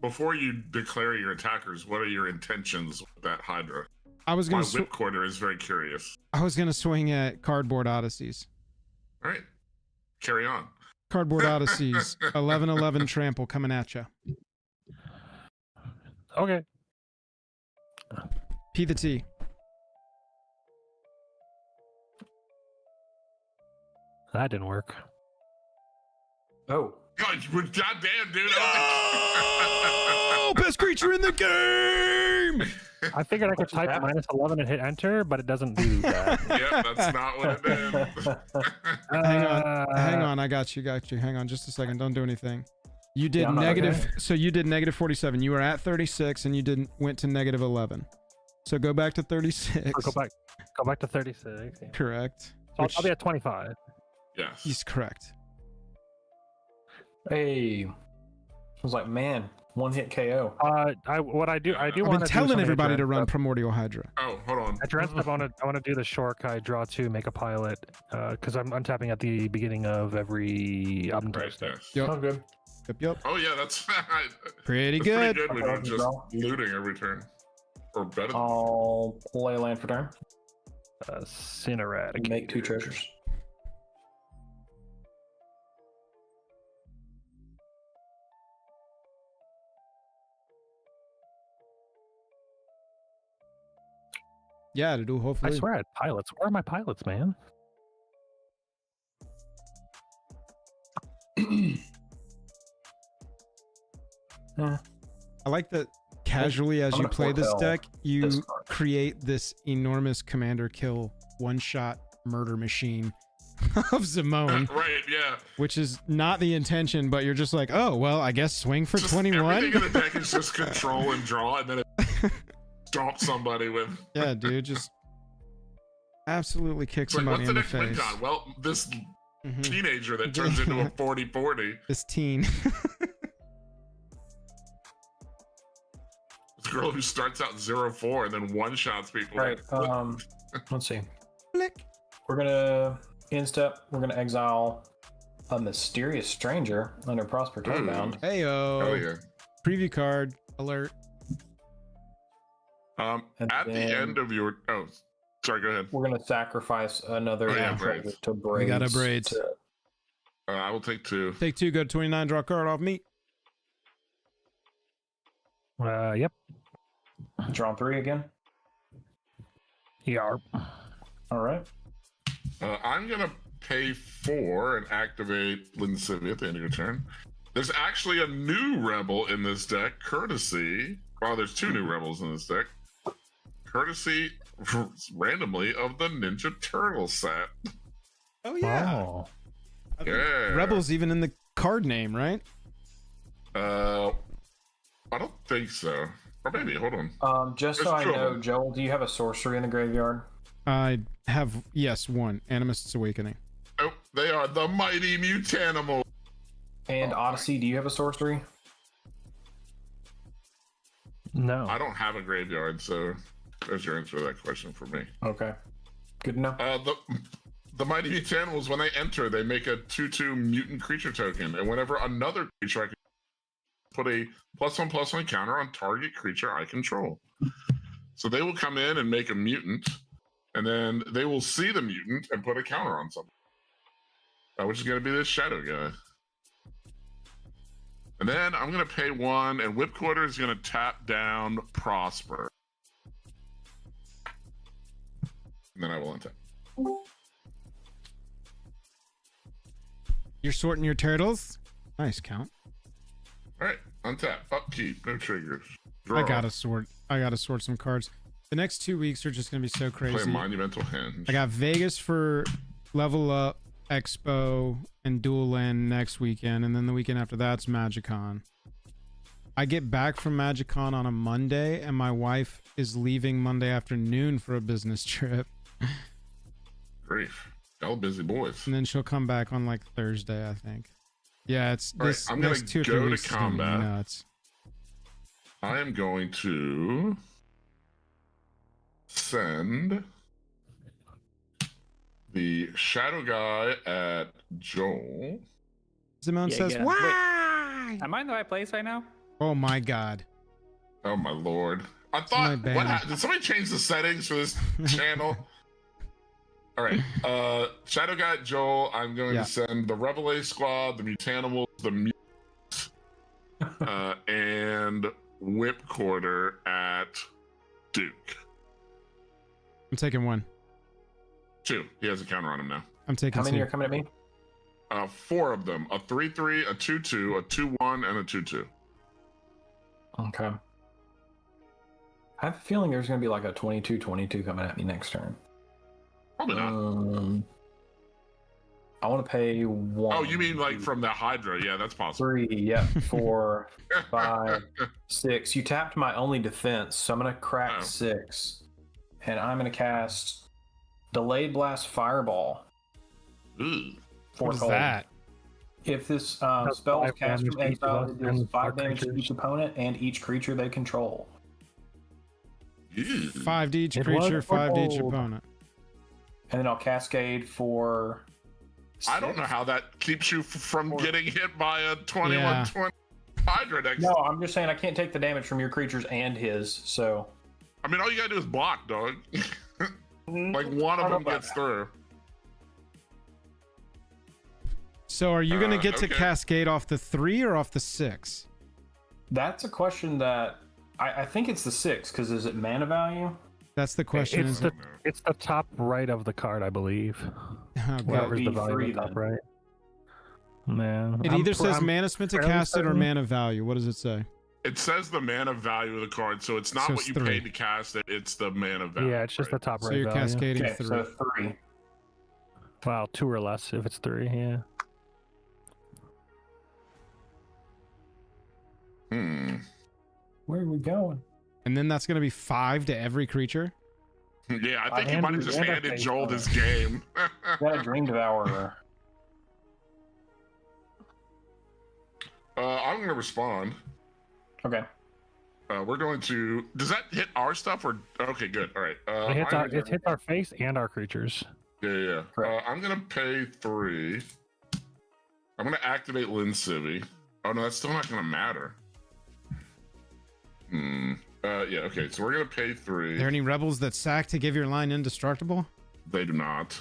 S2: Before you declare your attackers, what are your intentions with that Hydra?
S1: I was
S2: My
S1: going to
S2: Whipcorder is very curious.
S1: I was going to swing at Cardboard Odysseys.
S2: All right, carry on.
S1: Cardboard Odysseys, 11/11 trample coming at you.
S5: Okay.
S1: P the T.
S5: That didn't work.
S4: Oh.
S2: Goddamn, dude.
S1: Oh, best creature in the game!
S5: I figured I could type -11 and hit enter, but it doesn't do that.
S2: Yep, that's not what it did.
S1: Hang on. I got you. Hang on just a second. Don't do anything. You did
S4: I'm not
S1: negative.
S4: okay.
S1: So you did -47. You were at 36 and you went to -11. So go back to 36.
S5: Or go back to 36. Yeah.
S1: Correct.
S5: So I'll be at 25.
S2: Yes.
S1: He's correct.
S4: Hey, I was like, man, one hit KO.
S5: I want
S1: I've
S5: to
S1: been telling everybody to run Primordial Hydra.
S2: Oh, hold on.
S5: At Dreadstep, I want to do the Shorkai draw 2, make a pilot, because I'm untapping at the beginning of every album type
S2: Right,
S5: step.
S2: yes.
S1: Yep.
S4: Oh, good.
S1: Yep.
S2: Oh yeah, that's
S1: Pretty
S2: that's
S1: good.
S2: pretty good when you're just looting every turn, or better.
S4: I'll play a land for turn.
S5: Cinerad.
S4: Make 2 treasures.
S1: Yeah, to do
S5: I
S1: hopefully.
S5: swear I had pilots. Where are my pilots, man?
S1: I like that casually as
S4: I'm
S1: you
S4: gonna
S1: play this
S4: foretell
S1: deck, you
S4: this card.
S1: create this enormous commander kill one-shot murder machine of Zimone,
S2: Right, yeah.
S1: which is not the intention, but you're just like, oh, well, I guess swing for
S2: Just
S1: 21.
S2: everything in the deck is just control and draw, and then it stomp somebody with.
S1: Yeah, dude, just absolutely kick
S2: It's like,
S1: somebody
S2: what's the
S1: in the
S2: next win
S1: face.
S2: con? Well, this
S1: Mhm.
S2: teenager that turns into a 40-40.
S1: This teen.
S2: This girl who starts out 0-4 and then one-shots people.
S4: Right. Let's see.
S1: Flick.
S4: We're gonna instep. We're gonna exile a mysterious stranger under Prosper Toadbound.
S1: Heyo.
S2: Oh yeah.
S1: Preview card alert.
S4: And
S2: At the
S4: then-
S2: end of your sorry, go ahead.
S4: We're gonna sacrifice another
S2: Oh, yeah,
S4: treasure
S2: braids.
S4: to braids.
S1: We got a braids.
S2: I will take 2.
S1: Take 2, go to 29, draw a card off me.
S5: Yep.
S4: Draw 3 again.
S5: Yeah.
S4: All right.
S2: I'm gonna pay 4 and activate Linsivia at the end of your turn. There's actually a new rebel in this deck, courtesy. Oh, there's 2 new rebels in this deck. Courtesy, randomly, of the Ninja Turtle set.
S1: Oh, yeah.
S5: Oh.
S2: Yeah.
S1: Rebel's even in the card name, right?
S2: I don't think so. Or maybe, hold on.
S4: Just so
S2: There's
S4: I
S2: 2 of
S4: know,
S2: them.
S4: Joel, do you have a sorcery in the graveyard?
S1: I have, yes, 1. Animist's Awakening.
S2: Oh, they are the mighty Mutanimals.
S4: And
S2: Oh,
S4: Odyssey, do you have a sorcery?
S5: No.
S2: I don't have a graveyard, so there's your answer to that question for me.
S4: Okay. Good to know.
S2: The mighty Mutanimals, when they enter, they make a 2/2 mutant creature token, and whenever another creature I can put a +1/+1 counter on target creature I control. So they will come in and make a mutant, and then they will see the mutant and put a counter on something. Which is going to be this shadow guy. And then I'm going to pay 1, and Whipquarter is going to tap down Prosper. And then I will untap.
S1: You're sorting your turtles? Nice count.
S2: All right, untap, upkeep, no triggers.
S1: I gotta sort some cards. The next 2 weeks are just gonna be so
S2: Play
S1: crazy.
S2: Monumental Hinge.
S1: I got Vegas for Level Up, Expo, and Dual Land next weekend, and then the weekend after that's MagicCon. I get back from MagicCon on a Monday, and my wife is leaving Monday afternoon for a business trip,
S2: Grief. Y'all busy boys.
S1: and then she'll come back on like Thursday, I think. Yeah, it's
S2: All right,
S1: this
S2: I'm gonna
S1: next 2 or
S2: go
S1: 3
S2: to
S1: weeks is gonna be
S2: combat.
S1: nuts.
S2: I am going to send the shadow guy at Joel.
S1: Zimone says,
S6: yeah.
S1: "Why?"
S6: Am I in the right place right now?
S1: Oh my god.
S2: Oh my lord! I
S1: My
S2: thought
S1: bad.
S2: what happened? Did somebody change the settings for this channel? All right, shadow guy at Joel. I'm going
S1: Yeah.
S2: to send the Revelay squad, the Mutanimals, the Mutants, and Whipquarter at Duke.
S1: I'm taking 1.
S2: 2. He has a counter on him now.
S1: I'm taking
S4: How many
S1: 2.
S4: are coming at me?
S2: 4 of them: a 3/3, a 2/2, a 2/1, and a 2/2.
S4: Okay. I have a feeling there's going to be like a 22/22 coming at me next turn.
S2: Probably not.
S4: I want to pay 1.
S2: Oh, you mean like from the Hydra? Yeah, that's possible.
S4: 3, yep, 4, 5, 6. You tapped my only defense, so I'm going to crack 6. And I'm going to cast Delayed Blast Fireball.
S2: Ooh.
S1: What is that?
S4: If this spell is cast from exile, it deals 5 damage to each opponent and each creature they control.
S1: 5 to each creature, 5 to each opponent.
S4: And then I'll cascade for 6.
S2: I don't know how that keeps you from getting hit by a 21/20 Hydra next.
S4: No, I'm just saying I can't take the damage from your creatures and his, so...
S2: I mean, all you gotta do is block, dog. Like, one of them gets through.
S1: So are you going to get to cascade off the 3 or off the 6?
S4: That's a question that... I think it's the 6, because is it mana value?
S1: That's the question.
S5: It's the top right of the card, I believe.
S1: Okay.
S5: Whatever's the value of the top right. Man,
S1: It either says mana spent to cast it or mana value. What does it say?
S2: It says the mana value of the card, so it's not
S1: So
S2: what
S1: it's
S2: you
S1: 3.
S2: paid to cast it, it's the mana value.
S5: Yeah, it's just the top right
S1: So you're
S5: value.
S1: cascading
S4: Okay,
S1: 3.
S4: so 3.
S5: Wow, 2 or less if it's 3, yeah.
S4: Where are we going?
S1: And then that's going to be 5 to every creature?
S2: Yeah, I think you might have just handed Joel this game.
S4: Got a Dream Devourer.
S2: I'm gonna respond.
S4: Okay.
S2: We're going to... Does that hit our stuff or... Okay, good. All right.
S5: It hits our face and our creatures.
S2: Yeah. I'm going to pay 3. I'm going to activate Lynn Civvy. Oh, no, that's still not going to matter. Yeah, okay. So we're going to pay 3.
S1: Are there any rebels that sack to give your line indestructible?
S2: They do not.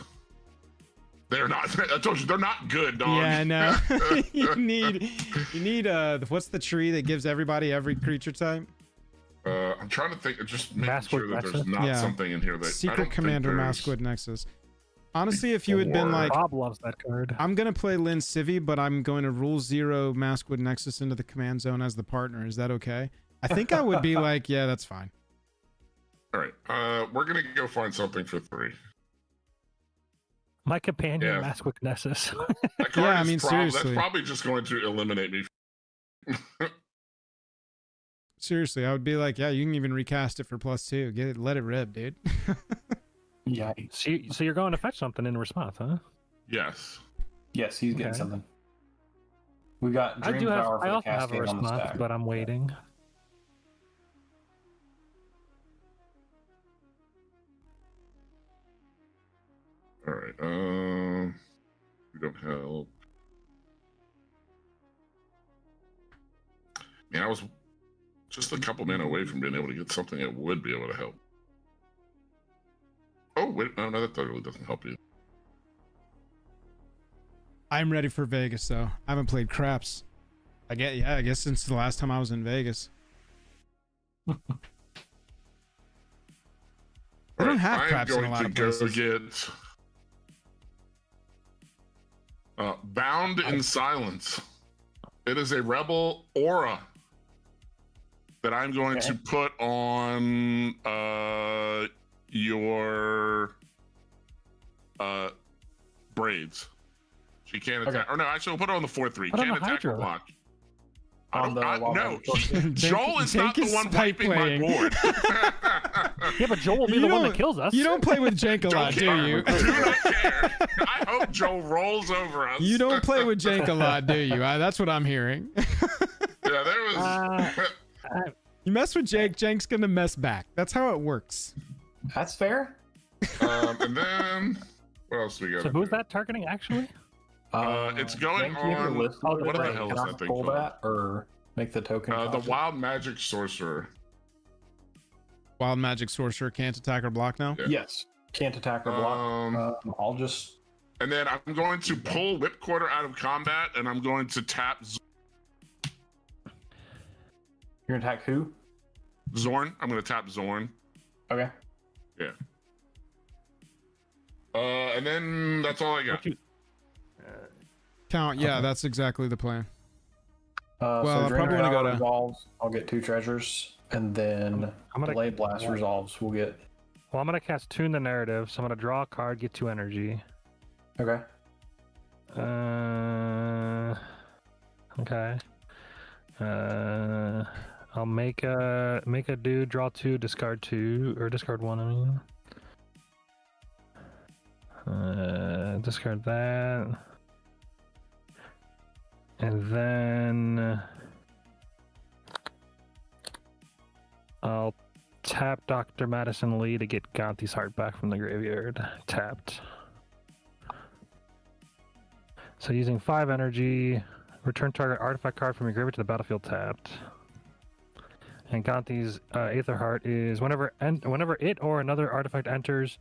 S2: They're not. I told you, they're not good, dog.
S1: Yeah, no. you need what's the tree that gives everybody every creature type?
S2: I'm trying to think, just making
S5: Maskwood
S2: sure that there's
S5: Nexus?
S2: not
S1: Yeah.
S2: something in here that I
S1: Secret
S2: don't
S1: Commander
S2: think there's...
S1: Maskwood Nexus. Honestly, if you had been like,
S5: Bob loves that card.
S1: I'm going to play Lynn Civvy, but I'm going to rule 0 Maskwood Nexus into the command zone as the partner. Is that okay? I think I would be like, yeah, that's fine.
S2: All right. We're going to go find something for 3.
S5: My companion,
S2: Yeah.
S5: Maskwood Nessus.
S2: That card
S1: Yeah, I
S2: is
S1: mean, seriously.
S2: That's probably just going to eliminate me.
S1: Seriously, I would be like, yeah, you can even recast it for +2. Get it, let it rip, dude.
S4: Yeah.
S5: So you're going to fetch something in response, huh?
S2: Yes.
S4: Yes, he's getting
S5: Okay.
S4: something. We got Dream Power for
S5: I
S4: the
S5: also have a
S4: cascade on the
S5: response,
S4: stack.
S5: but I'm waiting.
S2: All right. We don't help. Man, I was just a couple men away from being able to get something that would be able to help. Oh, wait. No, that really doesn't help you.
S1: I'm ready for Vegas, though. I haven't played craps. I guess since the last time I was in Vegas. They don't have craps in a lot of places.
S2: I'm going to go get Bound in Silence. It is a rebel aura that I'm going to put on your braids. She can't attack. Or no, actually, we'll put it on the 4/3.
S5: Put on
S2: Can't
S5: the
S2: attack or
S5: Hydra.
S2: block.
S4: On the Wild
S2: No,
S4: Magic Sorcerer.
S2: Joel is not the
S1: Jake is
S2: one
S1: spike
S2: wiping my
S1: playing.
S2: board.
S5: Yeah, but Joel will be
S1: You
S5: the one
S1: don't-
S5: that kills us.
S1: You don't play with Jank a lot, do you?
S2: Do not care. I hope Joel rolls over us.
S1: You don't play with Jank a lot, do you? That's what I'm hearing.
S2: Yeah, there was.
S1: You mess with Jank, Jank's gonna mess back. That's how it works.
S4: That's fair.
S2: And then what else do we got?
S5: So who's that targeting actually?
S2: It's going
S4: Jank, you have a
S2: on-
S4: list
S2: what
S4: of
S2: the
S4: it,
S2: hell is
S4: can I
S2: that thing
S4: pull
S2: called?
S4: that or make the token?
S2: The
S4: cost it?
S2: Wild Magic Sorcerer.
S1: Wild Magic Sorcerer can't attack or block now.
S2: Yeah.
S4: Yes. Can't attack or block. I'll just.
S2: And then I'm going to pull Whip Quarter out of combat, and I'm going to tap
S4: You're gonna attack who?
S2: Zorn. I'm going to tap Zorn.
S4: Okay.
S2: Yeah. And then that's all I got.
S1: Count. Yeah, that's exactly the plan.
S4: So
S1: Well, I
S4: Dream
S1: probably wanna go
S4: Power
S1: to-
S4: resolves. I'll get 2 treasures. and then Blade Blast resolves. We'll get.
S5: Well, I'm gonna cast Tune the Narrative, so I'm gonna draw a card, get 2 energy.
S4: Okay.
S5: Okay. I'll make a dude, draw 2, discard 2, or discard 1. I mean, discard that, and then I'll tap Dr. Madison Lee to get Gonti's heart back from the graveyard. Tapped. So using 5 energy, return target artifact card from your graveyard to the battlefield tapped. And Gonti's Aether Heart is whenever it or another artifact enters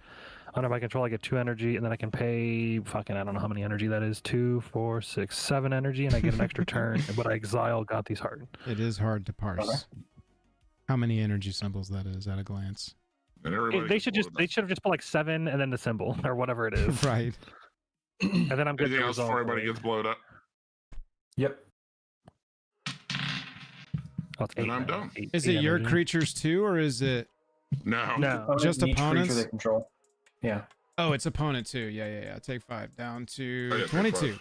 S5: under my control, I get 2 energy, and then I can pay fucking I don't know how many energy that is. 2, 4, 6, 7 energy, and I get an extra turn. But I exile Gonti's Heart.
S1: It is hard to parse. Okay. How many energy symbols that is at a glance.
S5: They should have just put like 7 and then the symbol or whatever it is.
S1: Right.
S5: And then I'm good.
S2: Anything else before everybody gets blown up?
S4: Yep.
S5: Oh,
S2: and I'm done.
S1: Is it your creatures too, or is it?
S2: No.
S1: Just opponents.
S4: Creature they control. Yeah.
S1: Oh, it's opponent too. Yeah. Take 5 down to 22.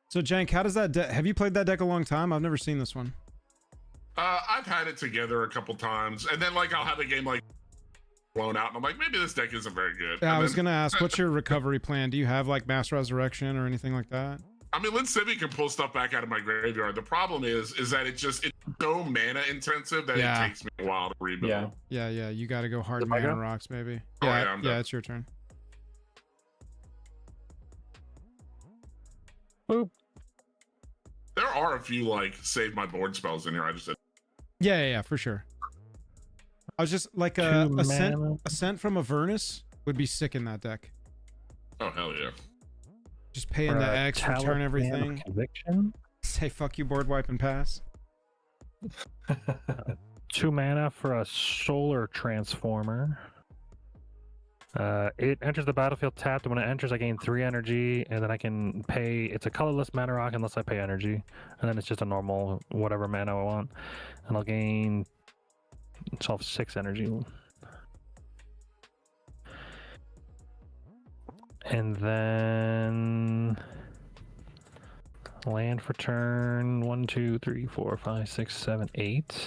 S1: So, Jank, how does that? Have you played that deck a long time? I've never seen this one.
S2: I've had it together a couple times, and then like I'll have a game like blown out, and I'm like, maybe this deck isn't very good.
S1: Yeah, I was gonna ask, what's your recovery plan? Do you have like Mass Resurrection or anything like that?
S2: I mean, Lynn Civi can pull stuff back out of my graveyard. The problem is that it's so mana intensive that it takes me a while to rebuild.
S1: Yeah. You got to go hard mana rocks, maybe. Yeah, it's your turn.
S5: Boop.
S2: There are a few like save my board spells in here. I just said.
S1: Yeah, for sure. I was just like Ascent from Avernus would be sick in that deck.
S2: Oh hell yeah!
S1: Just pay in the X, return everything.
S5: Conviction.
S1: Say fuck you, board wipe and pass.
S5: 2 mana for a Solar Transformer. It enters the battlefield tapped, and when it enters, I gain 3 energy, and then I can pay. It's a colorless mana rock unless I pay energy, and then it's just a normal whatever mana I want, and I'll gain 6 energy. And then land for turn 1, 2, 3, 4, 5, 6, 7, 8.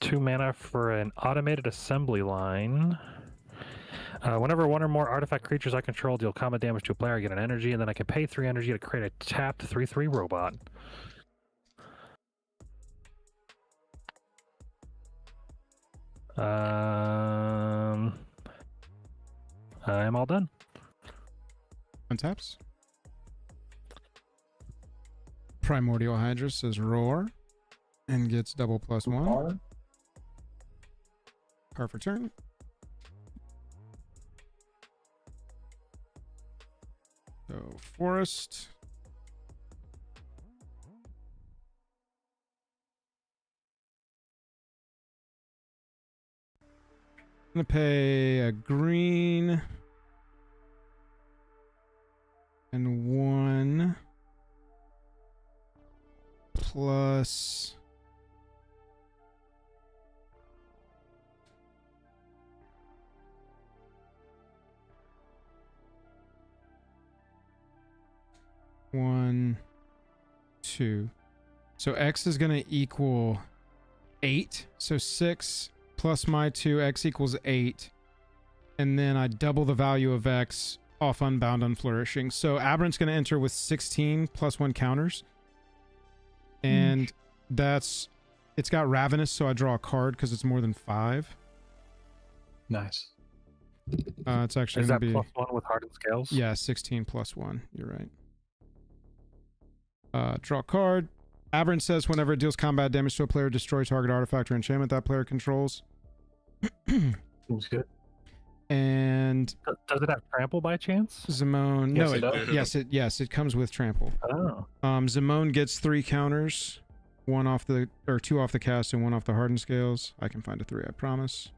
S5: 2 mana for an automated assembly line. Whenever 1 or more artifact creatures I control deal combat damage to a player, I get an energy, and then I can pay 3 energy to create a tapped 3/3 robot. I'm all done.
S1: Untaps. Primordial Hydra says roar and gets double +1. Card for turn. So forest. I'm gonna pay a green and 1 plus one, 2. So X is going to equal 8. So 6 plus my 2, X equals 8. And then I double the value of X off Unbound Unflourishing. So Aberrant's going to enter with 16 +1 counters. And it's got Ravenous, so I draw a card because it's more than 5.
S4: Nice.
S1: It's actually
S5: Is
S1: going
S5: that
S1: to be
S5: +1 with Hardened Scales?
S1: Yeah, 16 +1. You're right. Draw a card. Aberrant says whenever it deals combat damage to a player, destroy target artifact or enchantment that player controls.
S5: Seems good.
S1: And
S5: does it have trample by chance?
S1: Zimone,
S4: Yes,
S1: no,
S4: it does.
S1: yes, it comes with trample.
S5: Oh.
S1: Zimone gets 3 counters, 2 off the cast and 1 off the Hardened Scales. I can find a 3, I promise.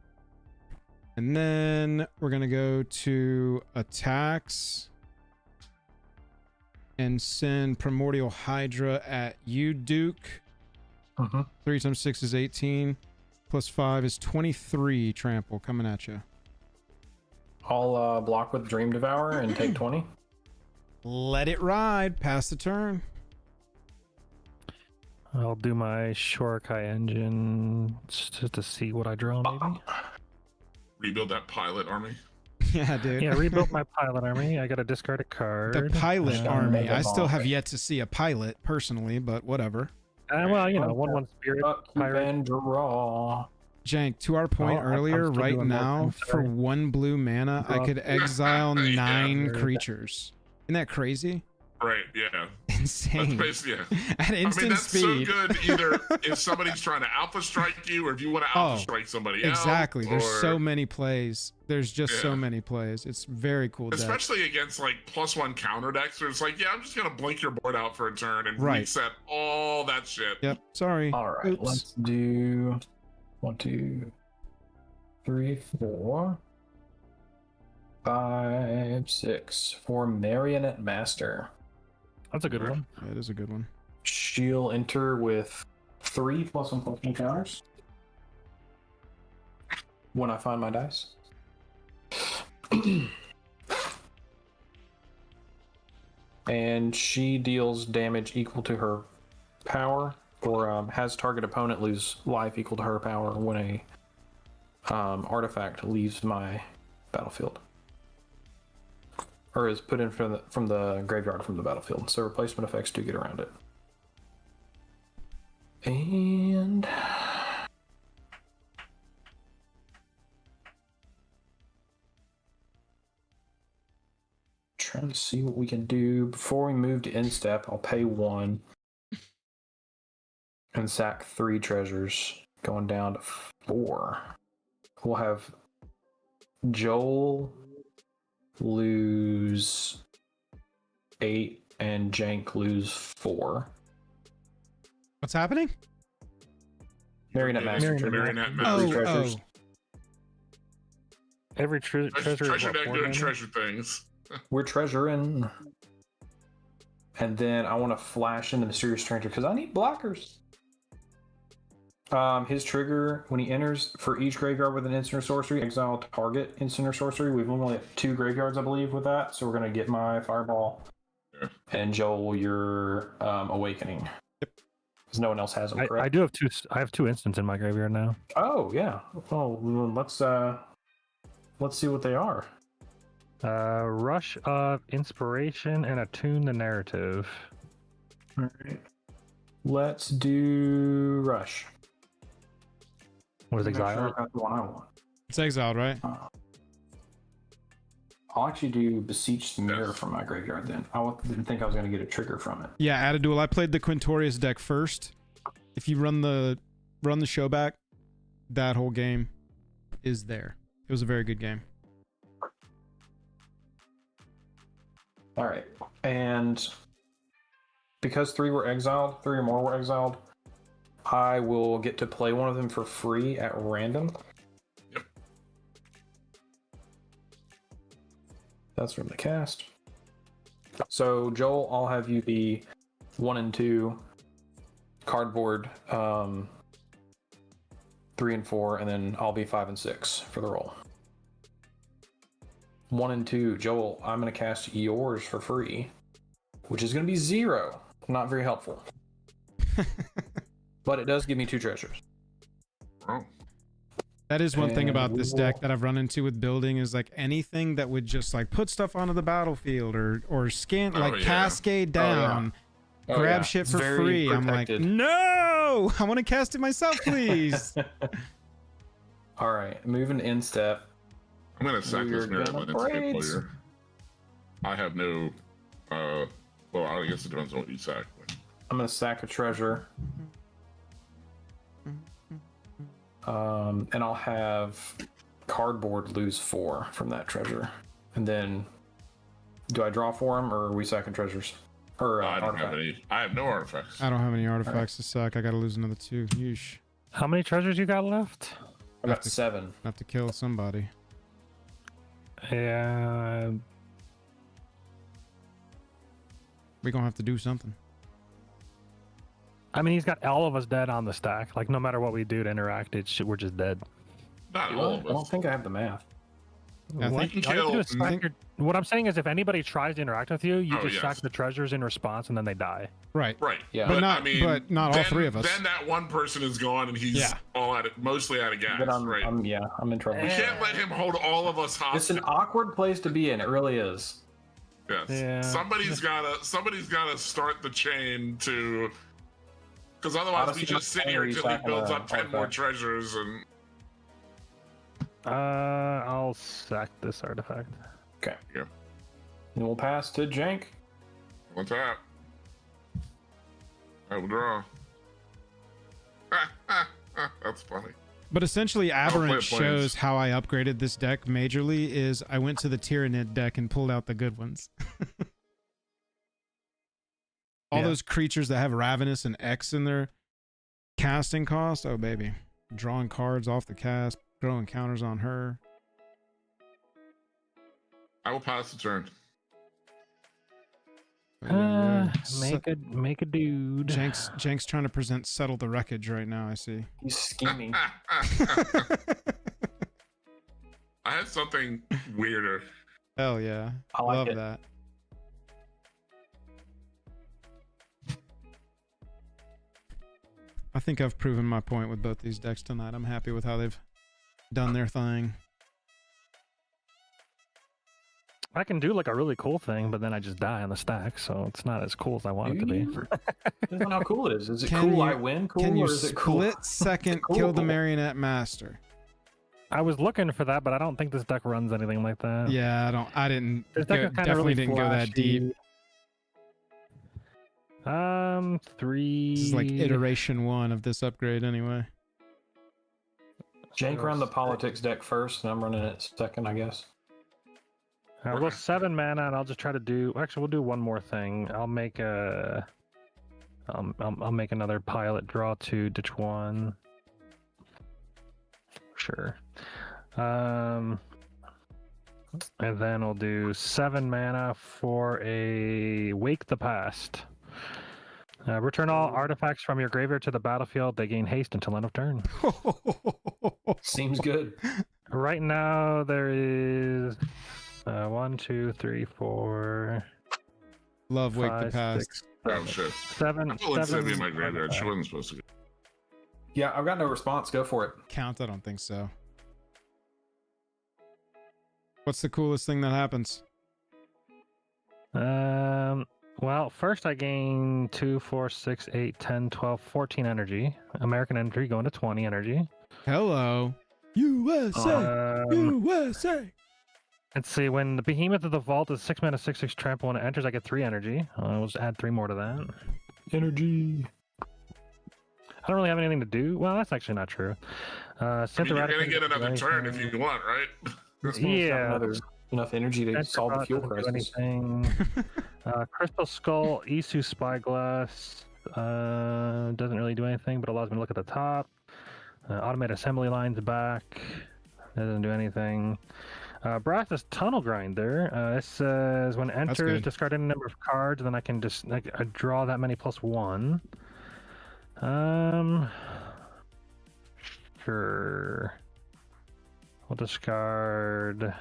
S1: And then we're gonna go to attacks. and send Primordial Hydra at you, Duke. 3 times 6 is 18. Plus 5 is 23 trample coming at you.
S4: I'll block with Dream Devour and take 20.
S1: Let it ride. Pass the turn.
S5: I'll do my Shorikai engine just to see what I draw, maybe.
S2: Rebuild that pilot army.
S1: Yeah, dude.
S5: Yeah, rebuild my pilot army. I got to discard a card.
S1: The pilot army. I still
S4: Mega
S1: have yet to see a pilot personally, but whatever.
S5: Well, you know, 1/1 spirit. Pirate.
S4: And draw.
S1: Jank, to our point
S5: I'm
S1: earlier,
S5: still
S1: right
S5: doing that.
S1: now,
S5: I'm
S1: for
S5: sorry.
S1: 1 blue mana, I could exile
S2: Yeah.
S1: 9 creatures. Isn't that crazy?
S2: Right, yeah.
S1: Insane.
S2: That's basically, yeah.
S1: At
S2: I mean,
S1: instant
S2: that's
S1: speed.
S2: so good either if somebody's trying to alpha strike you or if you want to alpha strike somebody else.
S1: Exactly. There's
S2: or-
S1: so many plays. There's just so
S2: Yeah.
S1: many plays. It's very cool deck.
S2: Especially against like +1 counter decks where it's like, yeah, I'm just gonna blink your board out for a turn and
S1: Right.
S2: reset all that shit.
S1: Yep. Sorry.
S4: All right,
S1: Oops.
S4: let's do 1, 2, 3, 4, 5, 6 for Marionette Master.
S5: That's a good one.
S1: That is a good one.
S4: She'll enter with 3 +1/+1 counters when I find my dice. And she deals damage equal to her power, or has target opponent lose life equal to her power when a artifact leaves my battlefield. Or is put in from the graveyard from the battlefield. So replacement effects do get around it. And trying to see what we can do. Before we move to end step, I'll pay 1 and sack 3 treasures, going down to 4. We'll have Joel lose 8 and Jank lose 4.
S1: What's happening?
S4: Marionette Master.
S2: Marionette
S1: Oh,
S2: Master.
S4: treasures.
S5: Every treasure is
S2: Treasure
S5: what,
S2: deck
S5: 4
S2: doing
S5: mana?
S2: treasure things.
S4: We're treasuring. And then I want to flash in the Mysterious Stranger because I need blockers. His trigger, when he enters, for each graveyard with an instant or sorcery, exile target instant or sorcery. We've only got 2 graveyards, I believe, with that. So we're going to get my Fireball.
S2: Yeah.
S4: And Joel, your Awakening. Because no one else has them, correct?
S5: I do have 2. I have 2 instants in my graveyard now.
S4: Oh, yeah. Well, let's see what they are.
S5: Rush of Inspiration and Attune the Narrative.
S4: All right. Let's do Rush.
S5: What is
S4: Make sure
S5: Exile?
S4: I got the one I want.
S1: It's exiled, right?
S4: I'll actually do Beseech the Mirror from my graveyard then. I didn't think I was going to get a trigger from it.
S1: Yeah, add a duel. I played the Quintorious deck first. If you run the show back, that whole game is there. It was a very good game.
S4: All right. And because 3 were exiled, 3 or more were exiled, I will get to play one of them for free at random.
S2: Yep.
S4: That's from the cast. So, Joel, I'll have you be 1 and 2, cardboard 3 and 4, and then I'll be 5 and 6 for the roll. 1 and 2, Joel, I'm going to cast yours for free, which is going to be 0. Not very helpful. But it does give me 2 treasures.
S2: Oh.
S1: That is one thing
S4: And
S1: about
S4: we
S1: this deck that I've run into with building is like anything that would just like put stuff onto the battlefield or scan
S2: Oh,
S1: like
S2: yeah.
S1: cascade down,
S4: Oh,
S1: grab
S4: yeah.
S1: shit
S4: It's
S1: for
S4: very
S1: free. I'm like,
S4: protected.
S1: no, I want to cast it myself, please.
S4: All right, moving to end step.
S2: I'm gonna sack
S4: We're
S2: this mirror
S4: gonna
S2: when it's a good
S4: braid.
S2: player. I have no well, I guess it depends on what you sack. But
S4: I'm going to sack a treasure. And I'll have cardboard lose 4 from that treasure. And then, do I draw for him, or are we sacking treasures? Or
S2: I don't have
S4: artifact?
S2: any. I have no artifacts.
S1: I don't have any artifacts to sack. I got to lose another 2. Yeesh.
S5: How many treasures you got left?
S4: I got 7.
S1: I have to kill somebody.
S5: Yeah.
S1: We're gonna have to do something.
S5: I mean, he's got all of us dead on the stack. Like, no matter what we do to interact, we're just dead.
S2: Not all of
S4: I don't
S2: us.
S4: think I have the math.
S1: I
S5: What?
S1: think-
S5: All you have to do is
S1: I
S5: stack
S1: think-
S5: your- what I'm saying is, if anybody tries to interact with you, you
S2: Oh,
S5: just
S2: yes.
S5: stack the treasures in response, and then they die.
S1: Right.
S2: Right.
S4: Yeah.
S1: But
S2: I mean,
S1: not all
S2: then-
S1: three of us.
S2: Then that one person is gone, and he's
S1: Yeah.
S2: mostly out of gas.
S4: But I'm
S2: right.
S4: I'm in trouble.
S2: We can't let him hold all of us hostage.
S4: It's an awkward place to be in. It really is.
S2: Yes.
S5: Yeah.
S2: Somebody's gotta start the chain to, because otherwise
S4: Honestly,
S2: we just sit here
S4: are you
S2: until he
S4: stacking
S2: builds
S4: a
S2: up 10 more
S4: artifact?
S2: treasures and.
S5: I'll sack this artifact.
S4: Okay.
S2: Yeah.
S4: And we'll pass to Jank.
S2: One tap. I will draw. That's funny.
S1: But essentially,
S2: play
S1: Aberrant
S2: it plains.
S1: shows how I upgraded this deck majorly. Is I went to the Tyrannid deck and pulled out the good ones. All
S5: Yeah.
S1: those creatures that have Ravenous and X in their casting cost. Oh baby, drawing cards off the cast, throwing counters on her.
S2: I will pass the turn.
S5: Make a dude.
S1: Jank's trying to present settle the wreckage right now. I see.
S4: He's scheming.
S2: I had something weirder.
S1: Hell yeah,
S4: I like
S1: love
S4: it.
S1: that. I think I've proven my point with both these decks tonight. I'm happy with how they've done their thing.
S5: I can do like a really cool thing, but then I just die on the stack, so it's not as cool as I want it to be.
S4: Depends on how cool it is. Is it
S1: Can
S4: cool
S1: you-
S4: I win cool,
S1: Can you
S4: or is it cool?
S1: split second
S4: cool.
S1: kill the Marionette Master?
S5: I was looking for that, but I don't think this deck runs anything like that.
S1: Yeah, I didn't.
S5: This deck is kind of
S1: Definitely
S5: really
S1: didn't go that deep.
S5: flashy. 3.
S1: This is like iteration 1 of this upgrade anyway.
S4: Jank run the politics deck first, and I'm running it second, I guess.
S5: I'll go 7 mana, and I'll just try to do. Actually, we'll do one more thing. I'll make a. I'll make another pilot draw 2, ditch 1. Sure. And then we'll do 7 mana for a Wake the Past. Return all artifacts from your graveyard to the battlefield. They gain haste until end of turn.
S4: Seems good.
S5: Right now there is 1, 2, 3, 4,
S1: Love Wake the
S5: 5,
S1: Past.
S5: 6,
S2: Oh shit.
S5: 7.
S2: I feel like Sydney in my
S5: 7
S2: graveyard. She wasn't supposed to go.
S4: Yeah, I've got no response. Go for it.
S1: Count? I don't think so. What's the coolest thing that happens?
S5: Well, first I gain 2, 4, 6, 8, 10, 12, 14 energy. American energy going to 20 energy.
S1: Hello, USA, USA.
S5: Let's see, when the Behemoth of the Vault is 6 mana, 6/6 trample, when it enters, I get 3 energy. We'll just add 3 more to that.
S4: Energy.
S5: I don't really have anything to do. Well, that's actually not true.
S2: I mean, you're gonna get another turn if you want, right?
S4: This one's got
S5: Yeah.
S4: enough energy to solve the fuel
S5: Doesn't do
S4: crisis.
S5: anything. Crystal Skull, Isu Spyglass doesn't really do anything, but allows me to look at the top. Automated assembly lines back. Doesn't do anything. Brass's Tunnel Grinder. It says when it enters,
S1: good.
S5: discard any number of cards, then I can just draw that many plus 1. Sure. We'll discard.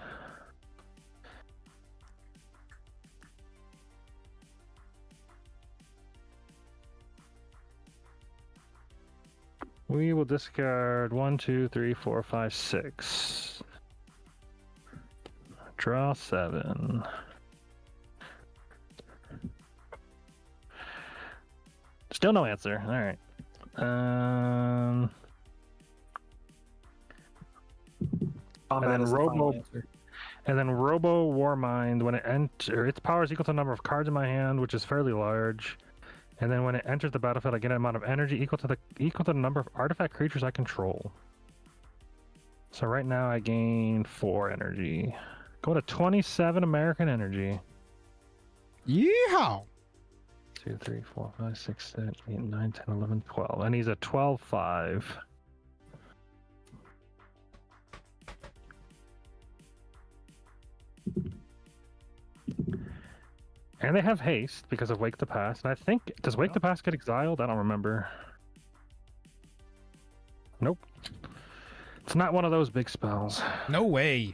S5: We will discard 1, 2, 3, 4, 5, 6. Draw 7. Still no answer. All right.
S4: Combat
S5: then
S4: is the final
S5: Robo-
S4: answer.
S5: And then Robo Warmind, when it enters, its power is equal to the number of cards in my hand, which is fairly large. And then when it enters the battlefield, I get an amount of energy equal to the number of artifact creatures I control. So right now I gain 4 energy. Go to 27 American energy.
S1: Yeehaw!
S5: 2, 3, 4, 5, 6, 7, 8, 9, 10, 11, 12. And he's a 12/5. And they have haste because of Wake the Past. And I think, does Wake the Past get exiled? I don't remember. Nope. It's not one of those big spells.
S1: No way.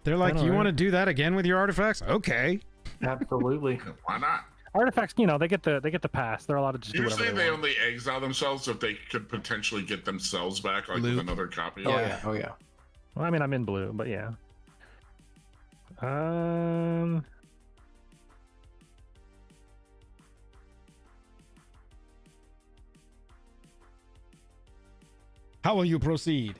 S1: They're like, you want to do that again with your artifacts? Okay.
S4: Absolutely.
S2: Why not?
S5: Artifacts, you know, they get the pass. They're allowed to just do whatever
S2: Usually
S5: they
S2: they
S5: want.
S2: only exile themselves if they could potentially get themselves back, like
S1: Loop.
S2: with another copy.
S4: Oh yeah. Oh yeah.
S5: Well, I mean, I'm in blue, but yeah.
S1: How will you proceed?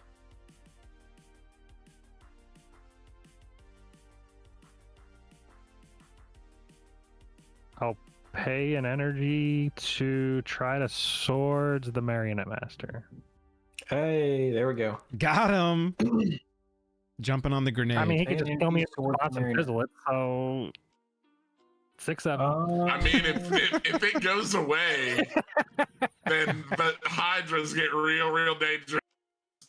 S5: I'll pay an energy to try to swords the Marionette Master.
S4: Hey, there we go.
S1: Got him. Jumping on the grenade.
S5: I mean, he could just kill me
S4: Swords
S5: with spots
S4: the
S5: and
S4: Marionette.
S5: fizzle it, so 6-7.
S2: I mean, if it goes away, then the Hydras get real dangerous.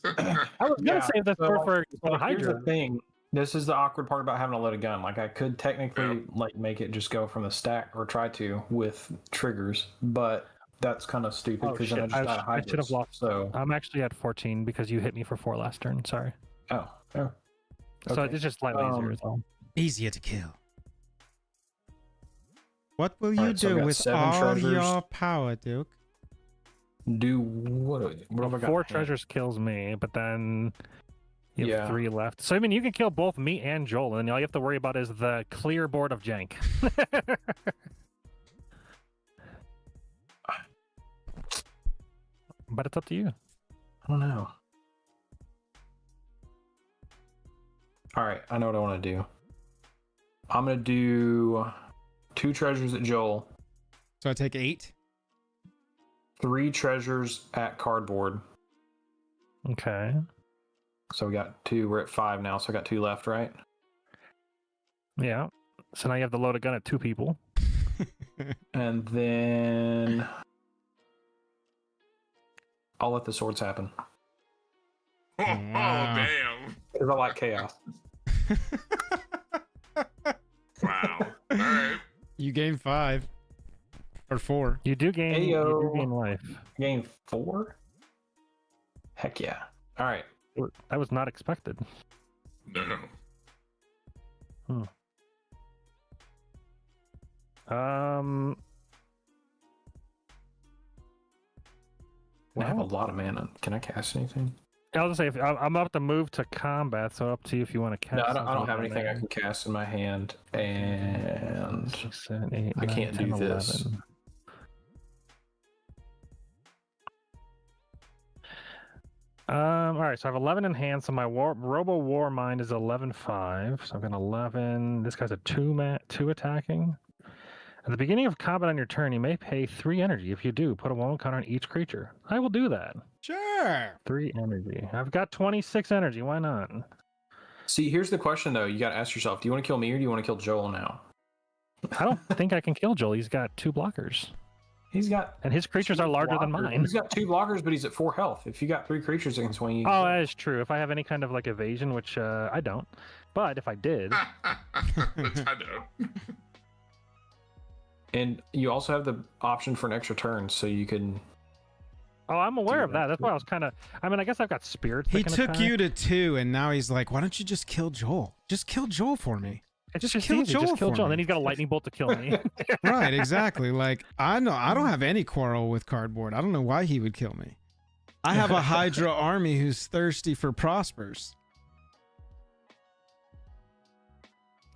S5: I was gonna save this for
S4: Here's
S5: Hydra.
S4: the thing. This is the awkward part about having a loaded gun. Like I could technically like make it just go from the stack or try to with triggers, but that's kind of stupid because then I just got
S5: I should have lost.
S4: So
S5: I'm actually at 14 because you hit me for 4 last turn. Sorry.
S4: oh.
S5: So
S4: Okay.
S5: it's just slightly easier. Is all.
S1: Easier to kill. What will you
S4: Alright, so I've
S1: do
S4: got
S1: with
S4: 7
S1: all
S4: treasures.
S1: your power, Duke?
S4: Do what have I got?
S5: 4 treasures kills me, but then you have
S4: Yeah.
S5: 3 left. So I mean, you can kill both me and Joel, and all you have to worry about is the clear board of jank. But it's up to you.
S4: I don't know. All right, I know what I want to do. I'm gonna do 2 treasures at Joel,
S1: So I take 8.
S4: 3 treasures at cardboard.
S5: Okay.
S4: So we got 2. We're at 5 now, so I got 2 left, right?
S5: Yeah. So now you have the loaded gun at 2 people.
S4: And then I'll let the swords happen
S2: Oh,
S1: Wow.
S2: damn.
S4: because I like chaos.
S2: Wow. All right.
S1: You gain 5 or 4.
S5: You do gain. You do gain life.
S4: Gain 4. Heck yeah! All right.
S5: That was not expected.
S2: No.
S4: I have a lot of mana. Can I cast anything?
S5: I'll just say if I'm about to move to combat, so up to you if you want to cast.
S4: No, I don't
S5: something
S4: have
S5: on
S4: anything I
S5: there.
S4: can cast in my hand, and
S5: 6, 7, 8,
S4: I
S5: 9,
S4: can't
S5: 10,
S4: do this.
S5: 11. All right, so I have 11 in hand, so my Robo War Mind is 11-5. So I've got 11. This guy's a 2 attacking. At the beginning of combat on your turn, you may pay 3 energy. If you do, put a 1 counter on each creature. I will do that.
S1: Sure.
S5: 3 energy. I've got 26 energy. Why not?
S4: see, here's the question though. You got to ask yourself: do you want to kill me or do you want to kill Joel now?
S5: I don't think I can kill Joel. He's got 2 blockers.
S4: He's got
S5: And his creatures are larger than mine.
S4: He's got 2 blockers, but he's at 4 health. If you got 3 creatures that can swing you,
S5: Oh, that is true. If I have any kind of like evasion, which I don't, but if I did,
S2: I know.
S4: and you also have the option for an extra turn, so you can.
S5: oh, I'm aware
S4: Do
S5: of that.
S4: that
S5: That's why I was kind of. I mean, I guess I've got spirits.
S1: He
S5: that can
S1: took
S5: attack.
S1: you to 2, and now he's like, why don't you just kill Joel? Just kill Joel for me.
S5: It's
S1: just
S5: just
S1: kill
S5: easy.
S1: Joel
S5: Just kill
S1: for
S5: Joel.
S1: me.
S5: Then he's got a lightning bolt to kill me.
S1: Right, exactly. Like, I don't have any quarrel with cardboard. I don't know why he would kill me. I have a Hydra army who's thirsty for prospers.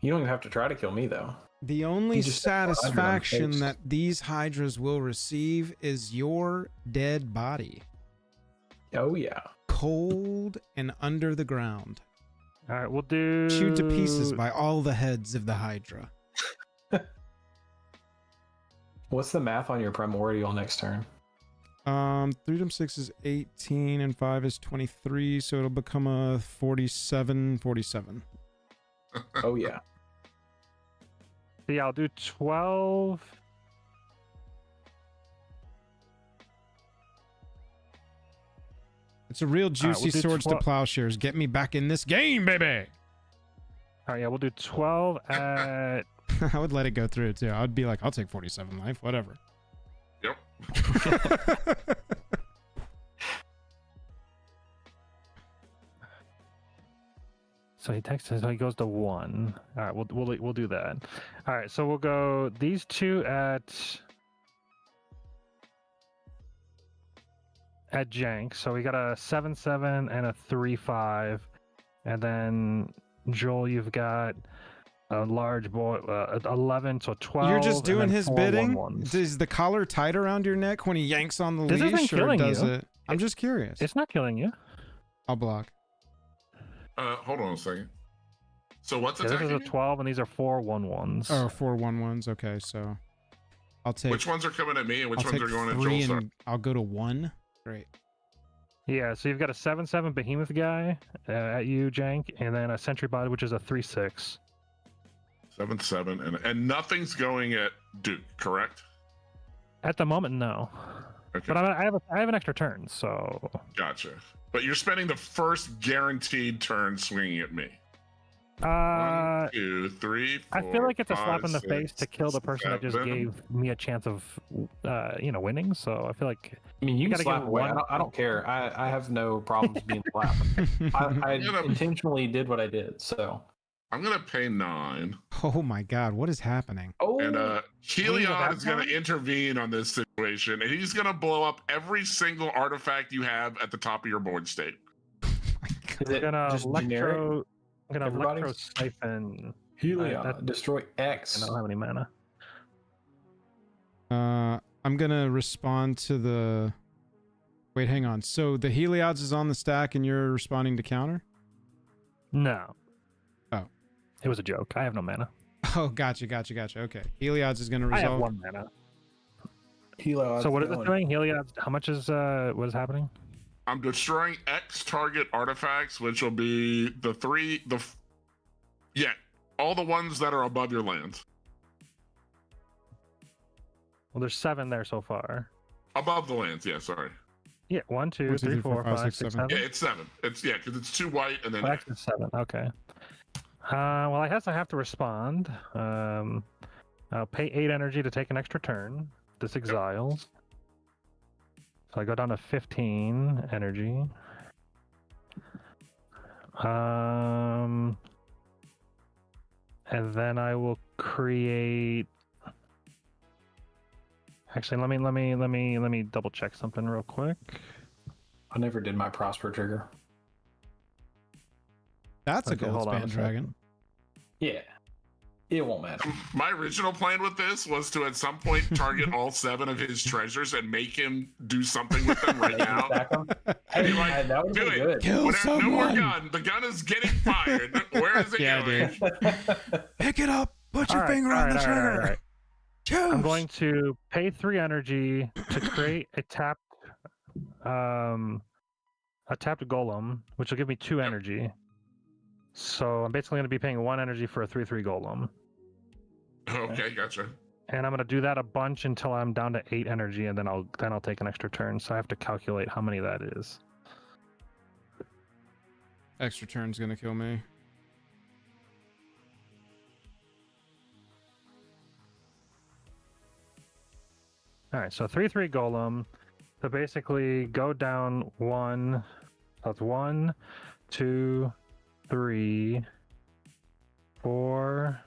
S4: You don't even have to try to kill me though.
S1: The only
S4: You just have 500 on
S1: satisfaction
S4: face.
S1: that these Hydras will receive is your dead body,
S4: Oh yeah.
S1: cold and under the ground,
S5: All right, we'll do.
S1: chewed to pieces by all the heads of the Hydra.
S4: What's the math on your primordial next turn?
S1: 3 times 6 is 18, and 5 is 23, so it'll become a 47.
S4: Oh yeah.
S5: Yeah, I'll do 12.
S1: It's a real juicy
S5: we'll do
S1: swords to
S5: 12.
S1: plowshares. Get me back in this game, baby.
S5: All right, yeah, we'll do 12 at
S1: I would let it go through too. I would be like, I'll take 47 life, whatever.
S2: Yep.
S5: So he takes, so he goes to 1. All right, we'll do that. All right, so we'll go these two at Jank. So we got a 7/7 and a 3/5, and then Joel, you've got a large boy, 11 to 12.
S1: You're just doing his bidding?
S5: 1/1s.
S1: Is the collar tight around your neck when he yanks on the
S5: This isn't
S1: leash, or
S5: killing
S1: does
S5: you.
S1: it? I'm just curious.
S5: It's not killing you.
S1: I'll block.
S2: Hold on a second. So what's
S5: Yeah, this
S2: attacking
S5: is a
S2: you?
S5: 12, and these are 4 1/1s.
S1: Oh, 4 1/1s. Okay, so I'll take.
S2: Which ones are coming at me and which
S1: I'll
S2: ones
S1: take
S2: are going at
S1: 3
S2: Joel's?
S1: and I'll go to 1. Great.
S5: Yeah, so you've got a 7/7 behemoth guy at you, Jank, and then a sentry body, which is a 3/6.
S2: 7/7, and nothing's going at Duke, correct?
S5: At the moment, no.
S2: Okay,
S5: But I have an extra turn, so
S2: gotcha. But you're spending the first guaranteed turn swinging at me. 1, 2, 3, 4,
S5: I feel like it's a slap
S2: 5,
S5: in the face
S2: 6,
S5: to kill the person that just
S2: 7.
S5: gave me a chance of, winning. So I feel like
S4: I mean, you
S5: You
S4: can
S5: gotta
S4: slap
S5: give
S4: away.
S5: one-
S4: I don't care. I have no problems being slapped. I
S2: Yeah,
S4: intentionally did what I did. So.
S2: I'm gonna pay 9,
S1: Oh my God, what is happening?
S4: Oh.
S2: and Heliod
S5: that
S2: is gonna
S5: time?
S2: intervene on this situation, and he's gonna blow up every single artifact you have at the top of your board state.
S4: Is
S5: I'm
S4: it
S5: gonna
S4: just generic? Everybody's-
S5: electro siphon.
S4: Heliod,
S5: that-
S4: destroy X.
S5: I don't have any mana.
S1: I'm gonna respond to the. Wait, hang on. So the Heliod's is on the stack, and you're responding to counter?
S5: No.
S1: Oh.
S5: It was a joke. I have no mana.
S1: Oh, gotcha. Okay. Heliod's is gonna
S5: I have
S1: resolve.
S5: 1 mana.
S4: Heliod.
S5: So what is it doing? Heliod, how much is what is happening?
S2: I'm destroying X target artifacts, which will be all the ones that are above your land.
S5: Well, there's 7 there so far.
S2: Above the lands, yeah, sorry.
S5: Yeah, 1, 2,
S1: 1, 2,
S5: 3, 4, 5, 6, 7.
S2: Yeah, it's 7. It's because it's 2 white and then
S5: Oh, actually 7. Okay. Well, I guess I have to respond. I'll pay 8 energy to take an extra turn. This exiles. So I go down to 15 energy. And then I will create. Actually, let me double check something real quick.
S4: I never did my Prosper trigger.
S1: That's a
S5: Okay,
S1: gold
S5: hold on
S1: span
S5: a second.
S1: dragon.
S4: Yeah. It won't matter.
S2: my original plan with this was to at some point target all 7 of his treasures and make him do something with them right now.
S4: Stack 'em.
S2: Be
S4: Hey,
S2: like,
S4: that would
S2: do
S4: be
S2: it.
S4: good.
S1: Kill
S2: No more
S1: someone.
S2: gun. The gun is getting fired. Where is it
S1: Yeah,
S2: going?
S1: dude. Pick it up. Put your
S5: All right,
S1: finger
S5: all
S1: on
S5: right,
S1: the
S5: all right,
S1: trigger.
S5: all right.
S1: Choose.
S5: I'm going to pay 3 energy to create a tapped golem, which will give me 2 energy. So I'm basically going to be paying 1 energy for a 3/3 golem.
S2: Okay, gotcha.
S5: And I'm going to do that a bunch until I'm down to 8 energy, and then I'll take an extra turn. So I have to calculate how many that is.
S1: Extra turn's gonna kill me.
S5: All right, so 3/3 golem. So basically, go down 1. That's 1, 2, 3, 4,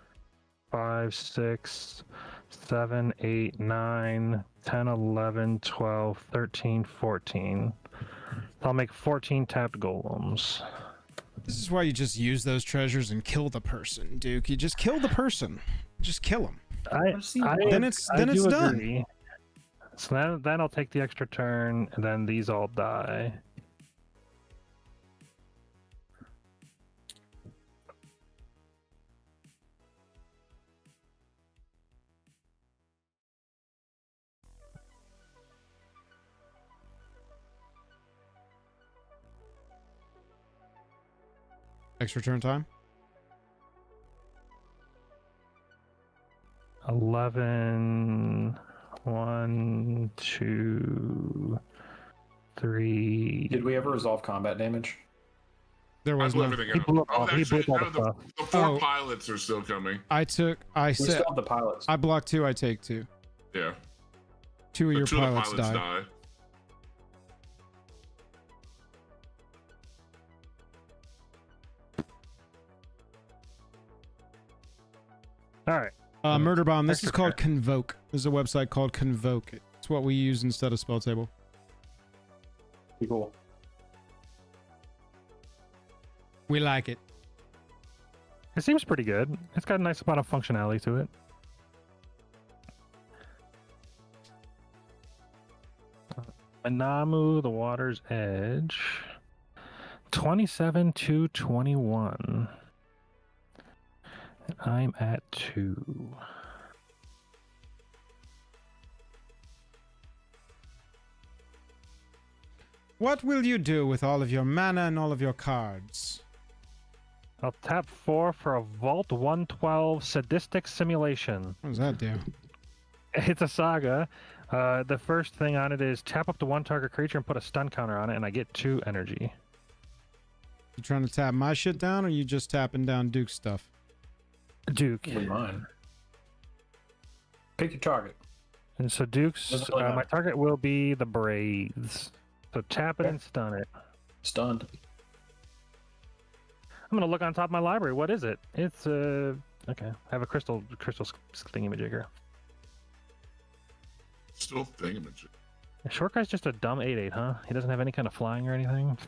S5: 5, 6, 7, 8, 9, 10, 11, 12, 13, 14. I'll make 14 tapped golems.
S1: This is why you just use those treasures and kill the person, Duke. You just kill the person. Just kill him. Then it's
S5: I do
S1: done.
S5: agree. So then I'll take the extra turn, and then these all die.
S1: Extra turn time.
S5: 11, 1, 2, 3.
S4: Did we ever resolve combat damage?
S1: There
S2: I
S1: was
S2: blew
S1: no.
S2: everything
S5: He
S2: out.
S5: blew up
S2: Oh,
S5: all, he
S2: actually,
S5: blew up all
S2: no,
S5: the stuff.
S2: the 4
S1: Oh.
S2: pilots are still coming.
S1: I
S4: We
S1: said
S4: still have the pilots.
S1: I blocked 2. I take 2.
S2: Yeah.
S1: 2 of
S2: The
S1: your
S2: 2 of the
S1: pilots
S2: pilots
S1: died.
S2: die.
S5: All right.
S1: Murder bomb. This is
S5: Extra
S1: called Convoke. This is a website called Convoke. It's what we use instead of spell table.
S4: Pretty cool.
S1: We like it.
S5: It seems pretty good. It's got a nice amount of functionality to it. Anamu, the Water's Edge. 27 to 21. I'm at 2.
S1: What will you do with all of your mana and all of your cards?
S5: I'll tap 4 for a Vault 112 Sadistic Simulation.
S1: What does that do?
S5: It's a saga. The first thing on it is tap up to 1 target creature and put a stun counter on it, and I get 2 energy.
S1: You trying to tap my shit down, or you just tapping down Duke's stuff?
S5: Duke.
S4: Mine. Pick your target.
S5: And so Duke's,
S4: Doesn't really
S5: my
S4: matter.
S5: target will be the Braids. So tap it and stun it.
S4: Stunned.
S5: I'm gonna look on top of my library. What is it? It's okay. I have a crystal thingamajigger.
S2: Still thingamajig.
S5: Short guy's just a dumb 8/8, huh? He doesn't have any kind of flying or anything.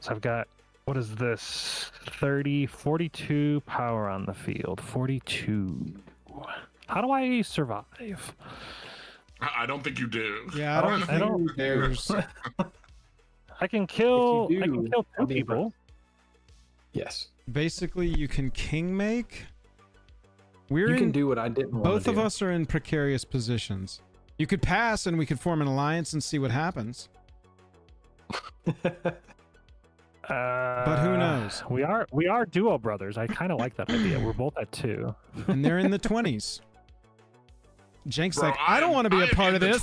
S5: So I've got, what is this? 42 power on the field. 42. How do I survive?
S2: I don't think you do.
S1: Yeah, I don't think there's.
S5: I can kill.
S4: If you
S5: I can
S4: do,
S5: kill 2
S4: I'll be
S5: people.
S4: Yes.
S1: Basically, you can king make. We're
S4: You
S1: in,
S4: can do what I didn't want
S1: both
S4: to
S1: of
S4: do.
S1: us are in precarious positions. You could pass, and we could form an alliance and see what happens. But who knows?
S5: We are duo brothers. I kind of like that idea. We're both at 2.
S1: And they're in the 20s. Jank's
S2: Bro,
S1: like, I don't want to be a part of this.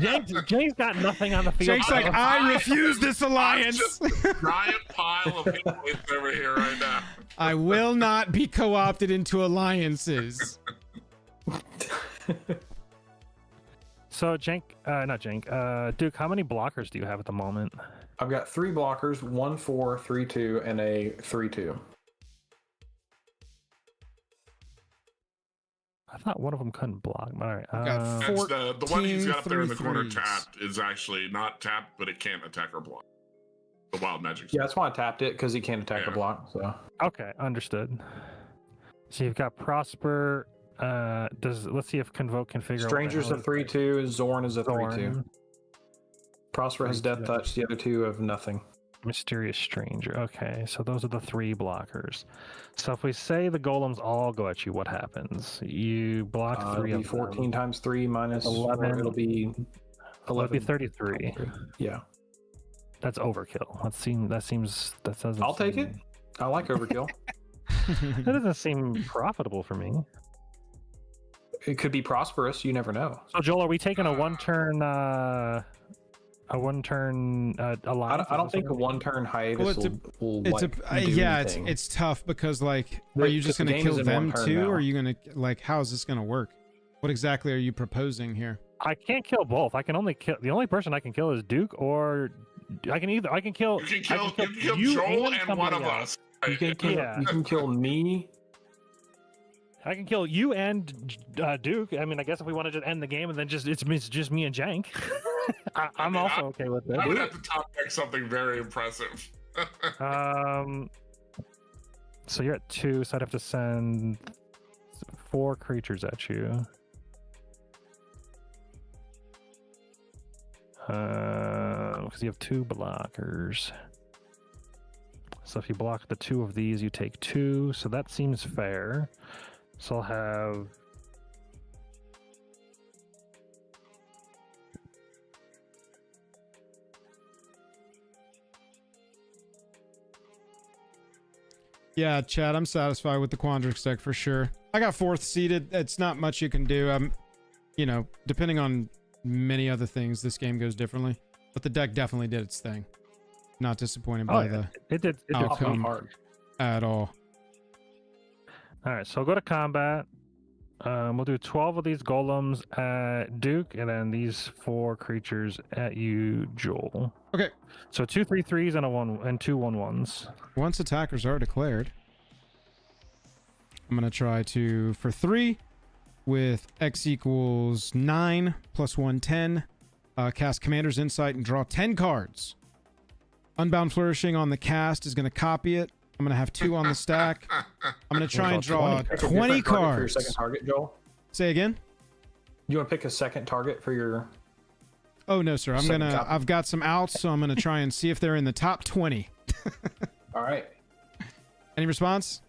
S5: Jake's got nothing on the field.
S1: Jake's like, I refuse this alliance.
S2: Giant pile of hit points over here right now.
S1: I will not be co-opted into alliances.
S5: So not Jank. Duke, how many blockers do you have at the moment?
S4: I've got 3 blockers, 1/4, 3/2, and a 3/2.
S5: I thought one of them couldn't block. All right.
S1: I've got
S2: That's the one he's got up there in the
S1: 14
S2: corner
S1: 3/3s.
S2: tapped is actually not tapped, but it can't attack or block. The wild magic.
S4: Yeah, that's why I tapped it, because he can't attack or
S2: Yeah.
S4: block. So
S5: Okay, understood. So you've got Prosper. Let's see if Convoke can figure
S4: Stranger's
S5: out.
S4: a 3/2, Zorn is a 3/2.
S5: Zorn,
S4: Prosper has Death
S5: 3/2.
S4: Touch, the other 2 have nothing.
S5: Mysterious Stranger. Okay, so those are the 3 blockers. So if we say the golems all go at you, what happens? You block 3
S4: It'll
S5: of
S4: be 14
S5: them.
S4: times 3 minus
S5: 11.
S4: It'll be 11.
S5: It'll be 33.
S4: Yeah,
S5: That's overkill. That doesn't.
S4: I'll take it. I like overkill.
S5: That doesn't seem profitable for me.
S4: It could be prosperous. You never know.
S5: So Joel, are we taking a one-turn alliance?
S4: I don't think a 1-turn hiatus
S1: Well,
S4: will
S1: It's
S4: like,
S1: a
S4: do
S1: yeah,
S4: anything.
S1: it's tough because like,
S4: The-
S1: are you just
S4: because the
S1: gonna
S4: game is
S1: kill
S4: in
S1: them
S4: 1 turn
S1: too,
S4: now.
S1: or are you gonna like, how is this gonna work? What exactly are you proposing here?
S5: I can't kill both. I can only kill the only person I can kill is Duke, or I can kill.
S2: You can kill
S5: you
S2: Joel and one
S5: somebody
S2: of
S5: else.
S2: us.
S4: You can kill.
S5: Yeah.
S4: You can kill me.
S5: I can kill you and Duke. I mean, I guess if we want to just end the game and then it's just me and Jank. I'm
S2: mean,
S5: also okay with
S2: I would
S5: that.
S2: have to top deck something very impressive.
S5: So you're at 2, so I'd have to send 4 creatures at you. Because you have 2 blockers. So if you block the 2 of these, you take 2. So that seems fair. So I'll have.
S1: Yeah, Chad, I'm satisfied with the Quandrix deck for sure. I got 4th seeded. It's not much you can do. You know, depending on many other things, this game goes differently. But the deck definitely did its thing. Not disappointed by the
S5: It did
S1: outcome
S4: hard.
S1: at all.
S5: All right, so go to combat. We'll do 12 of these golems at Duke, and then these 4 creatures at you, Joel.
S1: Okay.
S5: So 2 3/3s and 2 1/1s.
S1: Once attackers are declared, I'm gonna try to, for 3, with X equals 9 plus 1, 10, cast Commander's Insight and draw 10 cards. Unbound Flourishing on the cast is gonna copy it. I'm gonna have 2 on the stack. I'm gonna try and draw 20 cards.
S4: For your second target, Joel?
S1: Say again?
S4: You want to pick a second target for your...
S1: Oh no, sir. I've got some outs, so I'm gonna try and see if they're in the top 20.
S4: All right.
S1: Any response?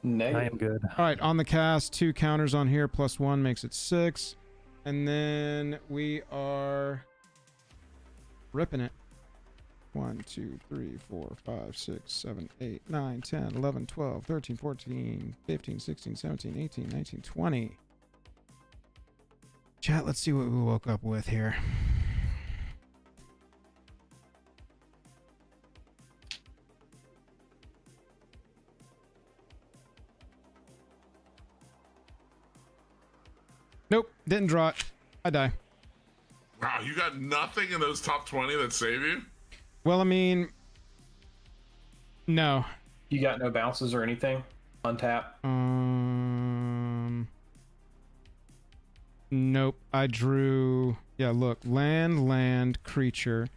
S4: Negative.
S5: I am good.
S1: All right, on the cast, 2 counters on here, plus 1 makes it 6. And then we are ripping it. 1, 2, 3, 4, 5, 6, 7, 8, 9, 10, 11, 12, 13, 14, 15, 16, 17, 18, 19, 20. Chat, let's see what we woke up with here. Nope, didn't draw it. I die.
S2: Wow, you got nothing in those top 20 that save you?
S1: Well, I mean, no.
S4: You got no bounces or anything? Untap?
S1: Nope. I drew... Yeah, look. Land, creature.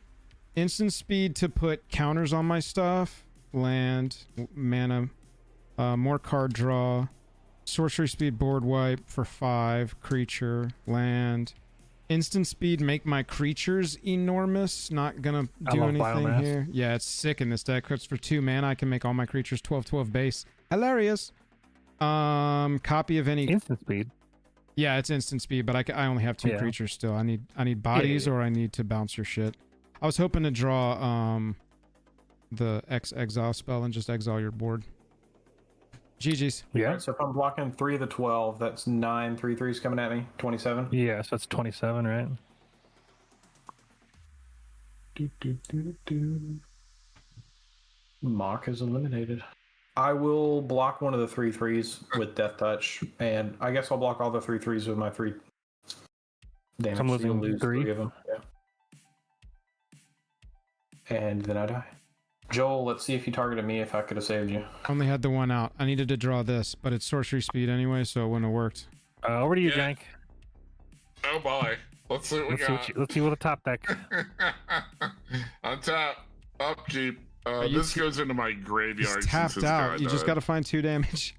S1: Instant speed to put counters on my stuff. Land, mana. More card draw. Sorcery speed board wipe for 5. Creature, land. Instant speed make my creatures enormous. Not gonna do anything
S5: biomass.
S1: here. Yeah, it's sick in this deck. Because for 2 mana, I can make all my creatures 12/12 base. Hilarious. Copy of any
S5: Instant speed.
S1: Yeah, it's instant speed, but I only have 2 creatures still. I need bodies or I need to bounce your shit. I was hoping to draw the X exile spell and just exile your board. GG's.
S5: Yeah.
S4: So if I'm blocking 3 of the 12, that's 9 3/3s coming at me. 27.
S5: Yeah, so that's 27, right?
S4: Mock is eliminated. I will block one of the 3/3s with Death Touch, and I guess I'll block all the 3/3s with my 3 damage.
S5: So I'm losing
S4: you'll lose
S5: 3
S4: of them. Yeah. And then I die. Joel, let's see if you targeted me if I could have saved you.
S1: Only had the 1 out. I needed to draw this, but it's sorcery speed anyway, so it wouldn't have worked.
S5: Over to you,
S2: Yeah.
S5: Jank.
S2: Oh boy. Let's see what we got.
S5: Let's see what the top deck.
S2: On top, upkeep.
S1: you
S2: This goes into my graveyard.
S1: It's tapped out. You just got to find 2 damage.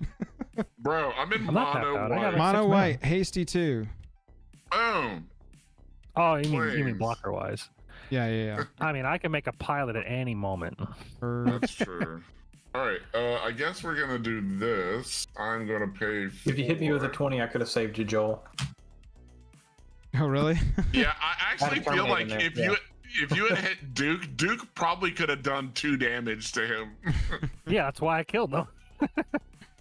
S2: Bro, I'm in
S5: I'm not tapped
S2: mono
S5: out. I got
S2: white.
S5: like
S1: Mono
S5: 6
S1: white, hasty 2.
S2: Boom.
S5: Oh, you mean
S2: Flames.
S5: blocker wise?
S1: Yeah.
S5: I mean, I can make a pilot at any moment.
S2: That's true. All right. I guess we're gonna do this. I'm gonna pay.
S4: If you hit me with a 20, I could have saved you, Joel.
S1: Oh, really?
S2: Yeah, I actually
S4: Had a
S2: feel like
S4: terminate
S2: if
S4: in there,
S2: you had hit Duke probably could have done 2 damage to him.
S5: Yeah, that's why I killed them.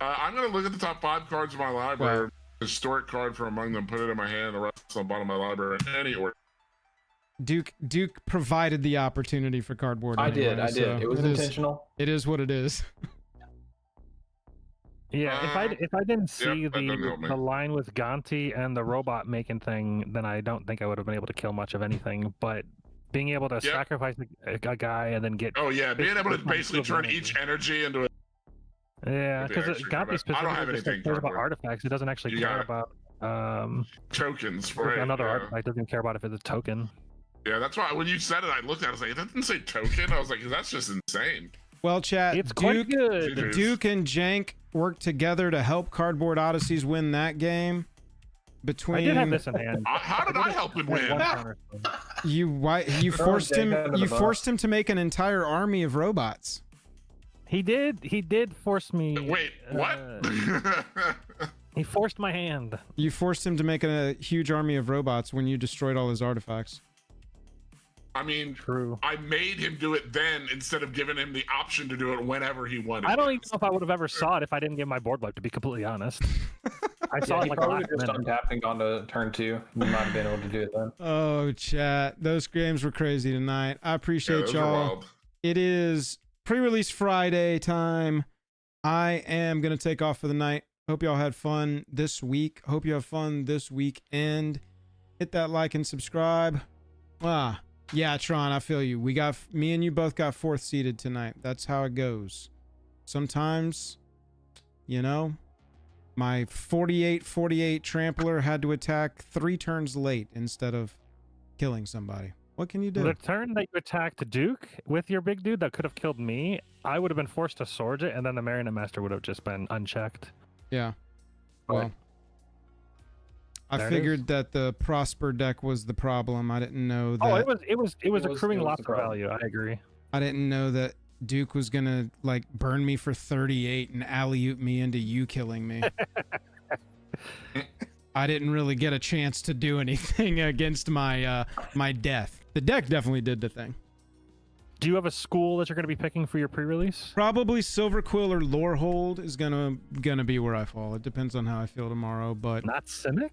S2: I'm gonna look at the top 5 cards of my library. Historic card from among them, put it in my hand. The rest on the bottom of my library. Any order.
S1: Duke provided the opportunity for cardboard.
S4: I
S1: anyway,
S4: did.
S1: so
S4: It was intentional.
S1: It is what it is.
S5: Yeah, if I didn't see
S2: that doesn't help me.
S5: the line with Gonti and the robot making thing, then I don't think I would have been able to kill much of anything. But being able to sacrifice a guy and then get
S2: Oh yeah, being able to basically turn
S5: energy.
S2: each energy into a.
S5: Yeah,
S2: With the
S5: because
S2: extra
S5: Gonti
S2: combat. I don't have
S5: specifically just
S2: anything
S5: cares about
S2: cardboard.
S5: artifacts. It doesn't actually
S2: You
S5: care
S2: got
S5: about
S2: tokens, right?
S5: another
S2: yeah.
S5: artifact. Doesn't care about if it's a token.
S2: Yeah, that's why when you said it, I looked at it. I was like, it doesn't say token. I was like, that's just insane.
S1: Well, chat,
S5: It's quite good.
S2: It is.
S1: Duke and Jank worked together to help Cardboard Odysseys win that game. Between
S5: I did have this in hand.
S2: How did I help him
S5: One
S2: win?
S5: counter.
S1: you forced him
S4: Jank under the bus.
S1: forced him to make an entire army of robots.
S5: He did force me.
S2: Wait, what?
S5: He forced my hand.
S1: You forced him to make a huge army of robots when you destroyed all his artifacts.
S2: I mean,
S5: True.
S2: I made him do it then instead of giving him the option to do it whenever he wanted.
S5: I don't even know if I would have ever saw it if I didn't get my board wipe, to be completely honest. I saw
S4: Yeah,
S5: it
S4: he
S5: like
S4: probably
S5: last
S4: would have just
S5: minute.
S4: untapped and gone to turn 2. You might have been able to do it then.
S1: Oh, chat. Those games were crazy tonight. I
S2: Yeah,
S1: appreciate
S2: those are
S1: y'all.
S2: wild.
S1: It is pre-release Friday time. I am going to take off for the night. Hope y'all had fun this week. Hope you have fun this weekend. Hit that like and subscribe. Yeah, Tron, I feel you. Me and you both got 4th seeded tonight. That's how it goes. Sometimes, you know, my 48-48 trampler had to attack 3 turns late instead of killing somebody. What can you do?
S5: The turn that you attacked Duke with your big dude that could have killed me, I would have been forced to Sword it, and then the Marionette Master would have just been unchecked.
S1: Yeah. Well, I
S5: There it
S1: figured
S5: is.
S1: that the Prosper deck was the problem. I didn't know that.
S5: Oh, it was accruing
S4: it was
S5: lots
S4: the
S5: of
S4: problem.
S5: value. I agree.
S1: I didn't know that Duke was gonna like burn me for 38 and alley-oop me into you killing me. I didn't really get a chance to do anything against my my death. The deck definitely did the thing.
S5: Do you have a school that you're going to be picking for your pre-release?
S1: Probably Silver Quill or Lorehold is gonna be where I fall. It depends on how I feel tomorrow, but
S5: Not Simic?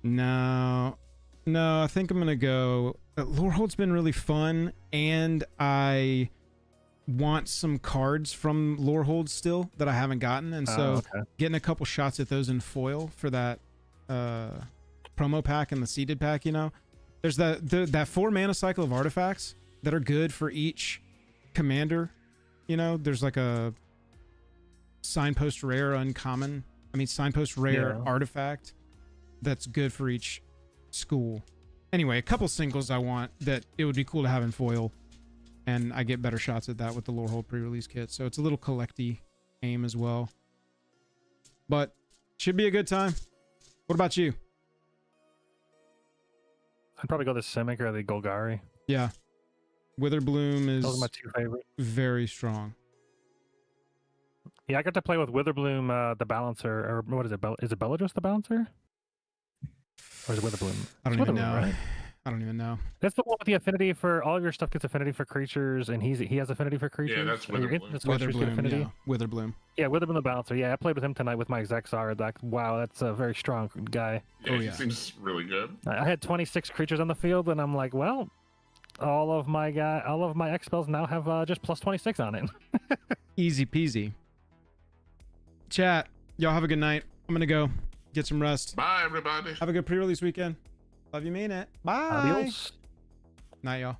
S1: no, I think I'm gonna go. Lorehold's been really fun, and I want some cards from Lorehold still that I haven't gotten, and so
S5: okay.
S1: getting a couple shots at those in foil for that promo pack and the seeded pack, you know, there's that 4 mana cycle of artifacts that are good for each commander. You know, there's like a signpost rare uncommon. I mean, signpost rare artifact that's good for each school. Anyway, a couple singles I want that it would be cool to have in foil, and I get better shots at that with the Lorehold pre-release kit. So it's a little collecty aim as well. But should be a good time. What about you?
S5: I'd probably go the Simic or the Golgari.
S1: Yeah. Witherbloom
S5: Those are my
S1: is
S5: 2 favorites.
S1: very strong.
S5: Yeah, I got to play with Witherbloom, the Balancer, or what is it? Is it Bellatrix the Balancer? Or is it Witherbloom?
S1: I don't
S5: It's
S1: even
S5: Witherbloom,
S1: know.
S5: right?
S1: I don't even know.
S5: That's the one with the affinity for all of your stuff gets affinity for creatures, and he has affinity for creatures.
S2: that's
S5: And your
S2: Witherbloom.
S5: instant sorcerers get
S1: Witherbloom,
S5: affinity.
S1: yeah. Witherbloom.
S5: Yeah, Witherbloom the Balancer. Yeah, I played with him tonight with my Zexar. Like, wow, that's a very strong guy.
S2: Yeah,
S1: Oh,
S2: he
S1: yeah.
S2: seems really good.
S5: I had 26 creatures on the field, and I'm like, well, all of my X spells now have just plus 26 on it.
S1: Easy peasy. Chat, y'all have a good night. I'm gonna go get some rest.
S2: Bye, everybody.
S1: Have a good pre-release weekend. Love you, mean it. Bye.
S5: Adios.
S1: Night, y'all.